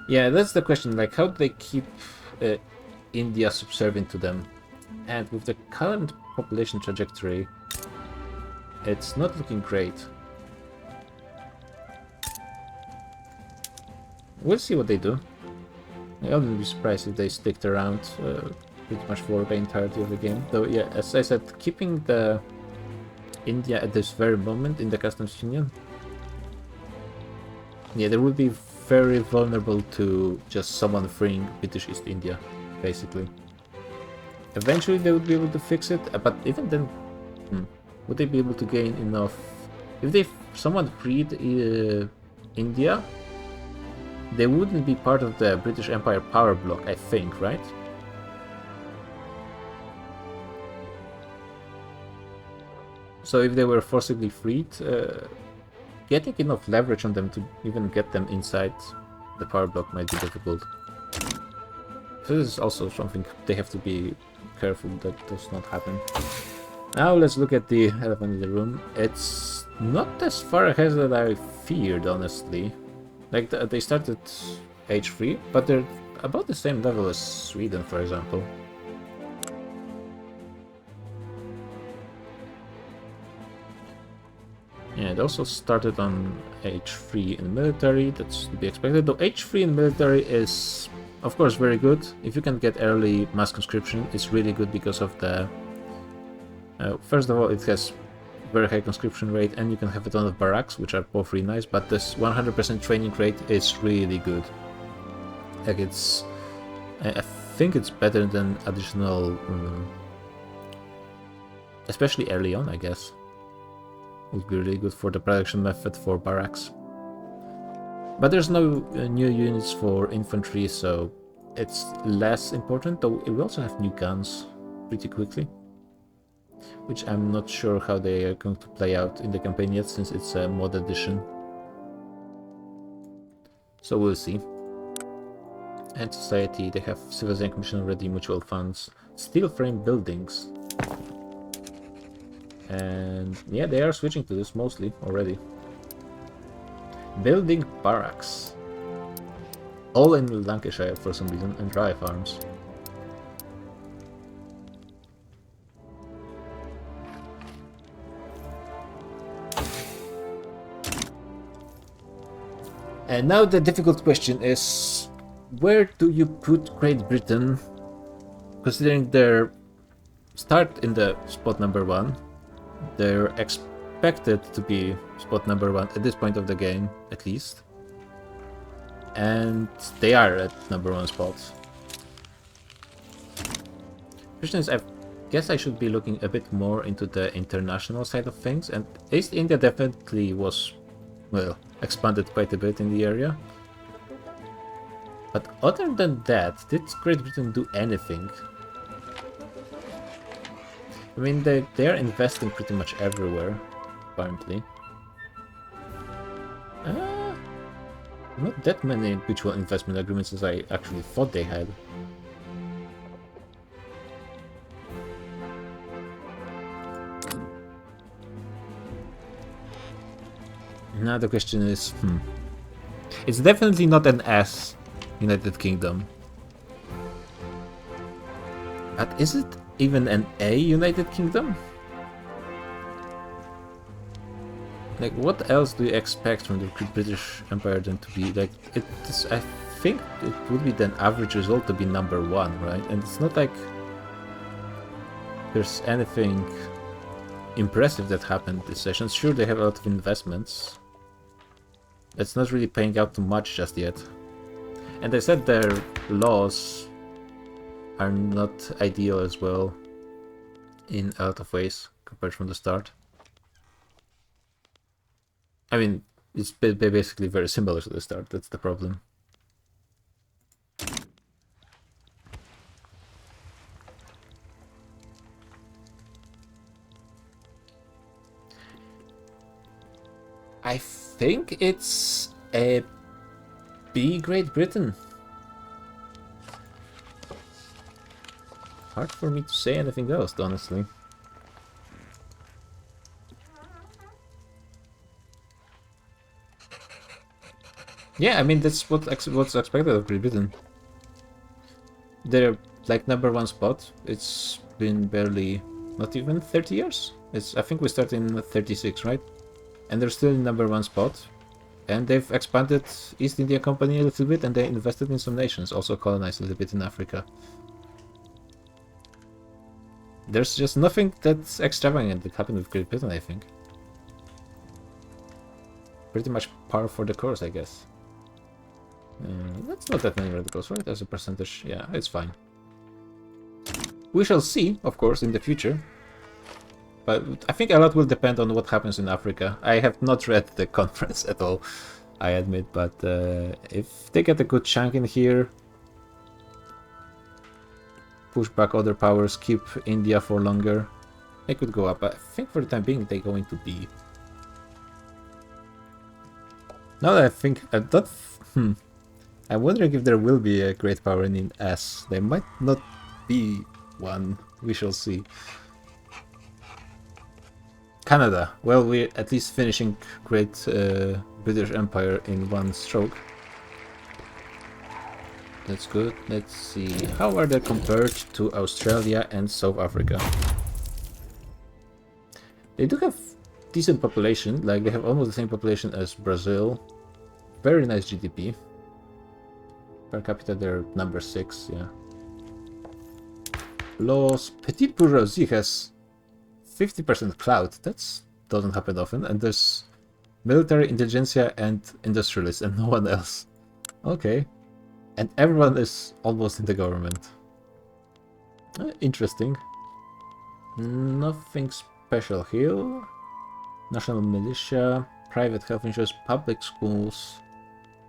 Yeah, that's the question, like how do they keep India subservient to them? And with the current population trajectory, it's not looking great. We'll see what they do. I wouldn't be surprised if they sticked around pretty much for the entirety of the game. Though, yeah, as I said, keeping the India at this very moment in the customs union, yeah, they would be very vulnerable to just someone freeing British East India, basically. Eventually they would be able to fix it, but even then, would they be able to gain enough? If someone freed India, they wouldn't be part of the British Empire power block, I think, right? So if they were forcibly freed, getting enough leverage on them to even get them inside the power block might be difficult. So this is also something they have to be careful that does not happen. Now let's look at the elephant in the room. It's not as far ahead as I feared, honestly. Like, they started age 3, but they're about the same level as Sweden, for example. Yeah, it also started on H3 in military, that's to be expected. Though H3 in military is, of course, very good. If you can get early mass conscription, it's really good because of the... first of all, it has very high conscription rate, and you can have a ton of barracks, which are both really nice, but this 100% training rate is really good. Like, it's... I think it's better than additional... especially early on, I guess. Would be really good for the production method for barracks. But there's no new units for infantry, so it's less important, though we also have new guns pretty quickly. Which I'm not sure how they are going to play out in the campaign yet, since it's a mod edition. So we'll see. And society, they have Civilization Commission already, mutual funds, steel frame buildings. And yeah, they are switching to this mostly already. Building barracks. All in Lancashire for some reason, and dry farms. And now the difficult question is, where do you put Great Britain, considering their start in the spot number 1? They're expected to be spot number 1 at this point of the game, at least. And they are at number 1 spot. Question is, I guess I should be looking a bit more into the international side of things, and East India definitely was, well, expanded quite a bit in the area. But other than that, did Great Britain do anything? I mean, they're investing pretty much everywhere, apparently. Not that many mutual investment agreements as I actually thought they had. Now the question is, it's definitely not an S, United Kingdom. But is it even an A, United Kingdom? Like, what else do you expect from the British Empire then to be? Like, I think it would be the average result to be number 1, right? And it's not like there's anything impressive that happened this session. Sure, they have a lot of investments. It's not really paying out too much just yet. And they said their laws are not ideal as well in a lot of ways compared from the start. I mean, it's basically very similar to the start, that's the problem. I think it's a B Great Britain. Hard for me to say anything else, honestly. Yeah, I mean, that's what's expected of Great Britain. They're like #1 spot. It's been barely, not even 30 years. I think we started in 36, right? And they're still in #1 spot. And they've expanded East India Company a little bit, and they invested in some nations, also colonized a little bit in Africa. There's just nothing that's extravagant that happened with Great Britain, I think. Pretty much par for the course, I guess. That's not that many radicals, right? As a percentage, yeah, it's fine. We shall see, of course, in the future. But I think a lot will depend on what happens in Africa. I have not read the conference at all, I admit, but if they get a good chunk in here, push back other powers, keep India for longer, they could go up. But I think for the time being they're going to be. Now that I think, I'm wondering if there will be a great power in S. There might not be one. We shall see. Canada. Well, we're at least finishing Great British Empire in one stroke. That's good. Let's see. How are they compared to Australia and South Africa? They do have decent population. Like, they have almost the same population as Brazil. Very nice GDP. Per capita, they're #6, yeah. Laws. Petite bourgeoisie has 50% clout. That doesn't happen often. And there's military, intelligentsia, and industrialists, and no one else. Okay. And everyone is almost in the government. Interesting. Nothing special here. National militia, private health insurance, public schools.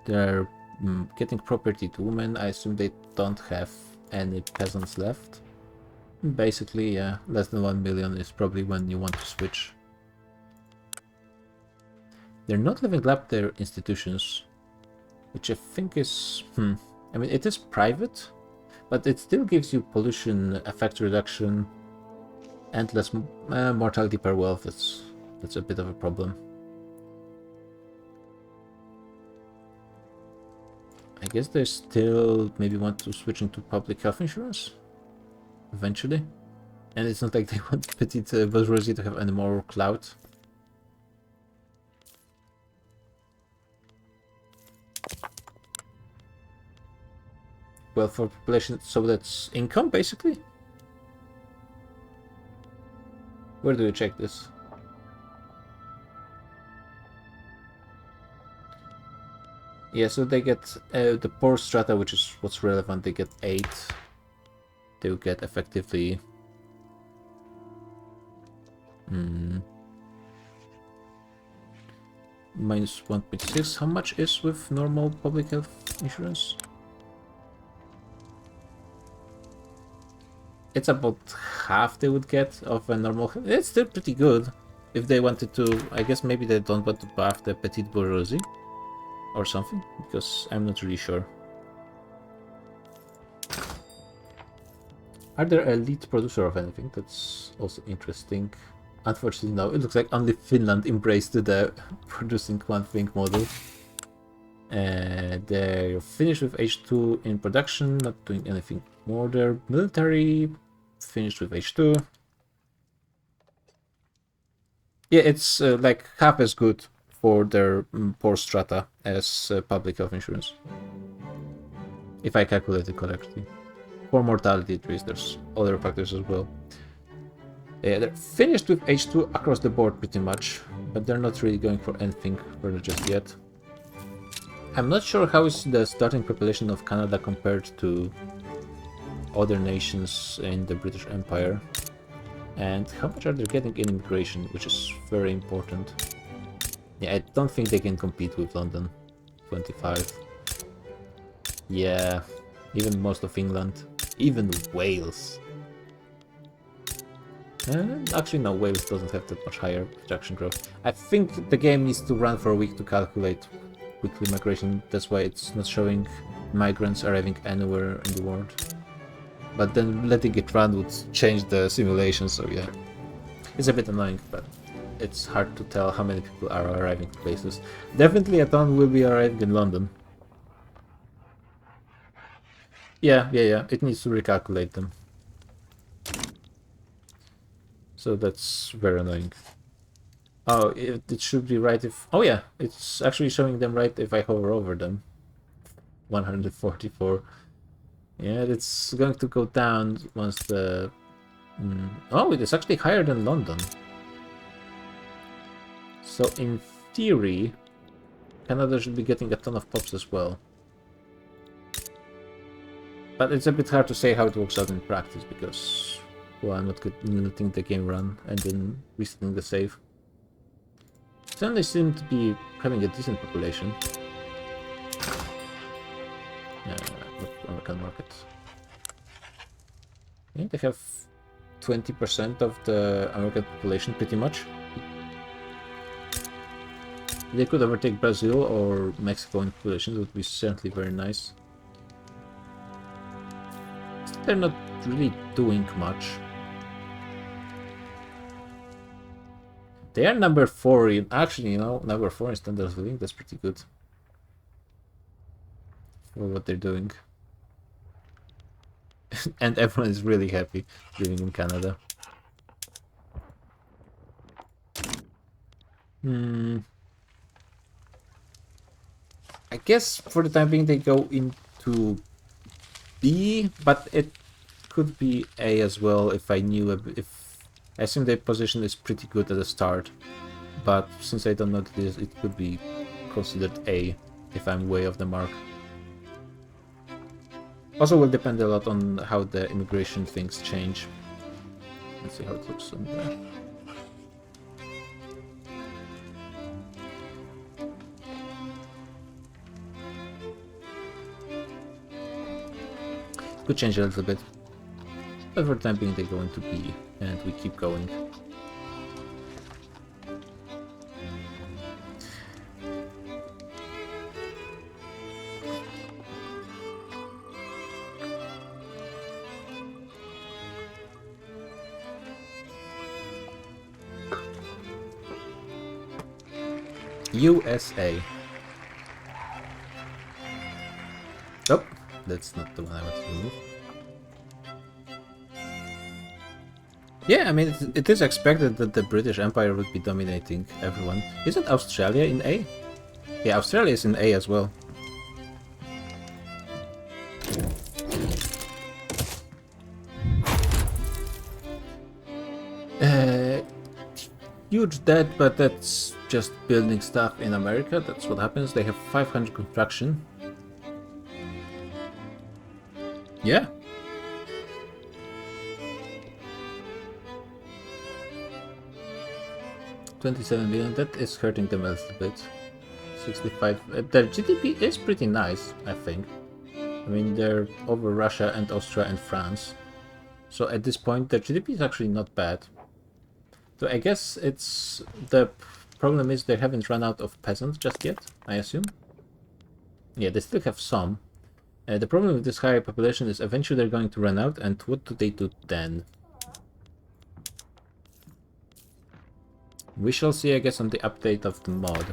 They're getting property to women. I assume they don't have any peasants left. Basically, yeah, less than 1 million is probably when you want to switch. They're not leveling up their institutions, which I think is... I mean, it is private, but it still gives you pollution effect reduction and less mortality per wealth. That's a bit of a problem. I guess they still maybe want to switch into public health insurance eventually, and it's not like they want petite bourgeoisie to have any more clout. Well, for population, so that's income basically. Where do you check this? Yeah, so they get the poor strata, which is what's relevant. They get 8. They will get effectively minus 1.6. How much is with normal public health insurance? It's about half they would get of a normal. It's still pretty good. If they wanted to, I guess maybe they don't want to buff the petite bourgeoisie or something, because I'm not really sure. Are there a lead producer of anything? That's also interesting. Unfortunately, no. It looks like only Finland embraced the producing one thing model. They're finished with H2 in production, not doing anything more. Their military finished with H2. Yeah, it's like half as good for their poor strata as public health insurance, if I calculate it correctly. For mortality at least, there's other factors as well. Yeah, they're finished with H2 across the board pretty much, but they're not really going for anything further just yet. I'm not sure how is the starting population of Canada compared to other nations in the British Empire, and how much are they getting in immigration, which is very important. Yeah, I don't think they can compete with London. 25. Yeah, even most of England, even Wales. Actually, no, Wales doesn't have that much higher production growth. I think the game needs to run for a week to calculate weekly migration. That's why it's not showing migrants arriving anywhere in the world. But then letting it run would change the simulation, so yeah. It's a bit annoying, but it's hard to tell how many people are arriving to places. Definitely a ton will be arriving in London. Yeah, it needs to recalculate them. So that's very annoying. Oh, it should be right if... Oh yeah, it's actually showing them right if I hover over them. 144. Yeah, it's going to go down once the... Oh, it is actually higher than London. So in theory, Canada should be getting a ton of pops as well. But it's a bit hard to say how it works out in practice because, well, I'm not letting the game run and then resetting the save. Then they seem to be having a decent population. American market. Yeah, they have 20% of the American population, pretty much. They could overtake Brazil or Mexico in population, that would be certainly very nice. They're not really doing much. They are number 4 in, actually, you know, number 4 in standard of living, that's pretty good. For what they're doing. And everyone is really happy living in Canada. I guess for the time being they go into B, but it could be A as well if I knew if I assume their position is pretty good at the start, but since I don't know this, it could be considered A if I'm way off the mark. Also will depend a lot on how the immigration things change. Let's see how it looks on there. Could change a little bit, but for the time being they go into B and we keep going. USA. Oh, that's not the one I want to remove. Yeah, I mean, it is expected that the British Empire would be dominating everyone. Isn't Australia in A? Yeah, Australia is in A as well. Huge debt, but that's just building stuff in America. That's what happens. They have 500 construction. Yeah. $27 billion. That is hurting them a little bit. 65. Their GDP is pretty nice, I think. I mean, they're over Russia and Austria and France. So at this point, their GDP is actually not bad. So I guess it's the problem is they haven't run out of peasants just yet, I assume. Yeah, they still have some. The problem with this higher population is eventually they're going to run out, and what do they do then? We shall see, I guess, on the update of the mod.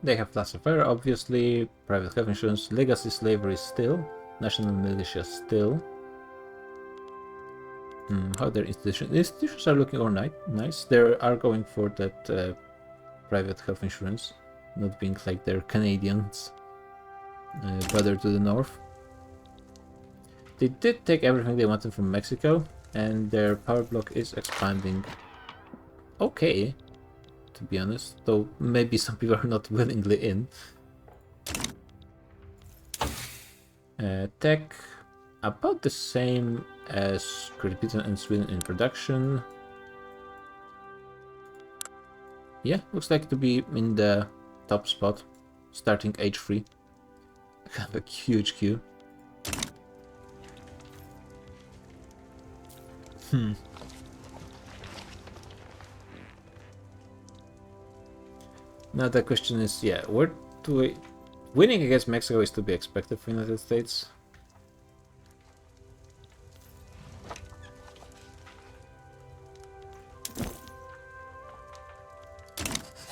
They have laissez-faire, obviously, private health insurance, legacy slavery still, national militia still. How their institutions are looking all nice. They are going for that private health insurance, not being like their Canadians brother to the north. They did take everything they wanted from Mexico, and their power block is expanding. Okay, to be honest, though maybe some people are not willingly in. Tech, about the same as Great Britain and Sweden in production. Yeah, looks like to be in the top spot, starting age 3. Have a huge queue. Now the question is, yeah, where do we... Winning against Mexico is to be expected for the United States.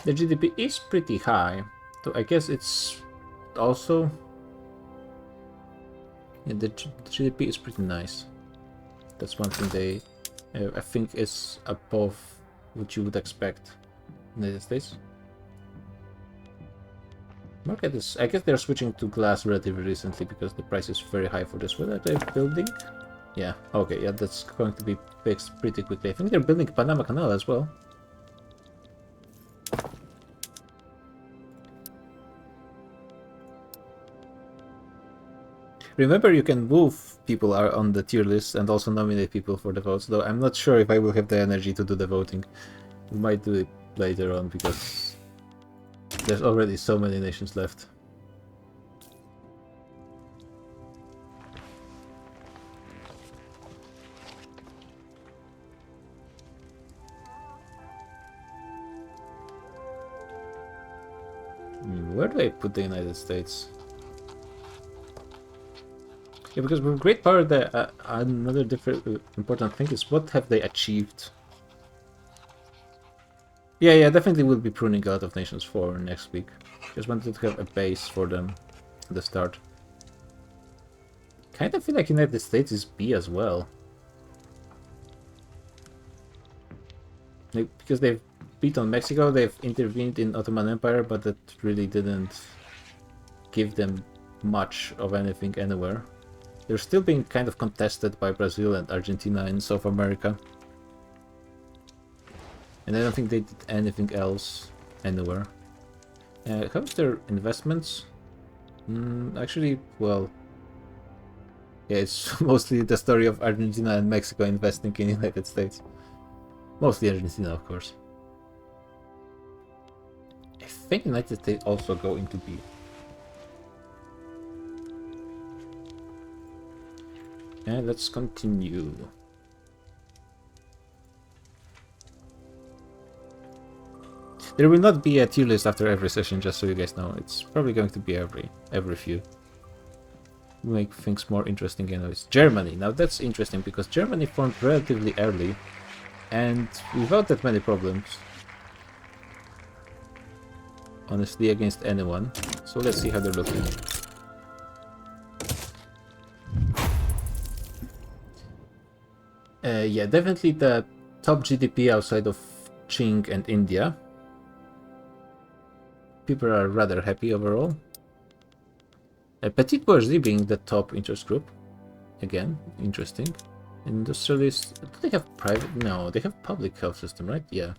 The GDP is pretty high, so I guess it's also... Yeah, the GDP is pretty nice. That's one thing they, I think, is above what you would expect in the United States. Market is... I guess they're switching to glass relatively recently because the price is very high for this. What are they building? Yeah, okay, yeah, that's going to be fixed pretty quickly. I think they're building Panama Canal as well. Remember, you can move people are on the tier list and also nominate people for the votes, though I'm not sure if I will have the energy to do the voting. We might do it later on because there's already so many nations left. Where do I put the United States? Yeah, because with great power, another different important thing is what have they achieved? Yeah, definitely will be pruning a lot of nations for next week. Just wanted to have a base for them at the start. Kind of feel like United States is B as well. Because they've beat on Mexico, they've intervened in Ottoman Empire, but that really didn't give them much of anything anywhere. They're still being kind of contested by Brazil and Argentina in South America. And I don't think they did anything else anywhere. How's their investments? Actually, well... Yeah, it's mostly the story of Argentina and Mexico investing in the United States. Mostly Argentina, of course. I think United States also go into B. And let's continue. There will not be a tier list after every session, just so you guys know. It's probably going to be every few. Make things more interesting anyways. Germany. Now that's interesting because Germany formed relatively early and without that many problems. Honestly, against anyone. So let's see how they're looking. Yeah, definitely the top GDP outside of Qing and India. People are rather happy overall. Petit bourgeoisie being the top interest group. Again, interesting. Industrialists, do they have private? No, they have public health system, right? Yeah.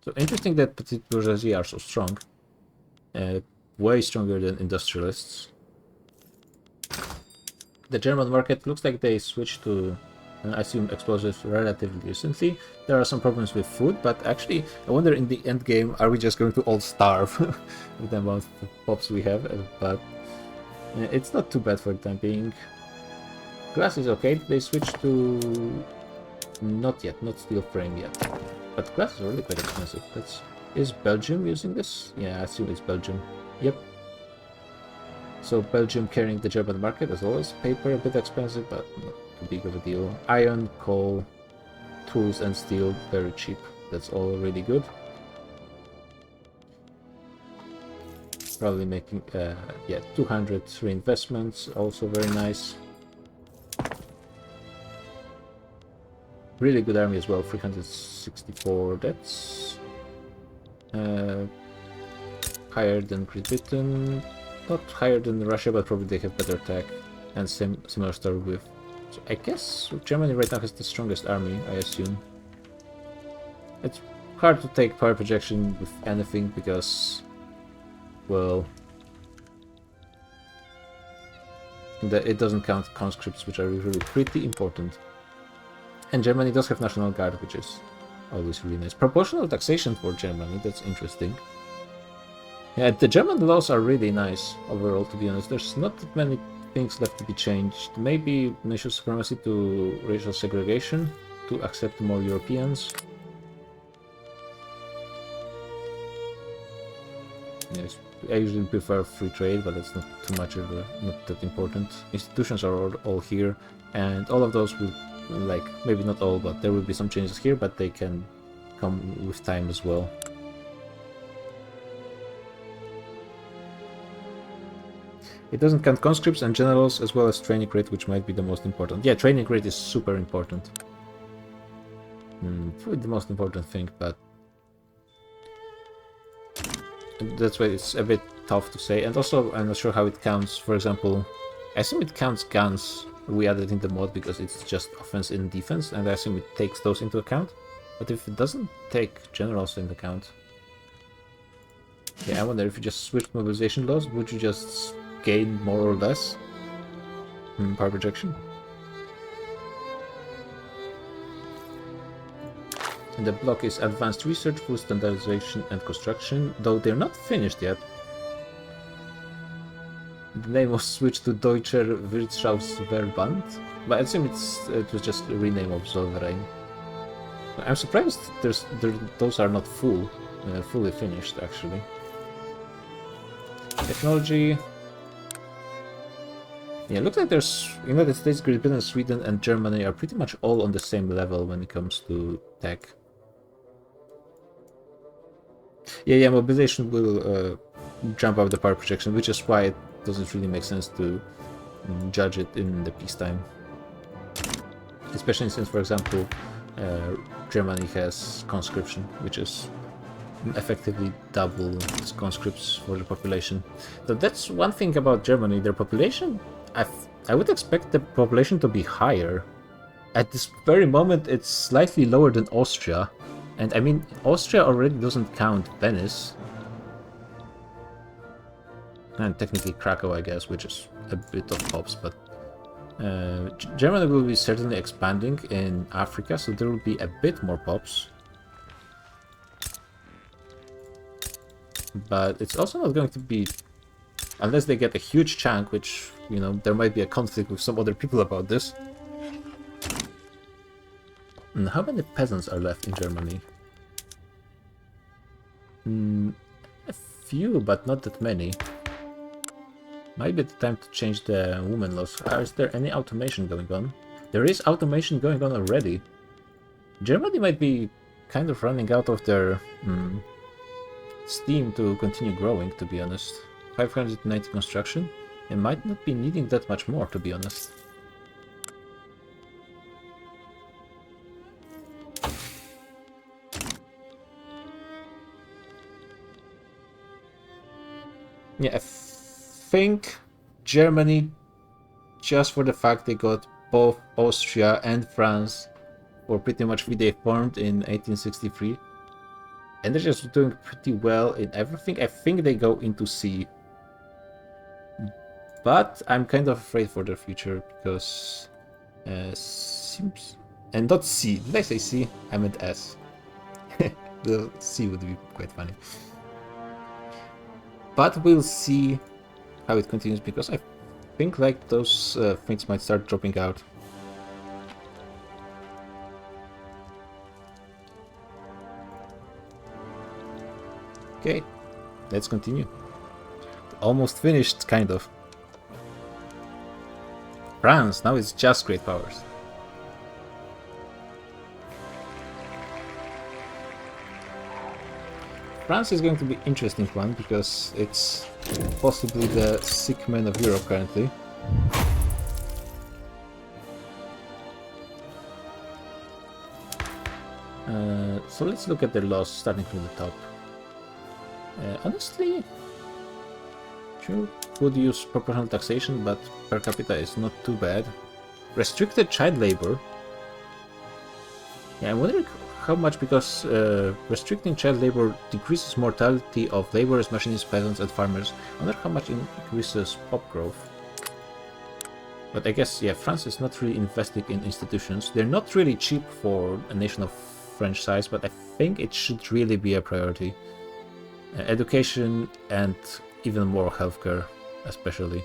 So interesting that petit bourgeoisie are so strong. Way stronger than industrialists. The German market looks like they switched to, I assume, explosives relatively recently. There are some problems with food, but actually, I wonder in the end game, are we just going to all starve with the amount of pops we have? But it's not too bad for the time being. Glass is okay. They switched to... Not yet, not steel frame yet. But glass is really quite expensive. Is Belgium using this? Yeah, I assume it's Belgium. Yep. So Belgium carrying the German market as always. Paper a bit expensive, but not too big of a deal. Iron, coal, tools and steel very cheap. That's all really good. Probably making, yeah, 200 reinvestments, also very nice. Really good army as well, 364, that's higher than Great Britain, not higher than Russia, but probably they have better tech, and similar story with... So I guess Germany right now has the strongest army, I assume. It's hard to take power projection with anything because... Well, It doesn't count conscripts, which are usually pretty important. And Germany does have National Guard, which is always really nice. Proportional taxation for Germany, that's interesting. Yeah, the German laws are really nice overall, to be honest. There's not that many things left to be changed. Maybe nation supremacy to racial segregation, to accept more Europeans. Yes, I usually prefer free trade, but it's not too much of a, not that important. Institutions are all here, and all of those will, like, maybe not all, but there will be some changes here, but they can come with time as well. It doesn't count conscripts and generals, as well as training rate, which might be the most important. Yeah, training rate is super important. Probably the most important thing, but that's why it's a bit tough to say. And also, I'm not sure how it counts. For example, I assume it counts guns we added in the mod because it's just offense and defense, and I assume it takes those into account. But if it doesn't take generals into account, yeah, I wonder if you just switched mobilization laws, would you just gain more or less power projection? And the block is advanced research, full standardization and construction, though they're not finished yet. The name was switched to Deutscher Wirtschaftsverband, but I assume it was just a rename of Zollverein. I'm surprised those are not fully finished, actually. Technology. Yeah, it looks like there's United States, Great Britain, Sweden, and Germany are pretty much all on the same level when it comes to tech. Yeah, mobilization will jump up the power projection, which is why it doesn't really make sense to judge it in the peacetime. Especially since, for example, Germany has conscription, which is effectively double conscripts for the population. So that's one thing about Germany. Their population, I would expect the population to be higher. At this very moment, it's slightly lower than Austria. And I mean, Austria already doesn't count Venice. And technically Krakow, I guess, which is a bit of pops, but Germany will be certainly expanding in Africa, so there will be a bit more pops. But it's also not going to be, unless they get a huge chunk, which, you know, there might be a conflict with some other people about this. And how many peasants are left in Germany? A few, but not that many. Might be the time to change the women laws. Is there any automation going on? There is automation going on already. Germany might be kind of running out of their steam to continue growing, to be honest. 590 construction. It might not be needing that much more, to be honest. Yeah, I think Germany, just for the fact they got both Austria and France, were pretty much they formed in 1863. And they're just doing pretty well in everything. I think they go into C. But I'm kind of afraid for their future because seems, and not C. Did I say C? I meant S. The C would be quite funny. But we'll see how it continues, because I think like those things might start dropping out. Okay, let's continue. Almost finished, kind of. France, now it's just great powers. France is going to be an interesting one, because it's possibly the sick man of Europe currently. So let's look at their laws, starting from the top. Honestly, sure, would use proportional taxation, but per capita is not too bad. Restricted child labor. Yeah, I'm wondering how much, because restricting child labor decreases mortality of laborers, machinists, peasants, and farmers. I wonder how much it increases pop growth. But I guess, yeah, France is not really investing in institutions. They're not really cheap for a nation of French size, but I think it should really be a priority. Education and even more healthcare, especially.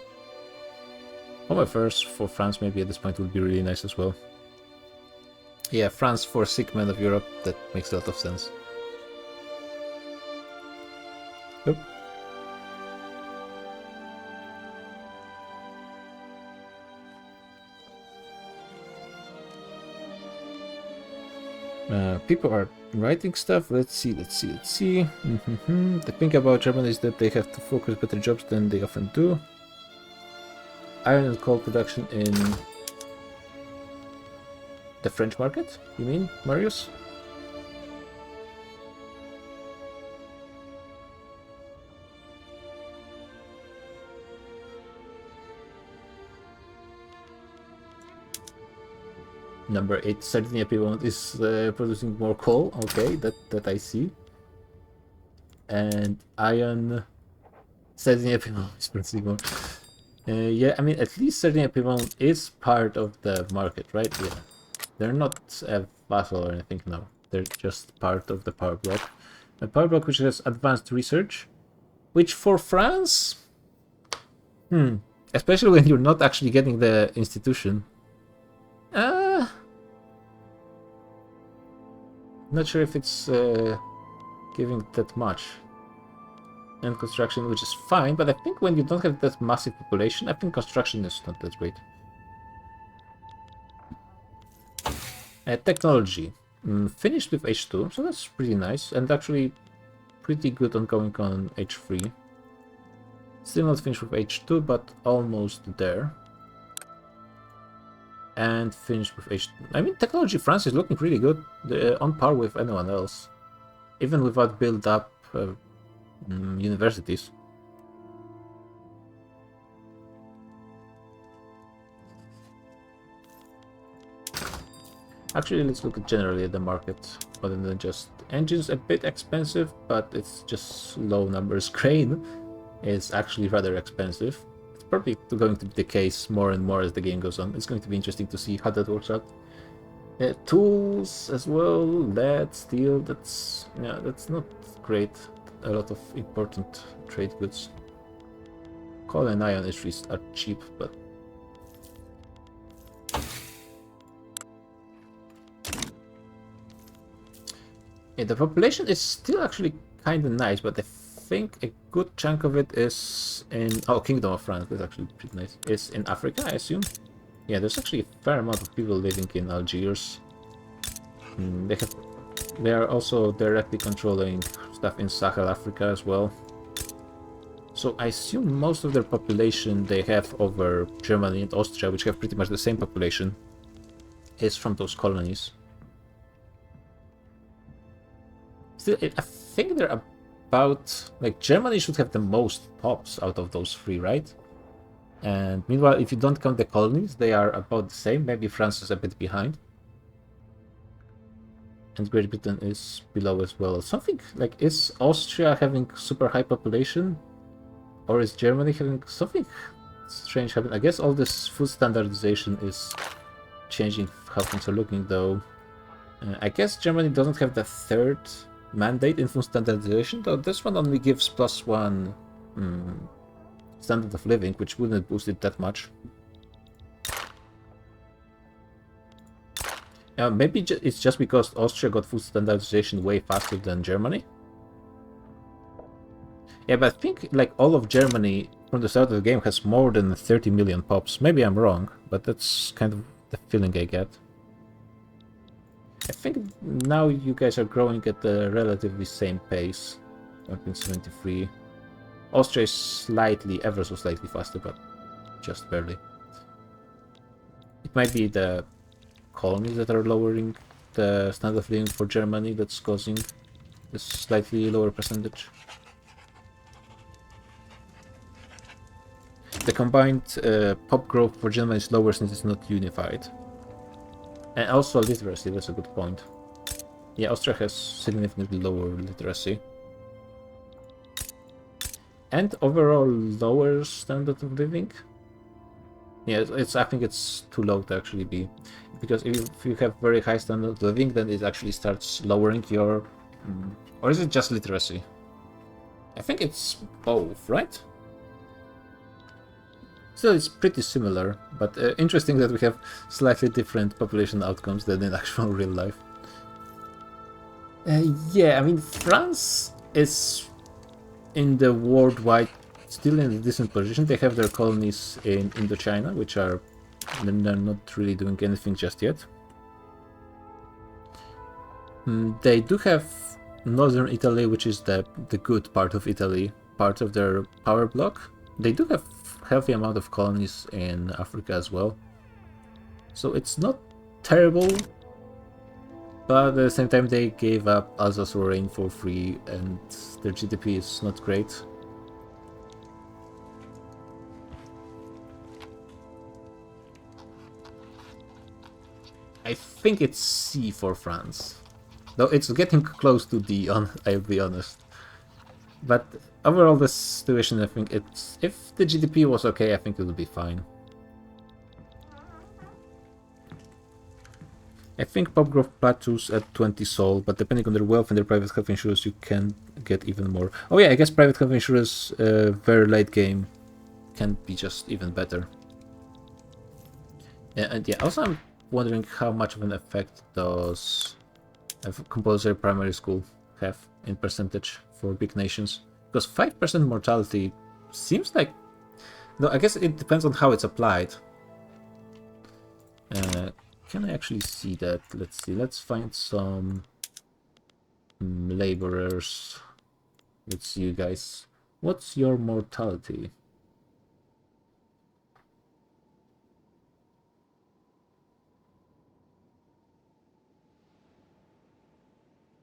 Home affairs for France maybe at this point would be really nice as well. Yeah, France for sick men of Europe, that makes a lot of sense. Yep. People are writing stuff. Let's see. The thing about Germany is that they have to focus better jobs than they often do. Iron and coal production in the French market, you mean, Marius? Number 8, Sardinia Piedmont is producing more coal. Okay, that I see. And iron, Sardinia Piedmont is producing more. Yeah, I mean, at least Sardinia Piedmont is part of the market, right? Yeah. They're not a vassal or anything, no. They're just part of the power block. A power block which has advanced research, which for France, especially when you're not actually getting the institution. Not sure if it's giving that much. And construction, which is fine, but I think when you don't have that massive population, I think construction is not that great. Technology. Finished with H2, so that's pretty nice, and actually pretty good on going on H3. Still not finished with H2, but almost there. And finished with H2. I mean, technology France is looking really good, on par with anyone else, even without build-up universities. Actually, let's look generally at the market, other than just engines a bit expensive, but it's just low numbers. Crane is actually rather expensive. It's probably going to be the case more and more as the game goes on. It's going to be interesting to see how that works out. Tools as well, lead, steel, that's not great. A lot of important trade goods. Coal and iron industries are cheap, but yeah, the population is still actually kind of nice, but I think a good chunk of it is in Kingdom of France. That's actually pretty nice. It's in Africa, I assume. Yeah, there's actually a fair amount of people living in Algiers. They are also directly controlling stuff in Sahel Africa as well. So I assume most of their population they have over Germany and Austria, which have pretty much the same population, is from those colonies. Still, I think they're about, like, Germany should have the most pops out of those three, right? And meanwhile, if you don't count the colonies, they are about the same. Maybe France is a bit behind. And Great Britain is below as well. Something like, is Austria having super high population? Or is Germany having something strange happen? I guess all this food standardization is changing how things are looking, though. I guess Germany doesn't have the third mandate in food standardization, though this one only gives +1 standard of living, which wouldn't boost it that much. Maybe it's just because Austria got food standardization way faster than Germany. Yeah, but I think like all of Germany from the start of the game has more than 30 million pops. Maybe I'm wrong, but that's kind of the feeling I get. I think now you guys are growing at the relatively same pace. 1.73. Austria is slightly, ever so slightly faster, but just barely. It might be the colonies that are lowering the standard of living for Germany that's causing this slightly lower percentage. The combined pop growth for Germany is lower since it's not unified. And also literacy, that's a good point. Yeah, Austria has significantly lower literacy. And overall lower standard of living. Yeah, I think it's too low to actually be, because if you have very high standard of living, then it actually starts lowering your, or is it just literacy? I think it's both, right? Still, it's pretty similar, but interesting that we have slightly different population outcomes than in actual real life. Yeah, I mean, France is in the worldwide still in a decent position. They have their colonies in Indochina, which are they're not really doing anything just yet. They do have northern Italy, which is the good part of Italy, part of their power block. They do have healthy amount of colonies in Africa as well, so it's not terrible. But at the same time, they gave up Alsace-Lorraine for free, and their GDP is not great. I think it's C for France. Though it's getting close to D, I'll be honest. But overall, the situation, I think it's... If the GDP was okay, I think it would be fine. I think pop growth plateaus at 20 sol, but depending on their wealth and their private health insurance, you can get even more. Oh yeah, I guess private health insurance, very late game, can be just even better. And yeah, also I'm wondering how much of an effect does a compulsory primary school have in percentage for big nations? Because 5% mortality seems like... No, I guess it depends on how it's applied. Can I actually see that? Let's see. Let's find some laborers. Let's see, you guys. What's your mortality?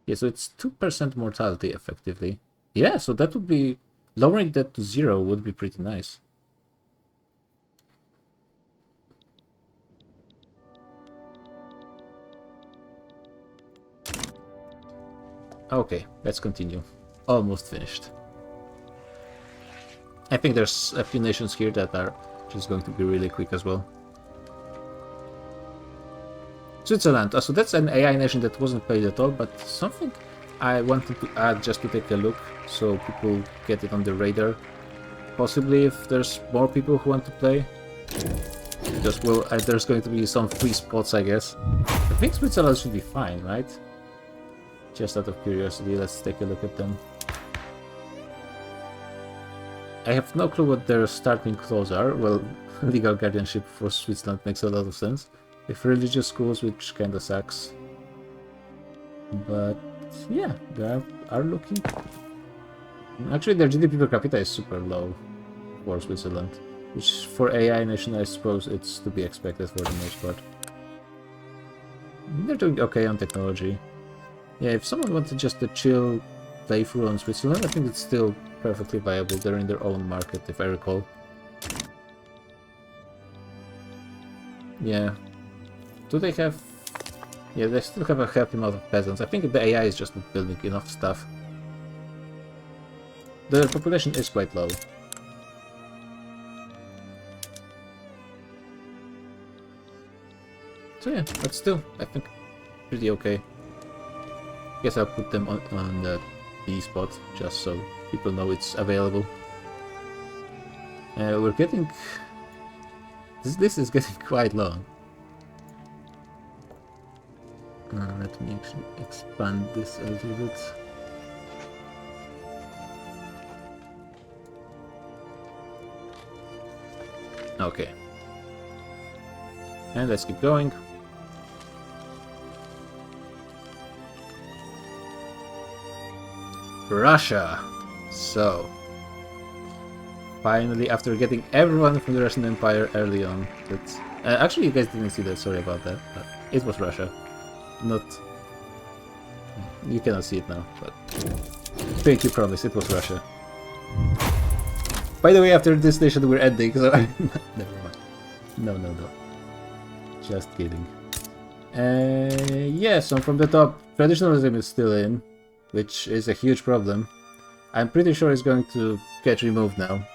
Yeah, so it's 2% mortality effectively. Yeah, so that would be... Lowering that to 0 would be pretty nice. Okay, let's continue. Almost finished. I think there's a few nations here that are just going to be really quick as well. Switzerland. So that's an AI nation that wasn't played at all, but something I wanted to add just to take a look, so people get it on the radar. Possibly if there's more people who want to play. Because, well, there's going to be some free spots, I guess. I think Switzerland should be fine, right? Just out of curiosity, let's take a look at them. I have no clue what their starting clause are. Well, legal guardianship for Switzerland makes a lot of sense. If religious schools, which kinda sucks. But yeah, they are looking... Actually, their GDP per capita is super low for Switzerland. Which for AI nation, I suppose it's to be expected for the most part. They're doing okay on technology. Yeah, if someone wanted just a chill playthrough on Switzerland, I think it's still perfectly viable. They're in their own market, if I recall. Yeah. Do they have... Yeah, they still have a healthy amount of peasants. I think the AI is just not building enough stuff. The population is quite low. So yeah, but still, I think pretty okay. Guess I'll put them on the B spot, just so people know it's available. We're getting... This is getting quite long. Let me actually expand this a little bit. Okay. And let's keep going. Russia. So, finally, after getting everyone from the Russian Empire early on, that's actually you guys didn't see that. Sorry about that. But it was Russia, not. You cannot see it now, but thank you, promise. It was Russia. By the way, after this station we're ending, so never mind. No. Just kidding. Yeah, so from the top, traditionalism is still in, which is a huge problem. I'm pretty sure it's going to get removed now.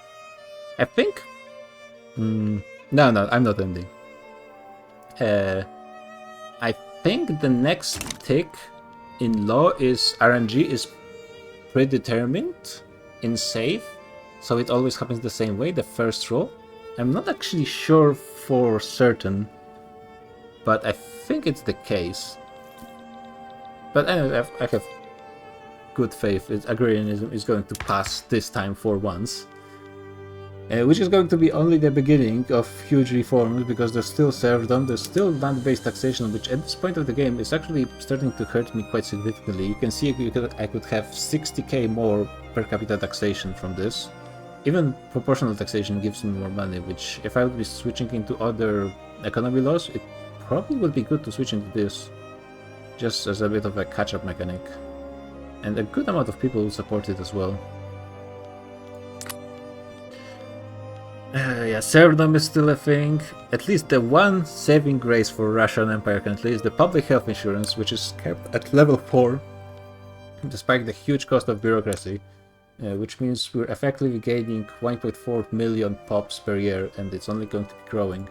I think No, no, I'm not ending. I think the next tick in law is RNG is predetermined in save, so it always happens the same way, the first roll. I'm not actually sure for certain, but I think it's the case. But anyway, I have good faith that agrarianism is going to pass this time for once. Which is going to be only the beginning of huge reforms, because there's still serfdom, there's still land-based taxation, which at this point of the game is actually starting to hurt me quite significantly. You can see I could have 60k more per capita taxation from this. Even proportional taxation gives me more money, which if I would be switching into other economy laws, it probably would be good to switch into this, just as a bit of a catch-up mechanic. And a good amount of people will support it as well. Yeah, serfdom is still a thing. At least the one saving grace for Russian Empire currently is the public health insurance, which is kept at level 4, despite the huge cost of bureaucracy, which means we're effectively gaining 1.4 million pops per year, and it's only going to be growing.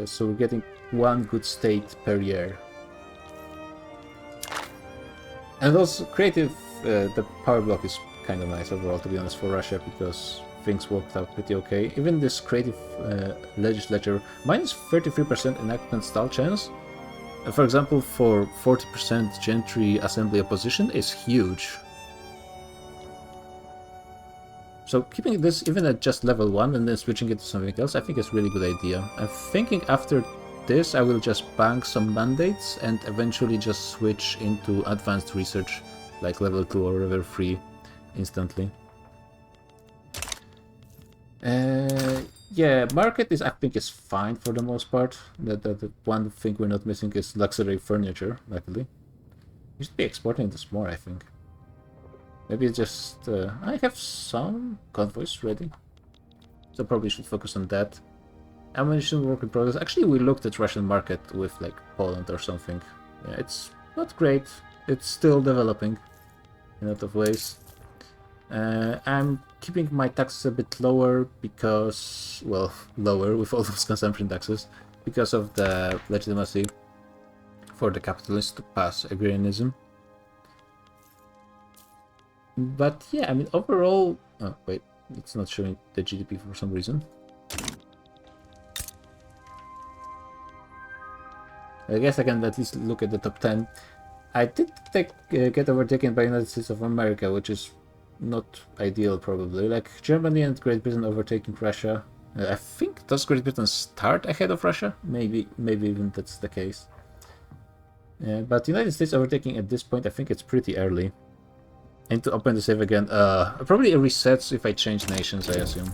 So we're getting one good state per year. And also, creative, the power block is kind of nice overall, to be honest, for Russia, because things worked out pretty okay. Even this creative legislature, minus 33% enactment stall chance, for example, for 40% gentry assembly opposition is huge. So keeping this even at just level 1 and then switching it to something else, I think is a really good idea. I'm thinking after this I will just bank some mandates and eventually just switch into advanced research, like level 2 or level 3 instantly. Yeah, market is, I think, is fine for the most part. The one thing we're not missing is luxury furniture, luckily. We should be exporting this more, I think. Maybe it's just... I have some convoys ready, so probably should focus on that. Ammunition work in progress. Actually, we looked at Russian market with, like, Poland or something. Yeah, it's not great. It's still developing in a lot of ways. I'm keeping my taxes a bit lower because, well, lower with all those consumption taxes, because of the legitimacy for the capitalists to pass agrarianism. But yeah, I mean, overall... Oh, wait, it's not showing the GDP for some reason. I guess I can at least look at the top 10. I did get overtaken by United States of America, which is not ideal, probably. Like, Germany and Great Britain overtaking Russia. I think does Great Britain start ahead of Russia? Maybe even that's the case. But United States overtaking at this point, I think it's pretty early. And to open the save again, probably it resets if I change nations, I assume.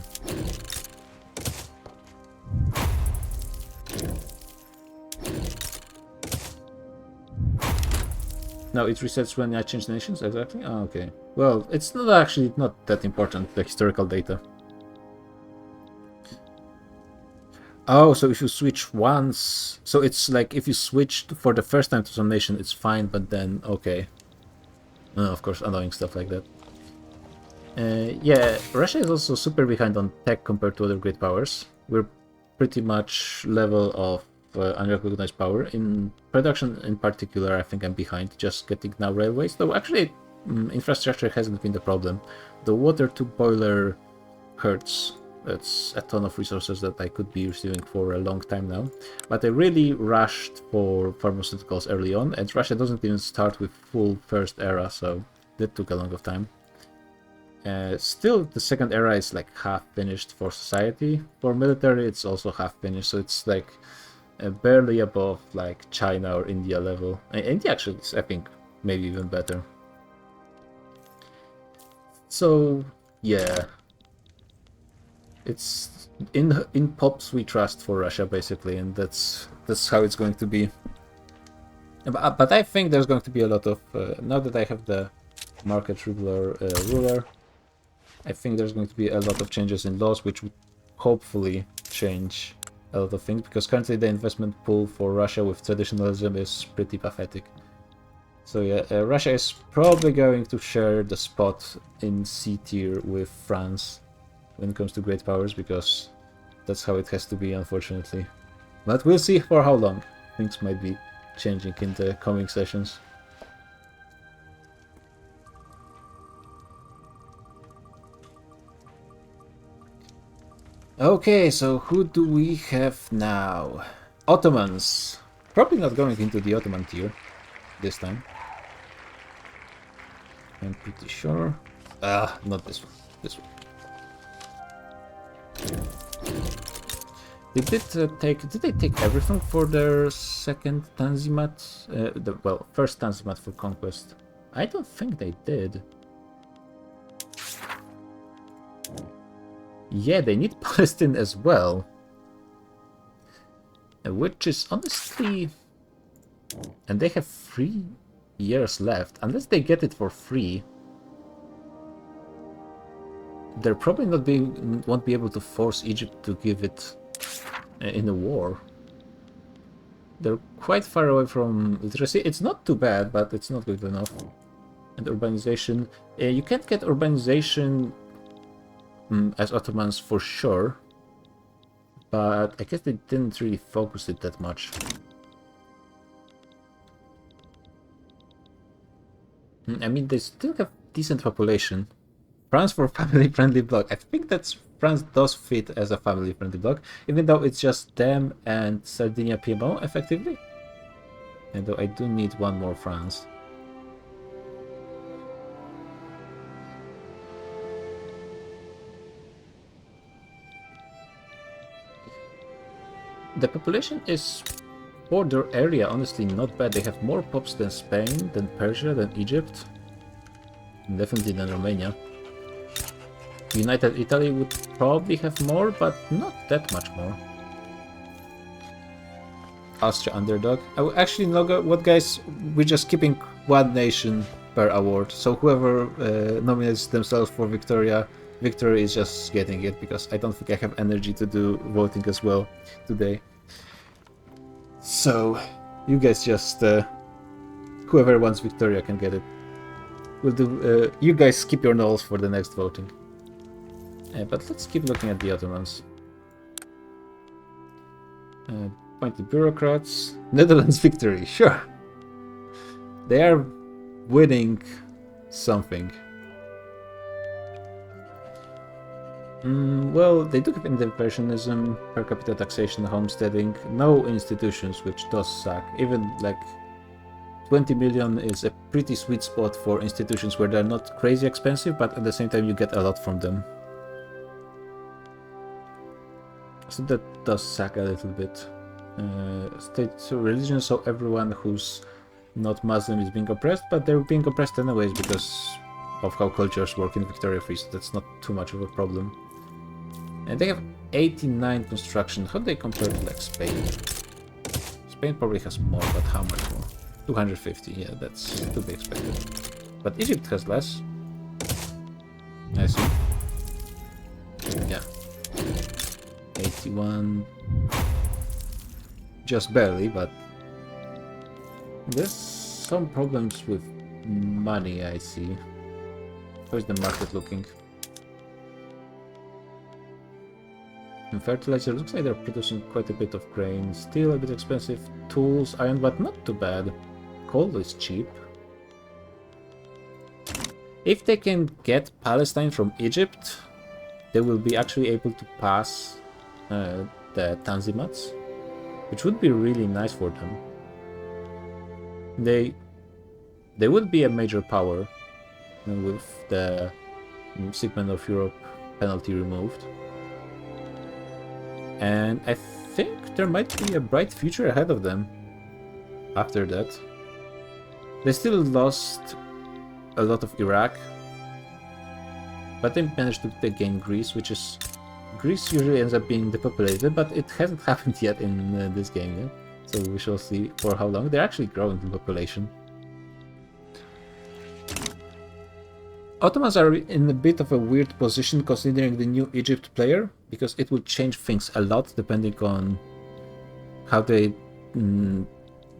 No, it resets when I change nations, exactly? Oh, okay. Well, it's not actually not that important, the historical data. Oh, so if you switch once... So it's like if you switched for the first time to some nation, it's fine, but then, okay. Of course, annoying stuff like that. Yeah, Russia is also super behind on tech compared to other great powers. We're pretty much level of unrecognized power. In production in particular, I think I'm behind, just getting now railways. Though actually, infrastructure hasn't been the problem. The water to boiler hurts. That's a ton of resources that I could be receiving for a long time now. But I really rushed for pharmaceuticals early on, and Russia doesn't even start with full first era, so that took a long of time. Still, the second era is like half finished for society. For military, it's also half finished, so it's like barely above like China or India level. India actually is, I think, maybe even better. So, yeah. It's in pops we trust for Russia, basically, and that's how it's going to be. But I think there's going to be a lot of now that I have the market ruler, I think there's going to be a lot of changes in laws, which would hopefully change a lot of things, because currently the investment pool for Russia with traditionalism is pretty pathetic. So yeah, Russia is probably going to share the spot in C tier with France when it comes to great powers, because That's how it has to be, unfortunately. But we'll see for how long. Things might be changing in the coming sessions. Okay, so who do we have now? Ottomans. Probably not going into the Ottoman tier this time. I'm pretty sure. Not this one. This one. Did they take everything for their second Tanzimat? First Tanzimat for conquest. I don't think they did. Yeah, they need Palestine as well. Which is honestly... And they have 3 years left. Unless they get it for free. They're probably won't be able to force Egypt to give it in a war. They're quite far away from literacy. It's not too bad, but it's not good enough. And urbanization... you can't get urbanization... as Ottomans for sure, but I guess they didn't really focus it that much. I mean, they still have decent population. France for family-friendly bloc. I think that France does fit as a family-friendly bloc, even though it's just them and Sardinia Piedmont, effectively. And though I do need one more France. The population is, for their area, honestly not bad. They have more pops than Spain, than Persia, than Egypt. Definitely than Romania. United Italy would probably have more, but not that much more. Austria underdog. Actually, no, what guys, we're just keeping one nation per award. So whoever nominates themselves for Victory is just getting it, because I don't think I have energy to do voting as well today. So, you guys just... whoever wants Victoria can get it. We'll do... you guys keep your nose for the next voting. But let's keep looking at the Ottomans. Pointy bureaucrats. Netherlands victory, sure. They are winning something. Well, they do have impressionism, per capita taxation, homesteading, no institutions, which does suck. Even like 20 million is a pretty sweet spot for institutions where they're not crazy expensive, but at the same time you get a lot from them. So that does suck a little bit. State religion, so everyone who's not Muslim is being oppressed, but they're being oppressed anyways because of how cultures work in Victoria Free, so that's not too much of a problem. And they have 89 construction. How do they compare to like Spain? Spain probably has more, but how much more? 250, yeah, that's to be expected. But Egypt has less. I see. Yeah. 81. Just barely, but there's some problems with money, I see. How's the market looking? And fertilizer, looks like they're producing quite a bit of grain. Still a bit expensive. Tools, iron, but not too bad. Coal is cheap. If they can get Palestine from Egypt, they will be actually able to pass the Tanzimats, which would be really nice for them. They would be a major power with the segment of Europe penalty removed. And I think there might be a bright future ahead of them after that. They still lost a lot of Iraq, but they managed to gain Greece, which is... Greece usually ends up being depopulated, but it hasn't happened yet in this game yet. So we shall see for how long. They're actually growing in population. Ottomans are in a bit of a weird position considering the new Egypt player, because it will change things a lot depending on how they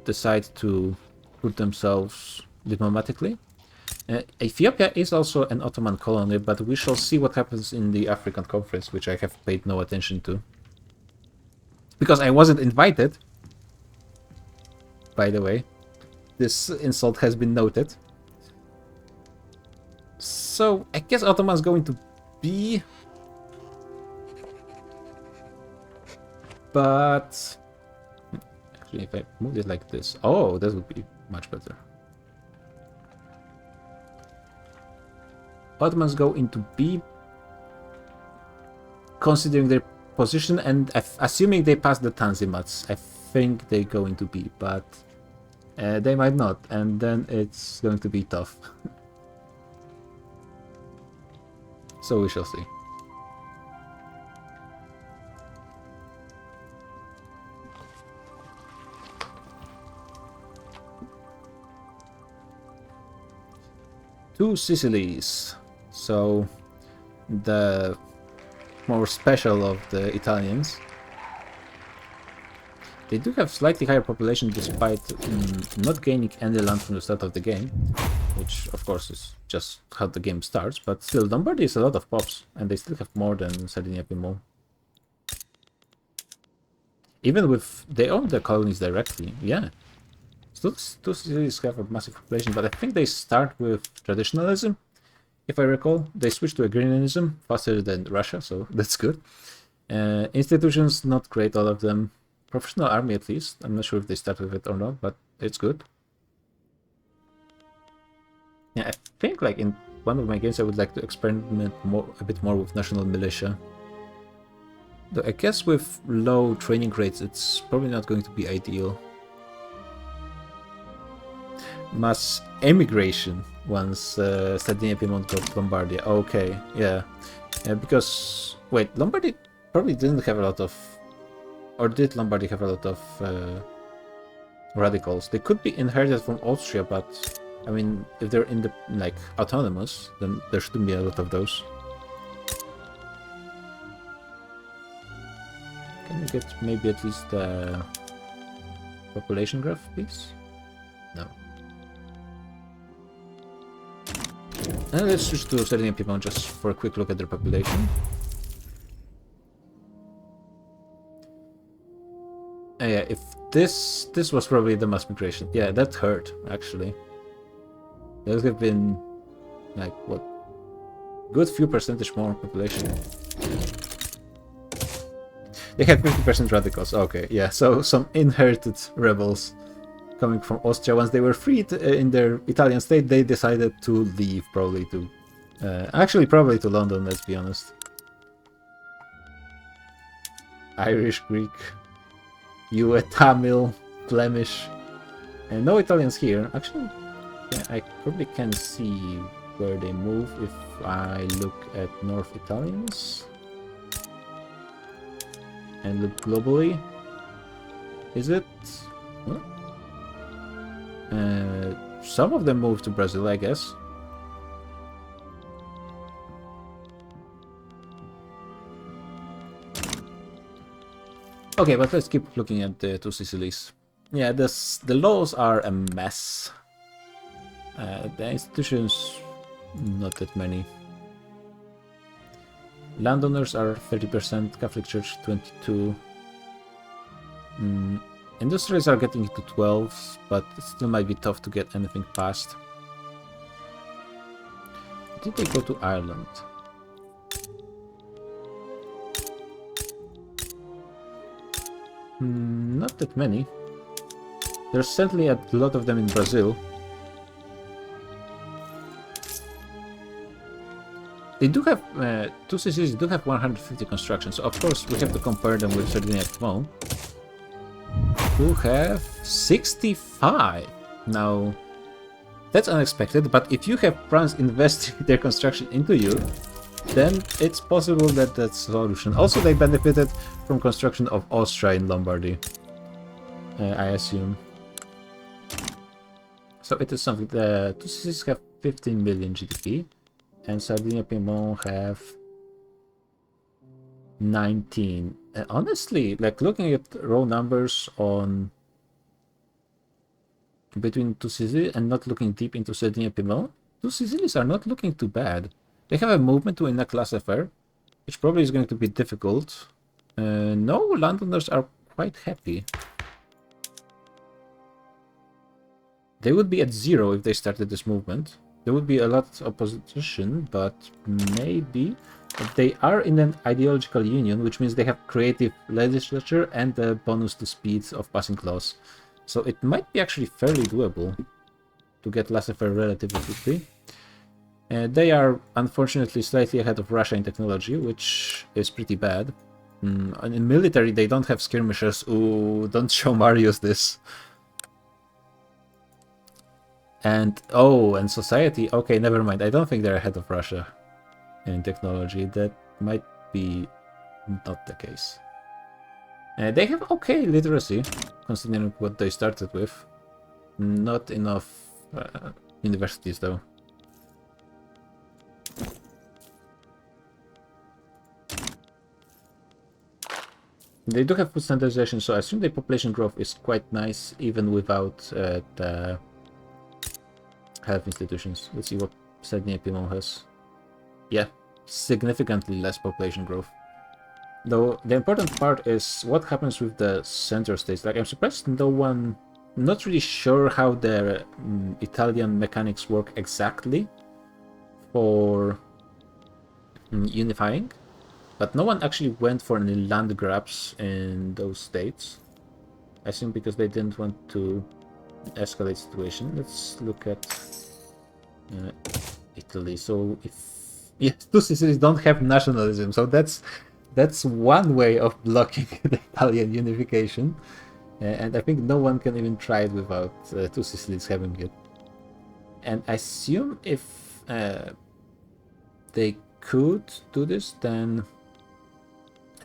decide to put themselves diplomatically. Ethiopia is also an Ottoman colony, but we shall see what happens in the African conference, which I have paid no attention to. Because I wasn't invited. By the way, this insult has been noted. So I guess Ottoman's going to be, but actually, if I move it like this, oh, that would be much better. Ottomans go into B, considering their position, and assuming they pass the Tanzimats, I think they go into B, but they might not, and then it's going to be tough. So we shall see. Two Sicilies. So the more special of the Italians. They do have slightly higher population despite not gaining any land from the start of the game, which of course is just how the game starts, but still Lombardy is a lot of pops, and they still have more than Sardinia Piedmont. Even with, they own the colonies directly, yeah. Two cities have a massive population, but I think they start with traditionalism. If I recall, they switched to agrarianism faster than Russia, so that's good. Institutions, not great, all of them. Professional army, at least. I'm not sure if they start with it or not, but it's good. Yeah, I think like in one of my games I would like to experiment a bit more with national militia. Though I guess with low training rates it's probably not going to be ideal. Mass emigration once Sardinia Piedmont got Lombardia. Okay, yeah. Because, wait, Lombardy probably didn't have a lot of... Or did Lombardy have a lot of radicals? They could be inherited from Austria, but I mean, if they're in the like autonomous, then there shouldn't be a lot of those. Can we get maybe at least the population graph, please? No. And let's switch to Sardinia Piedmont just for a quick look at their population. Yeah, if this was probably the mass migration. Yeah, that hurt actually. There would have been like what, good few percentage more population. They had 50% radicals. Okay, yeah, so some inherited rebels coming from Austria. Once they were freed in their Italian state, they decided to leave, probably to actually probably to London. Let's be honest. Irish, Greek. You a Tamil, Flemish, and no Italians here. Actually, yeah, I probably can see where they move if I look at North Italians and look globally. Is it? Huh? Some of them move to Brazil, I guess. Okay, but let's keep looking at the two Sicilies. Yeah, the laws are a mess. The institutions, not that many. Landowners are 30%, Catholic Church 22%. Industries are getting to 12, but it still might be tough to get anything passed. Did they go to Ireland? Not that many. There's certainly a lot of them in Brazil. They do have, two cities do have 150 construction, so of course we have to compare them with Sardinia Piedmont, who have 65. Now, that's unexpected, but if you have France investing their construction into you, then it's possible that that's a solution. Also, they benefited from construction of Austria in Lombardy, I assume. So it is something that two cities have 15 million GDP, and Sardinia Piedmont have 19. And honestly, like looking at raw numbers on between two cities and not looking deep into Sardinia Piedmont, two cities are not looking too bad. They have a movement to win a class affair, which probably is going to be difficult. No landowners are quite happy. They would be at 0 if they started this movement. There would be a lot of opposition, but maybe they are in an ideological union, which means they have creative legislature and a bonus to speed of passing laws. So it might be actually fairly doable to get laissez-faire relatively quickly. They are unfortunately slightly ahead of Russia in technology, which is pretty bad. And in military, they don't have skirmishers. Ooh, don't show Marius this. And and society. Okay, never mind. I don't think they're ahead of Russia in technology. That might be not the case. They have okay literacy, considering what they started with. Not enough universities, though. They do have food standardization, so I assume the population growth is quite nice, even without the health institutions. Let's see what Sardinian Piedmont has. Yeah, significantly less population growth. Though the important part is what happens with the center states. Like, I'm surprised not really sure how the Italian mechanics work exactly for unifying, but no one actually went for any land grabs in those states. I assume because they didn't want to escalate situation. Let's look at Italy. So if two Sicilies don't have nationalism, so that's one way of blocking the Italian unification, and I think no one can even try it without two Sicilies having it. And I assume if they could do this, then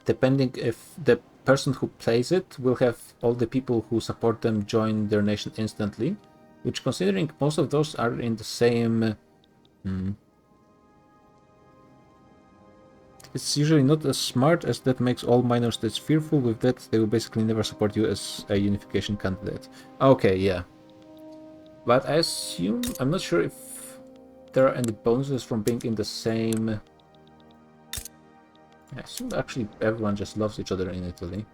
depending if the person who plays it will have all the people who support them join their nation instantly, which, considering most of those are in the same it's usually not as smart as that makes all minor states fearful. With that, they will basically never support you as a unification candidate. Okay, yeah. But I assume, I'm not sure if there are any bonuses from being in the same... I assume actually everyone just loves each other in Italy.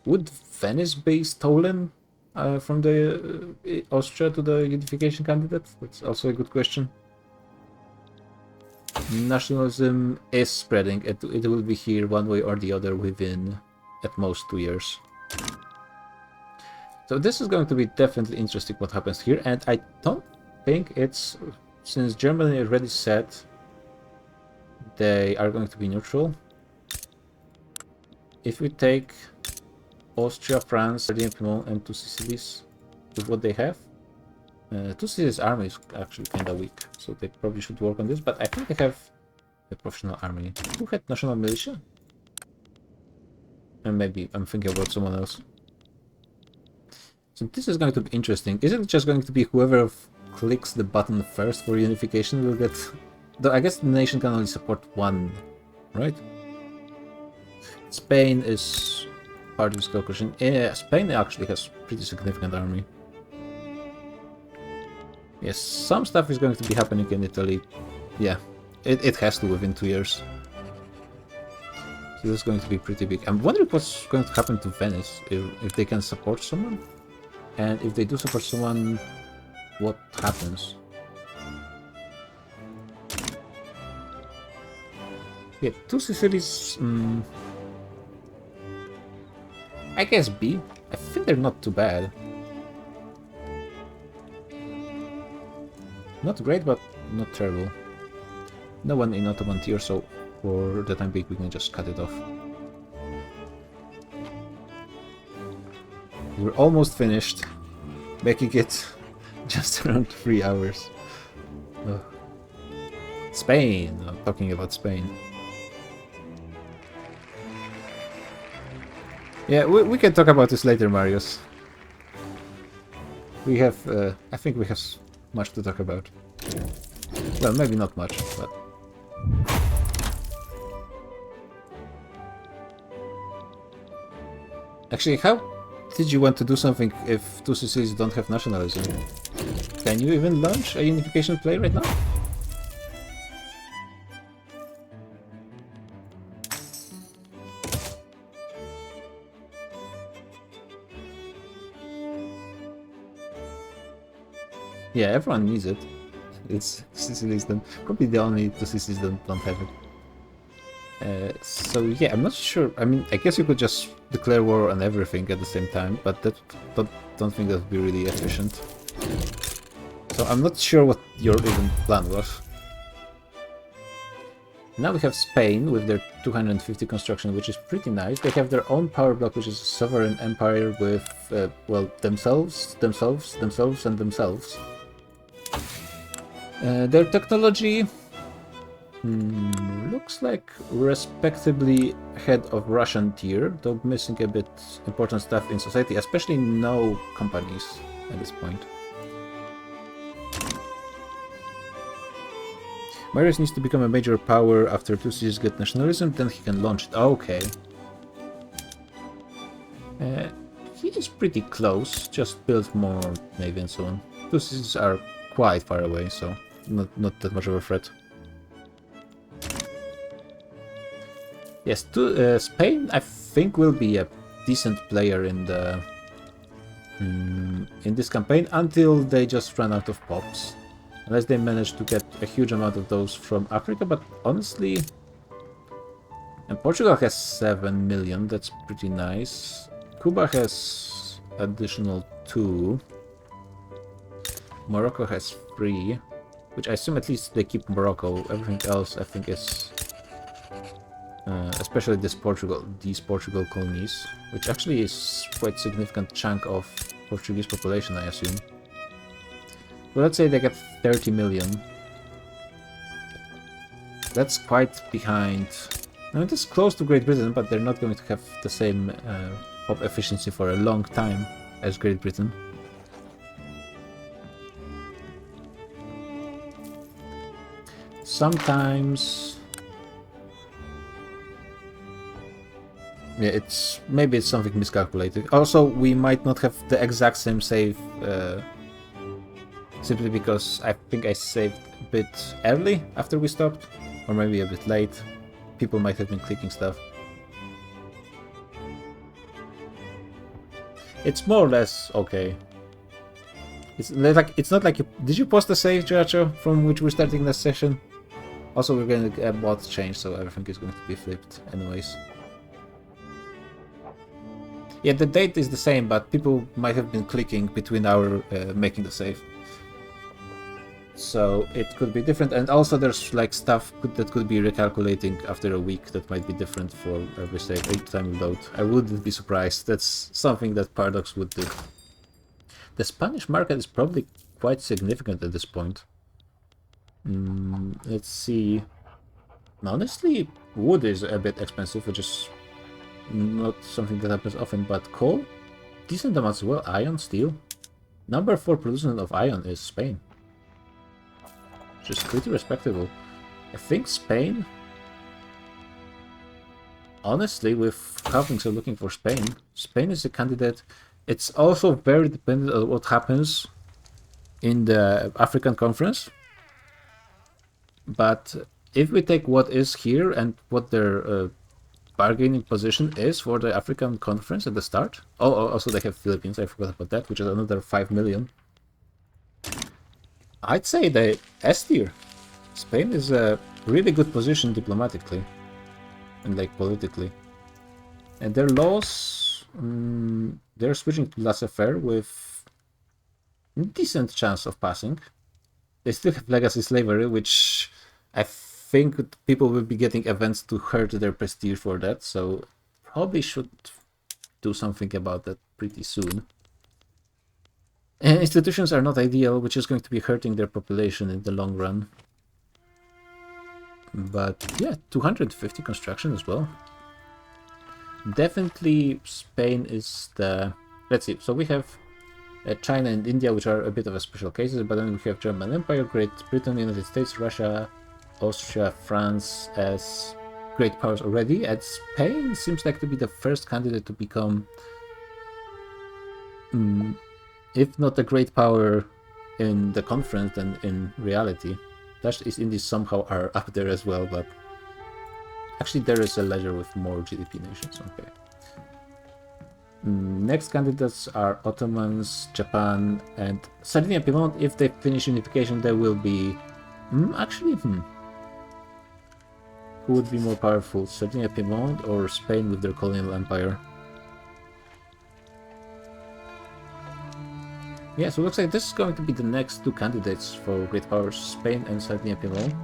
Would Venice be stolen from the Austria to the unification candidate? That's also a good question. Nationalism is spreading. It will be here one way or the other within at most 2 years. So this is going to be definitely interesting what happens here, and I don't think it's, since Germany already said they are going to be neutral. If we take Austria, France, Sardinia, Piedmont, and two Sicilies with what they have, two Sicilies' army is actually kind of weak, so they probably should work on this. But I think they have a professional army. Who had national militia? And maybe I'm thinking about someone else. So this is going to be interesting. Is it just going to be whoever clicks the button first for unification will get... Though I guess the nation can only support one, right? Spain is part of this calculation. Yeah, Spain actually has pretty significant army. Yes, some stuff is going to be happening in Italy. Yeah, it has to within 2 years. So this is going to be pretty big. I'm wondering what's going to happen to Venice, if they can support someone. And if they do support someone, what happens? Yeah, two Sicilies. I guess B. I think they're not too bad. Not great, but not terrible. No one in Ottoman tier, so for the time being we can just cut it off. We're almost finished, making it just around 3 hours. Ugh. Spain! I'm talking about Spain. Yeah, we can talk about this later, Marius. We have, I think we have much to talk about. Well, maybe not much, but... Actually, how did you want to do something if two Sicilies don't have nationalism? Can you even launch a unification play right now? Yeah, everyone needs it. It's Sicily's done. Probably the only two cities that don't have it. So yeah, I'm not sure. I mean, I guess you could just declare war on everything at the same time, but don't think that would be really efficient. So I'm not sure what your even plan was. Now we have Spain with their 250 construction, which is pretty nice. They have their own power block, which is a sovereign empire with, well, themselves, and themselves. Their technology looks like respectably ahead of Russian tier, though missing a bit important stuff in society, especially no companies at this point. Marius needs to become a major power after two cities get nationalism, then he can launch it. Okay. He is pretty close, just build more navy and so on. Two cities are quite far away, so not that much of a threat. Yes, Spain I think will be a decent player in the in this campaign until they just run out of pops. Unless they manage to get a huge amount of those from Africa, but honestly... And Portugal has 7 million, that's pretty nice. Cuba has additional 2. Morocco has 3, which I assume at least they keep Morocco. Everything else I think is... especially these Portugal colonies, which actually is quite a significant chunk of Portuguese population, I assume. So let's say they get 30 million. That's quite behind. I mean, it's close to Great Britain, but they're not going to have the same pop efficiency for a long time as Great Britain. Sometimes... Yeah, maybe it's something miscalculated. Also, we might not have the exact same save simply because I think I saved a bit early after we stopped, or maybe a bit late. People might have been clicking stuff. It's more or less okay. It's not like you... Did you post a save, Giracho, from which we're starting this session? Also, we're going to get a bot change, so everything is going to be flipped anyways. Yeah, the date is the same, but people might have been clicking between our making the save. So it could be different, and also there's like stuff that could be recalculating after a week that might be different for every save, every time we load. I wouldn't be surprised. That's something that Paradox would do. The Spanish market is probably quite significant at this point. Let's see. Honestly, wood is a bit expensive, which is not something that happens often, but coal, decent amounts as well. Iron, steel. Number 4 producer of iron is Spain. Which is pretty respectable. I think Spain... Honestly, with how things are looking for Spain, Spain is a candidate. It's also very dependent on what happens in the African conference. But if we take what is here and what their bargaining position is for the African conference at the start. Oh, also they have Philippines, I forgot about that, which is another 5 million. I'd say the S tier. Spain is a really good position diplomatically and like politically. And their laws, they're switching to laissez-faire with decent chance of passing. They still have legacy slavery, which I think people will be getting events to hurt their prestige for that, so probably should do something about that pretty soon. And institutions are not ideal, which is going to be hurting their population in the long run. But yeah, 250 construction as well. Definitely Spain is the... Let's see, so we have China and India, which are a bit of a special cases, but then we have German Empire, Great Britain, United States, Russia, Austria, France as great powers already, and Spain seems like to be the first candidate to become, if not a great power in the conference, then in reality. Dutch East Indies somehow are up there as well, but actually there is a ledger with more GDP nations, okay. Next candidates are Ottomans, Japan, and Sardinia Piedmont. If they finish unification, there will be... Who would be more powerful, Sardinia Piedmont or Spain with their colonial empire? Yeah, so it looks like this is going to be the next two candidates for great powers, Spain and Sardinia Piedmont.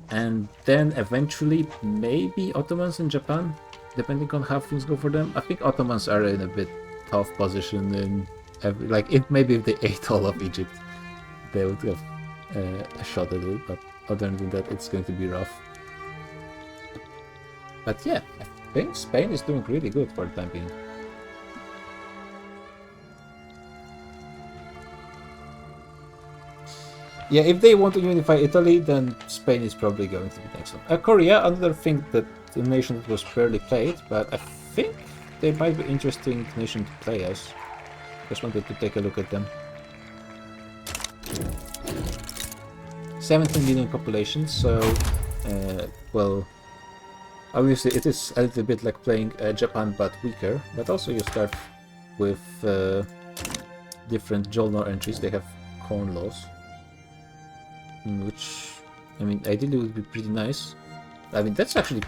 And then eventually, maybe Ottomans and Japan, depending on how things go for them. I think Ottomans are in a bit tough position in maybe if they ate all of Egypt, they would have a shot at it, but other than that, it's going to be rough. But yeah, I think Spain is doing really good for the time being. Yeah, if they want to unify Italy, then Spain is probably going to be next one. Korea, another thing that the nation that was barely played, but I think they might be interesting nation to play as. Just wanted to take a look at them. 17 million population, so well, obviously it is a little bit like playing Japan but weaker, but also you start with different Jolnor entries. They have corn laws, which, I mean, ideally would be pretty nice. I mean, that's pretty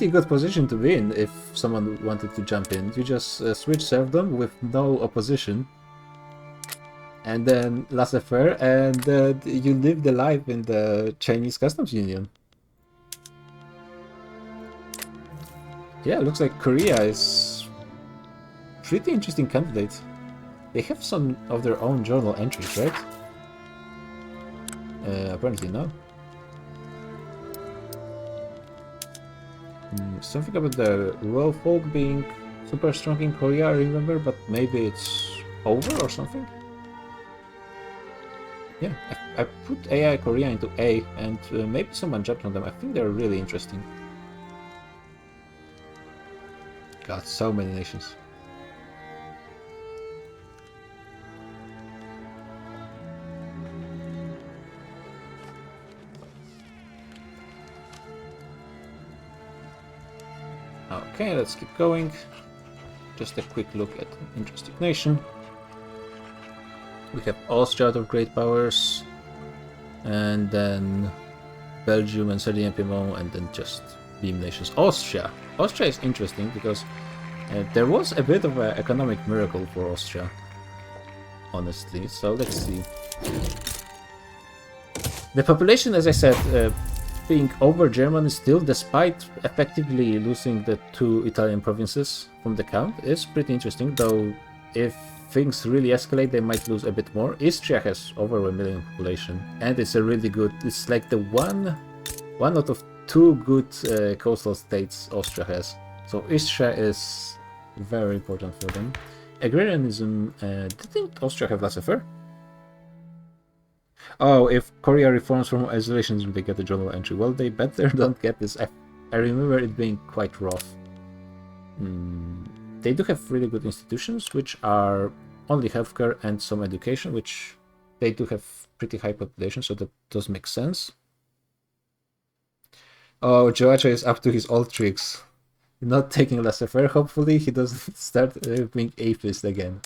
good position to be in if someone wanted to jump in. You just switch serfdom with no opposition, and then laissez-faire, and you live the life in the Chinese customs union. Yeah, looks like Korea is pretty interesting candidate. They have some of their own journal entries, right? Apparently no. Something about the rural folk being super strong in Korea, I remember, but maybe it's over or something? Yeah, I put AI Korea into A, and maybe someone jumped on them. I think they're really interesting. God, so many nations. Okay, let's keep going. Just a quick look at an interesting nation. We have Austria out of great powers, and then Belgium and Sardinia Piedmont, and then just beam nations. Austria is interesting because there was a bit of an economic miracle for Austria, honestly. So let's see. The population, as I said, being over German still, despite effectively losing the two Italian provinces from the count, is pretty interesting. Though if things really escalate, they might lose a bit more. Istria has over 1 million population, and it's a really good. It's like the one out of two good coastal states Austria has. So Istria is very important for them. Agrarianism. Didn't Austria have laissez-faire? Oh, if Korea reforms from isolationism, they get a journal entry. Well, they better don't get this. I remember it being quite rough. They do have really good institutions, which are only healthcare and some education, which they do have pretty high population, so that does make sense. Oh, Joacha is up to his old tricks. Not taking laissez-faire, hopefully he doesn't start being atheist again.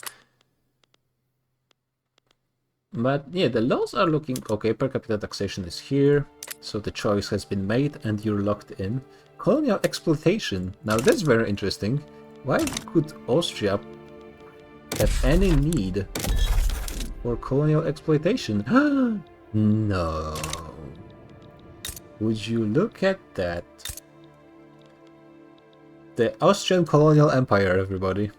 But yeah, the laws are looking okay. Per capita taxation is here, so the choice has been made and you're locked in. Colonial exploitation. Now that's very interesting. Why could Austria have any need for colonial exploitation? No. Would you look at that? The Austrian colonial empire, everybody.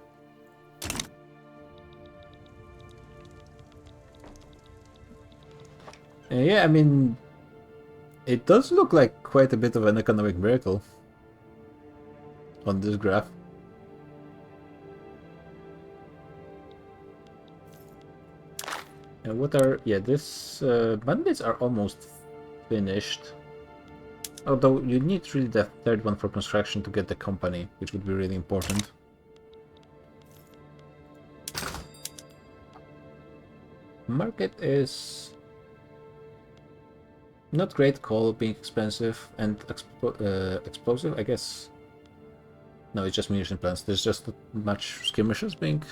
Yeah, I mean, it does look like quite a bit of an economic miracle on this graph. And what are... yeah, this... mandates are almost finished. Although you need really the third one for construction to get the company, which would be really important. Market is... not great. Coal being expensive and explosive, I guess. No, it's just munition plants. There's just not much skirmishes being...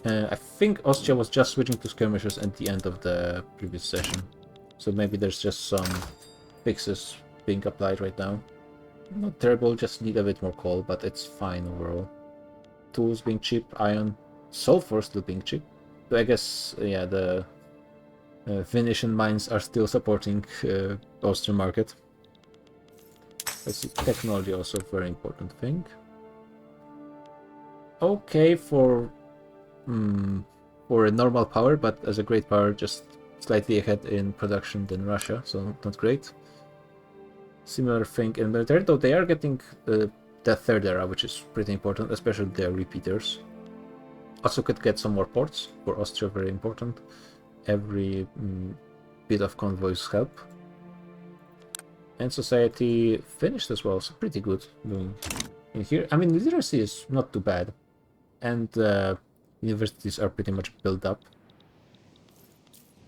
I think Austria was just switching to skirmishes at the end of the previous session. So maybe there's just some fixes being applied right now. Not terrible, just need a bit more coal, but it's fine overall. Tools being cheap, iron, sulfur still being cheap. So I guess, yeah, the Venetian mines are still supporting Austrian market. Let's see, technology also a very important thing. Okay for a normal power, but as a great power, just slightly ahead in production than Russia, so not great. Similar thing in military, though they are getting the third era, which is pretty important, especially their repeaters. Also could get some more ports for Austria, very important. Every bit of convoys help. And society finished as well, so pretty good doing in here. I mean, literacy is not too bad, and universities are pretty much built up.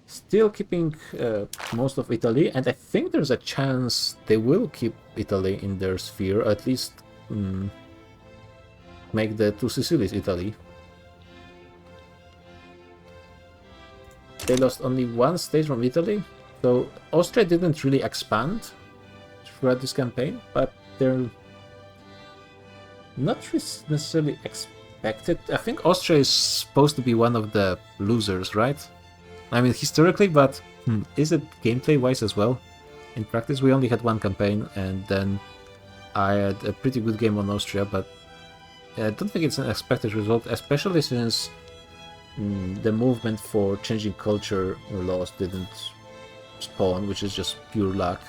Still keeping most of Italy, and I think there's a chance they will keep Italy in their sphere, or at least make the two Sicilies Italy. They lost only one state from Italy, so Austria didn't really expand throughout this campaign, but they're not necessarily expected. I think Austria is supposed to be one of the losers, right? I mean, historically, but is it gameplay-wise as well? In practice, we only had one campaign, and then I had a pretty good game on Austria, but I don't think it's an expected result, especially since the movement for changing culture laws didn't spawn, which is just pure luck.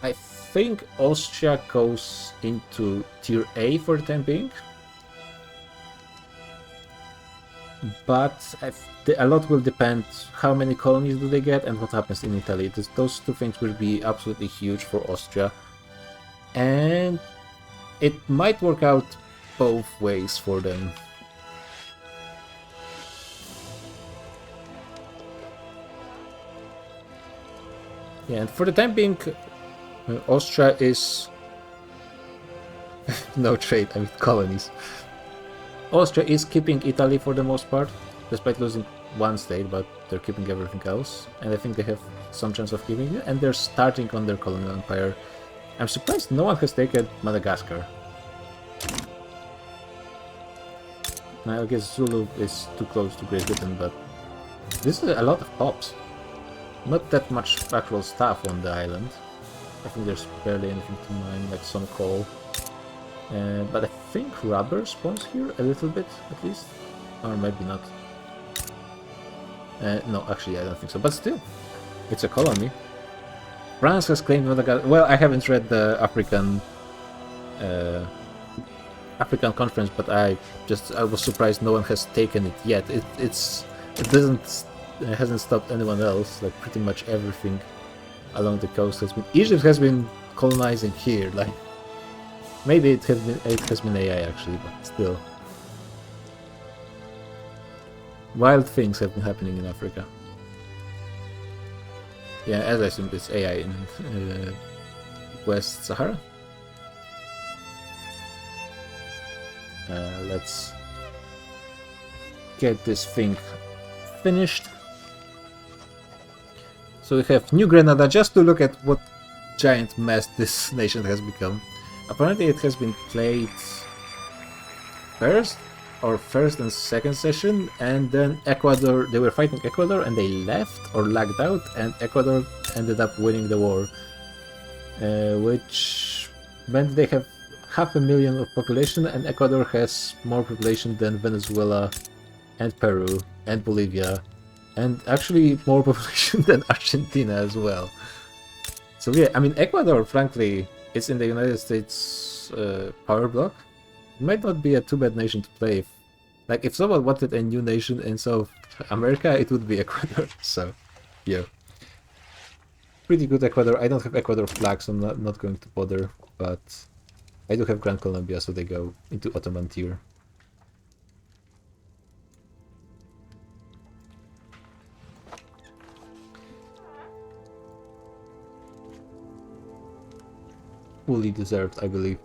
I think Austria goes into tier A for the time being. But a lot will depend how many colonies do they get and what happens in Italy. Those two things will be absolutely huge for Austria. And it might work out both ways for them. Yeah, and for the time being, Austria is... no trade, I mean colonies. Austria is keeping Italy for the most part, despite losing one state, but they're keeping everything else. And I think they have some chance of keeping it, and they're starting on their colonial empire. I'm surprised no one has taken Madagascar. Now, I guess Zulu is too close to Great Britain, but this is a lot of pops. Not that much actual stuff on the island. I think there's barely anything to mine, like some coal. But I think rubber spawns here a little bit, at least. Or maybe not. No, actually I don't think so, but still. It's a colony. France has claimed Madagascar. Well, I haven't read the African conference, but I was surprised no one has taken it yet. It hasn't stopped anyone else. Like pretty much everything along the coast has been. Egypt has been colonizing here. Like maybe it has been AI actually, but still. Wild things have been happening in Africa. Yeah, as I assumed, it's AI in West Sahara. Let's get this thing finished. So we have New Grenada, just to look at what giant mess this nation has become. Apparently it has been played first and second session, and then Ecuador, they were fighting Ecuador and they left or lagged out, and Ecuador ended up winning the war, which meant they have 500,000 of population, and Ecuador has more population than Venezuela and Peru and Bolivia, and actually more population than Argentina as well. So yeah, I mean Ecuador, frankly, it's in the United States power block. It might not be a too bad nation to play. If someone wanted a new nation in South America, it would be Ecuador. So, yeah. Pretty good Ecuador. I don't have Ecuador flag, so I'm not going to bother. But I do have Gran Colombia, so they go into Ottoman tier. fully deserved, I believe.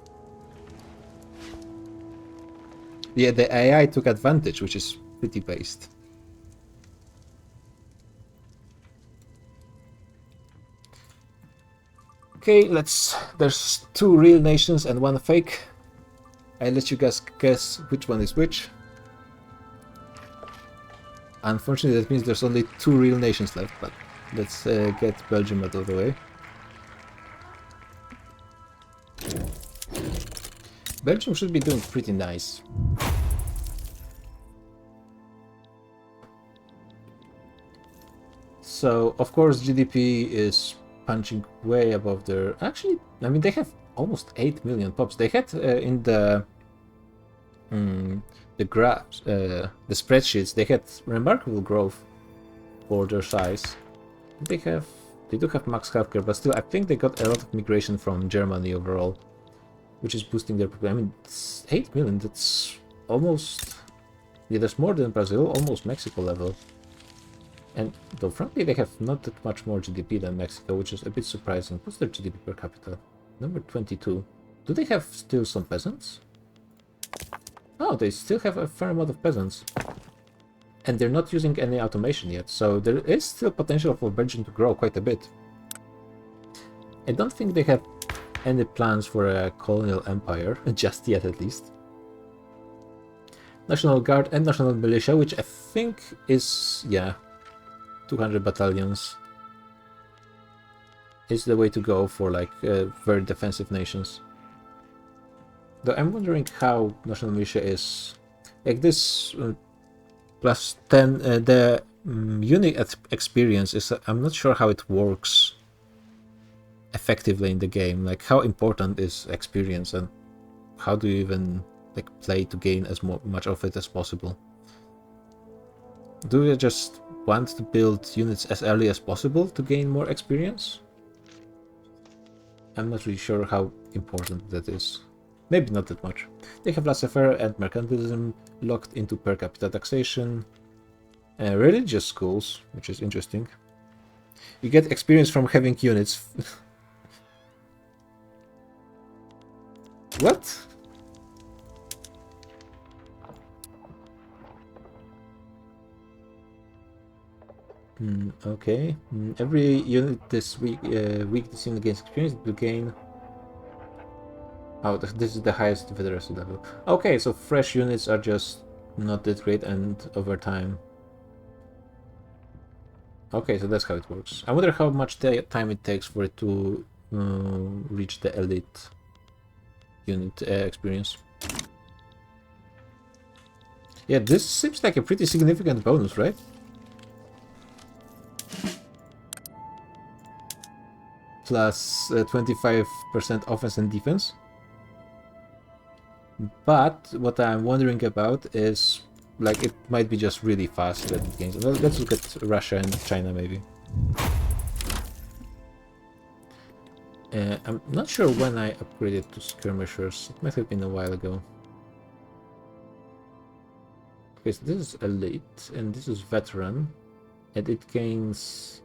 Yeah, the AI took advantage, which is pretty based. Okay, there's 2 real nations and 1 fake. I'll let you guys guess which one is which. Unfortunately, that means there's only 2 real nations left, but let's get Belgium out of the way. Belgium should be doing pretty nice. So, of course, GDP is punching way above their... Actually, I mean, they have almost 8 million pops. They had in the graphs, the spreadsheets, they had remarkable growth for their size. They do have max healthcare, but still, I think they got a lot of migration from Germany overall, which is boosting their... I mean, it's 8 million, that's almost... Yeah, that's more than Brazil, almost Mexico level. And though frankly they have not that much more GDP than Mexico, which is a bit surprising. What's their GDP per capita? Number 22. Do they have still some peasants? Oh, they still have a fair amount of peasants. And they're not using any automation yet, so there is still potential for Belgium to grow quite a bit. I don't think they have any plans for a colonial empire, just yet at least. National Guard and National Militia, which I think is, yeah, 200 battalions is the way to go for like very defensive nations. Though I'm wondering how National Militia is like this plus 10 the unit experience is I'm not sure how it works effectively in the game. Like how important is experience and how do you even like play to gain as much of it as possible? Do you just want to build units as early as possible to gain more experience? I'm not really sure how important that is. Maybe not that much. They have laissez-faire and mercantilism locked into per capita taxation. Religious schools, which is interesting. You get experience from having units. What? Okay. Every unit this week this unit gains experience, it will gain... Oh, this is the highest Confederacy level. Okay, so fresh units are just not that great and over time. Okay, so that's how it works. I wonder how much time it takes for it to reach the elite unit experience. Yeah, this seems like a pretty significant bonus, right? Plus 25% offense and defense. But what I'm wondering about is, like, it might be just really fast that it gains. Well, let's look at Russia and China, maybe. I'm not sure when I upgraded to skirmishers. It might have been a while ago. Okay, so this is elite, and this is veteran, and it gains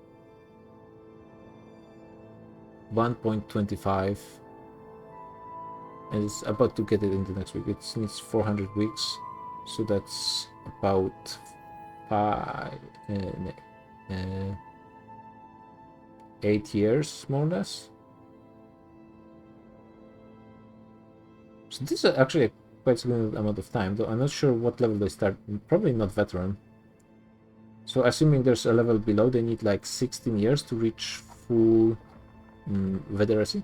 1.25. And it's about to get it in the next week. It needs 400 weeks, so that's about 8 years, more or less. So this is actually a quite significant amount of time, though I'm not sure what level they start. Probably not veteran. So assuming there's a level below, they need like 16 years to reach full veteracy.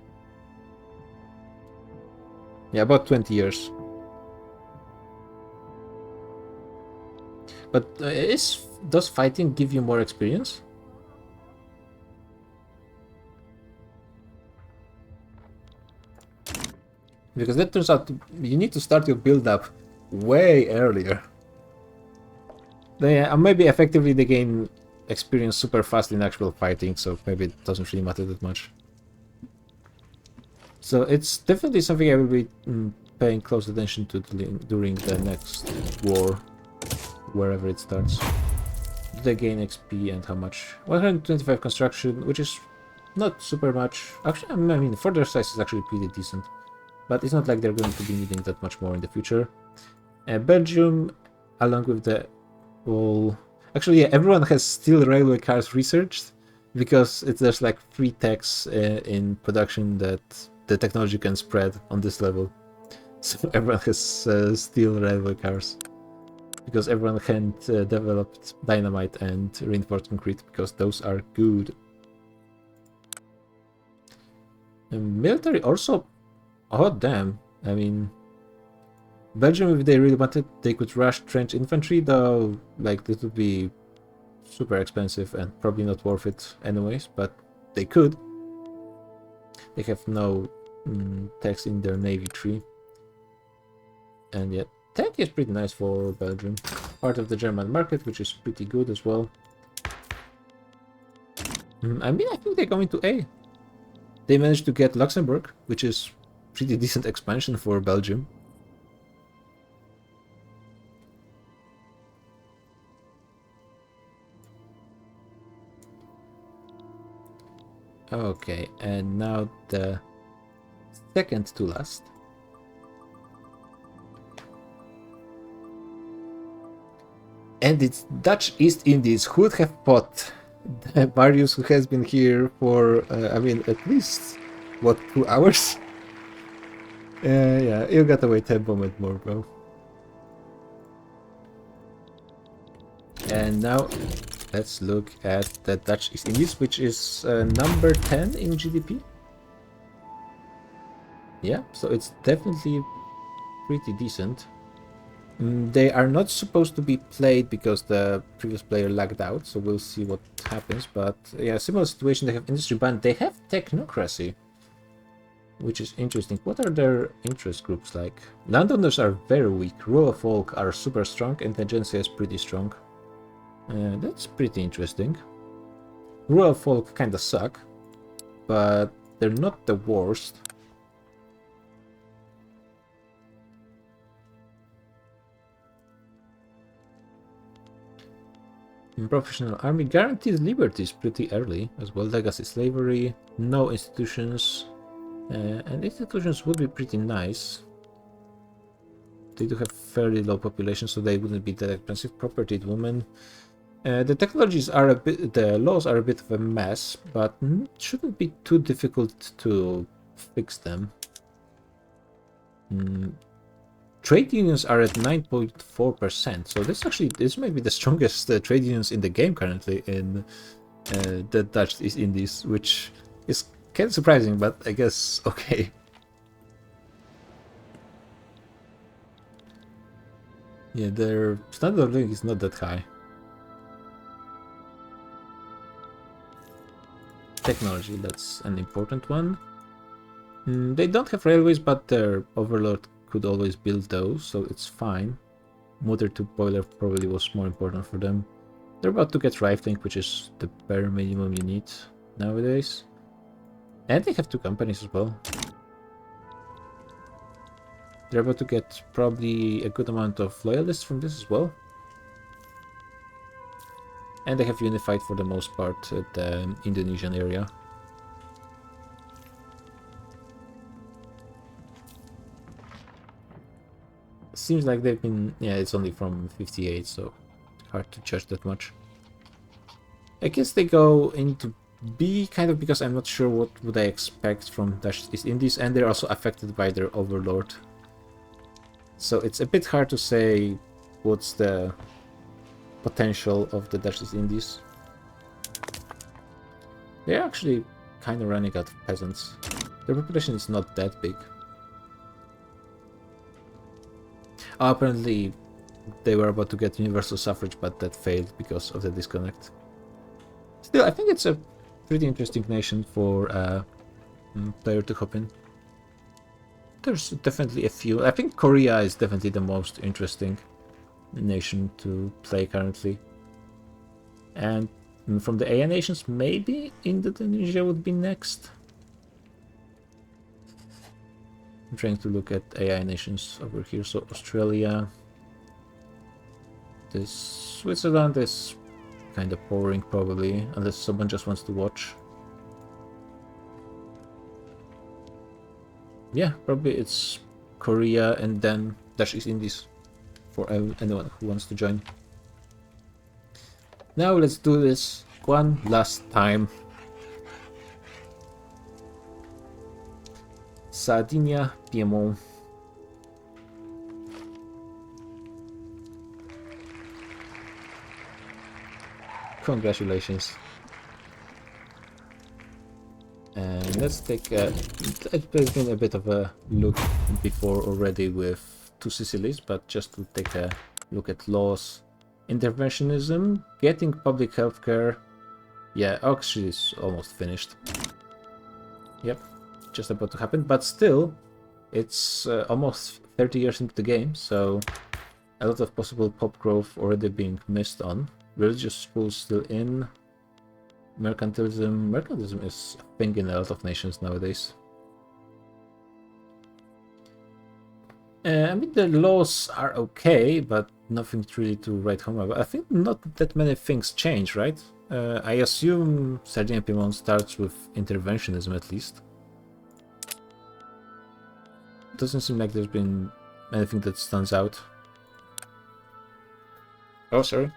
Yeah, about 20 years. But does fighting give you more experience? Because that turns out you need to start your build-up way earlier. Then, maybe effectively they gain experience super fast in actual fighting, so maybe it doesn't really matter that much. So it's definitely something I will be paying close attention to during the next war, wherever it starts. Do they gain XP and how much? 125 construction, which is not super much. Actually, I mean, for their size is actually pretty decent. But it's not like they're going to be needing that much more in the future. Belgium, along with the whole... Actually, yeah, everyone has steel railway cars researched, because there's like free techs in production that the technology can spread on this level. So everyone has steel railway cars. Because everyone hadn't developed dynamite and reinforced concrete, because those are good. Military also... Oh damn, I mean... Belgium, if they really wanted, they could rush trench infantry, though, like, this would be super expensive and probably not worth it anyways, but they could. They have no text in their navy tree. And yeah, tech is pretty nice for Belgium. Part of the German market, which is pretty good as well. I mean, I think they're going to A. They managed to get Luxembourg, which is pretty decent expansion for Belgium. Okay, and now the second to last. And it's Dutch East Indies. Who would have thought? Marius, who has been here for, I mean, at least, what, 2 hours? Yeah, you gotta wait a moment more, bro. And now, let's look at the Dutch East Indies, which is number 10 in GDP. Yeah, so it's definitely pretty decent. They are not supposed to be played because the previous player lagged out, so we'll see what happens. But yeah, similar situation. They have industry ban. They have technocracy, which is interesting. What are their interest groups like? Landowners are very weak. Rural folk are super strong. Intelligentsia is pretty strong. That's pretty interesting. Rural folk kinda suck, but they're not the worst. Professional army guarantees liberties pretty early as well. Legacy slavery, no institutions, and institutions would be pretty nice. They do have fairly low population, so they wouldn't be that expensive. Property women. The technologies are a bit, the laws are a bit of a mess, but it shouldn't be too difficult to fix them. Trade unions are at 9.4%, so this might be the strongest trade unions in the game currently in the Dutch East Indies, which is kind of surprising, but I guess okay. Yeah, their standard of living is not that high. Technology, that's an important one. They don't have railways, but their overlord could always build those, so it's fine. Motor to boiler probably was more important for them. They're about to get rifling, which is the bare minimum you need nowadays. And they have 2 companies as well. They're about to get probably a good amount of loyalists from this as well. And they have unified for the most part the Indonesian area. Seems like they've been... yeah, it's only from 58, so hard to judge that much. I guess they go into B, kind of because I'm not sure what would I expect from Dutch East Indies, and they're also affected by their overlord. So it's a bit hard to say what's the potential of the Dutch East Indies. They're actually kind of running out of peasants. Their population is not that big. Apparently, they were about to get universal suffrage, but that failed because of the disconnect. Still, I think it's a pretty interesting nation for a player to hop in. There's definitely a few. I think Korea is definitely the most interesting nation to play currently. And from the AI nations, maybe Indonesia would be next. I'm trying to look at AI nations over here. So Australia, this Switzerland is kind of boring probably, unless someone just wants to watch. Yeah, probably it's Korea and then Dutch East Indies for anyone who wants to join. Now let's do this one last time. Sardinia, Piedmont. Congratulations. And let's take there's been a bit of a look before already with two Sicilies, but just to take a look at laws. Interventionism, getting public healthcare. Yeah, actually is almost finished. Yep, just about to happen, but still, it's almost 30 years into the game, so a lot of possible pop growth already being missed on. Religious schools still in. Mercantilism is a thing in a lot of nations nowadays. I mean, the laws are okay, but nothing really to write home about. I think not that many things change, right? I assume Sardinia Piedmont starts with interventionism at least. Doesn't seem like there's been anything that stands out. Oh, sorry.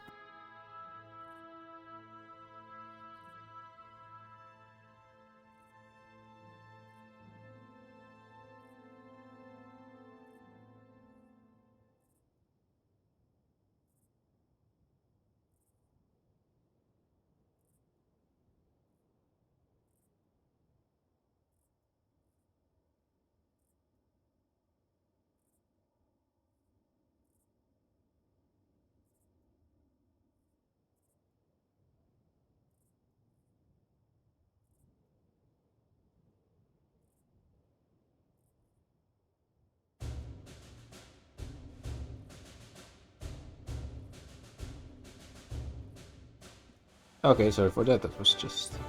Okay, sorry for that. That was just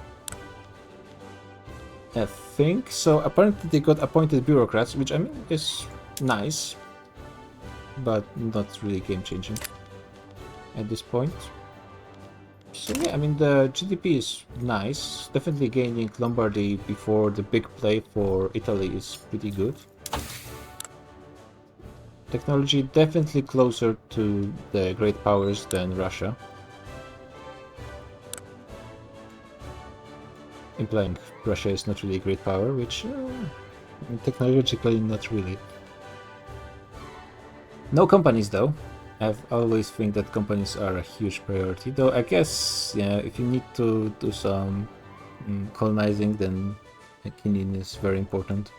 a thing. So apparently they got appointed bureaucrats, which I mean is nice, but not really game-changing at this point. So yeah, I mean the GDP is nice. Definitely gaining Lombardy before the big play for Italy is pretty good. Technology definitely closer to the great powers than Russia. Implying Russia is not really a great power, which technologically not really. No companies though. I've always think that companies are a huge priority, though I guess yeah, if you need to do some colonizing, then Kinin is very important.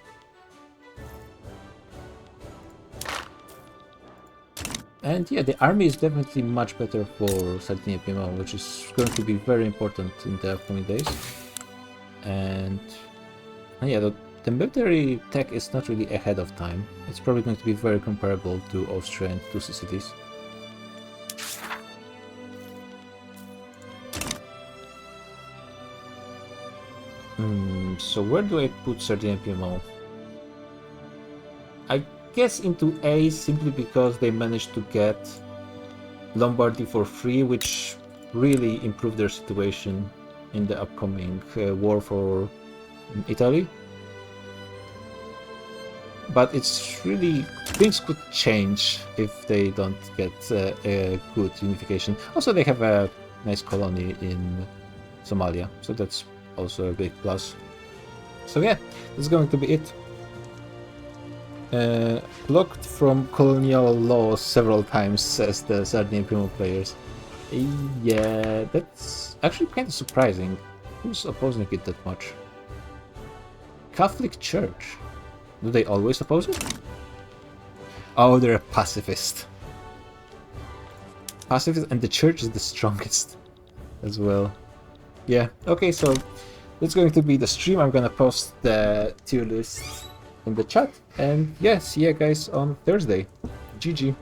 And yeah, the army is definitely much better for Sardinia Piedmont, which is going to be very important in the upcoming days. And yeah, the military tech is not really ahead of time. It's probably going to be very comparable to Austria and to Sicilies. So where do I put Sardinia Piedmont? I guess into A simply because they managed to get Lombardy for free, which really improved their situation in the upcoming war for Italy. But it's really, things could change if they don't get a good unification. Also, they have a nice colony in Somalia, so that's also a big plus. So yeah, that's going to be it. Blocked from colonial law several times, says the Sardinian Piedmont players. Yeah, that's actually kind of surprising. Who's opposing it that much? Catholic Church. Do they always oppose it? Oh, they're a pacifist. Pacifist, and the church is the strongest as well. Yeah, okay, so that's going to be the stream. I'm gonna post the tier list in the chat. And yeah, see you guys on Thursday. GG.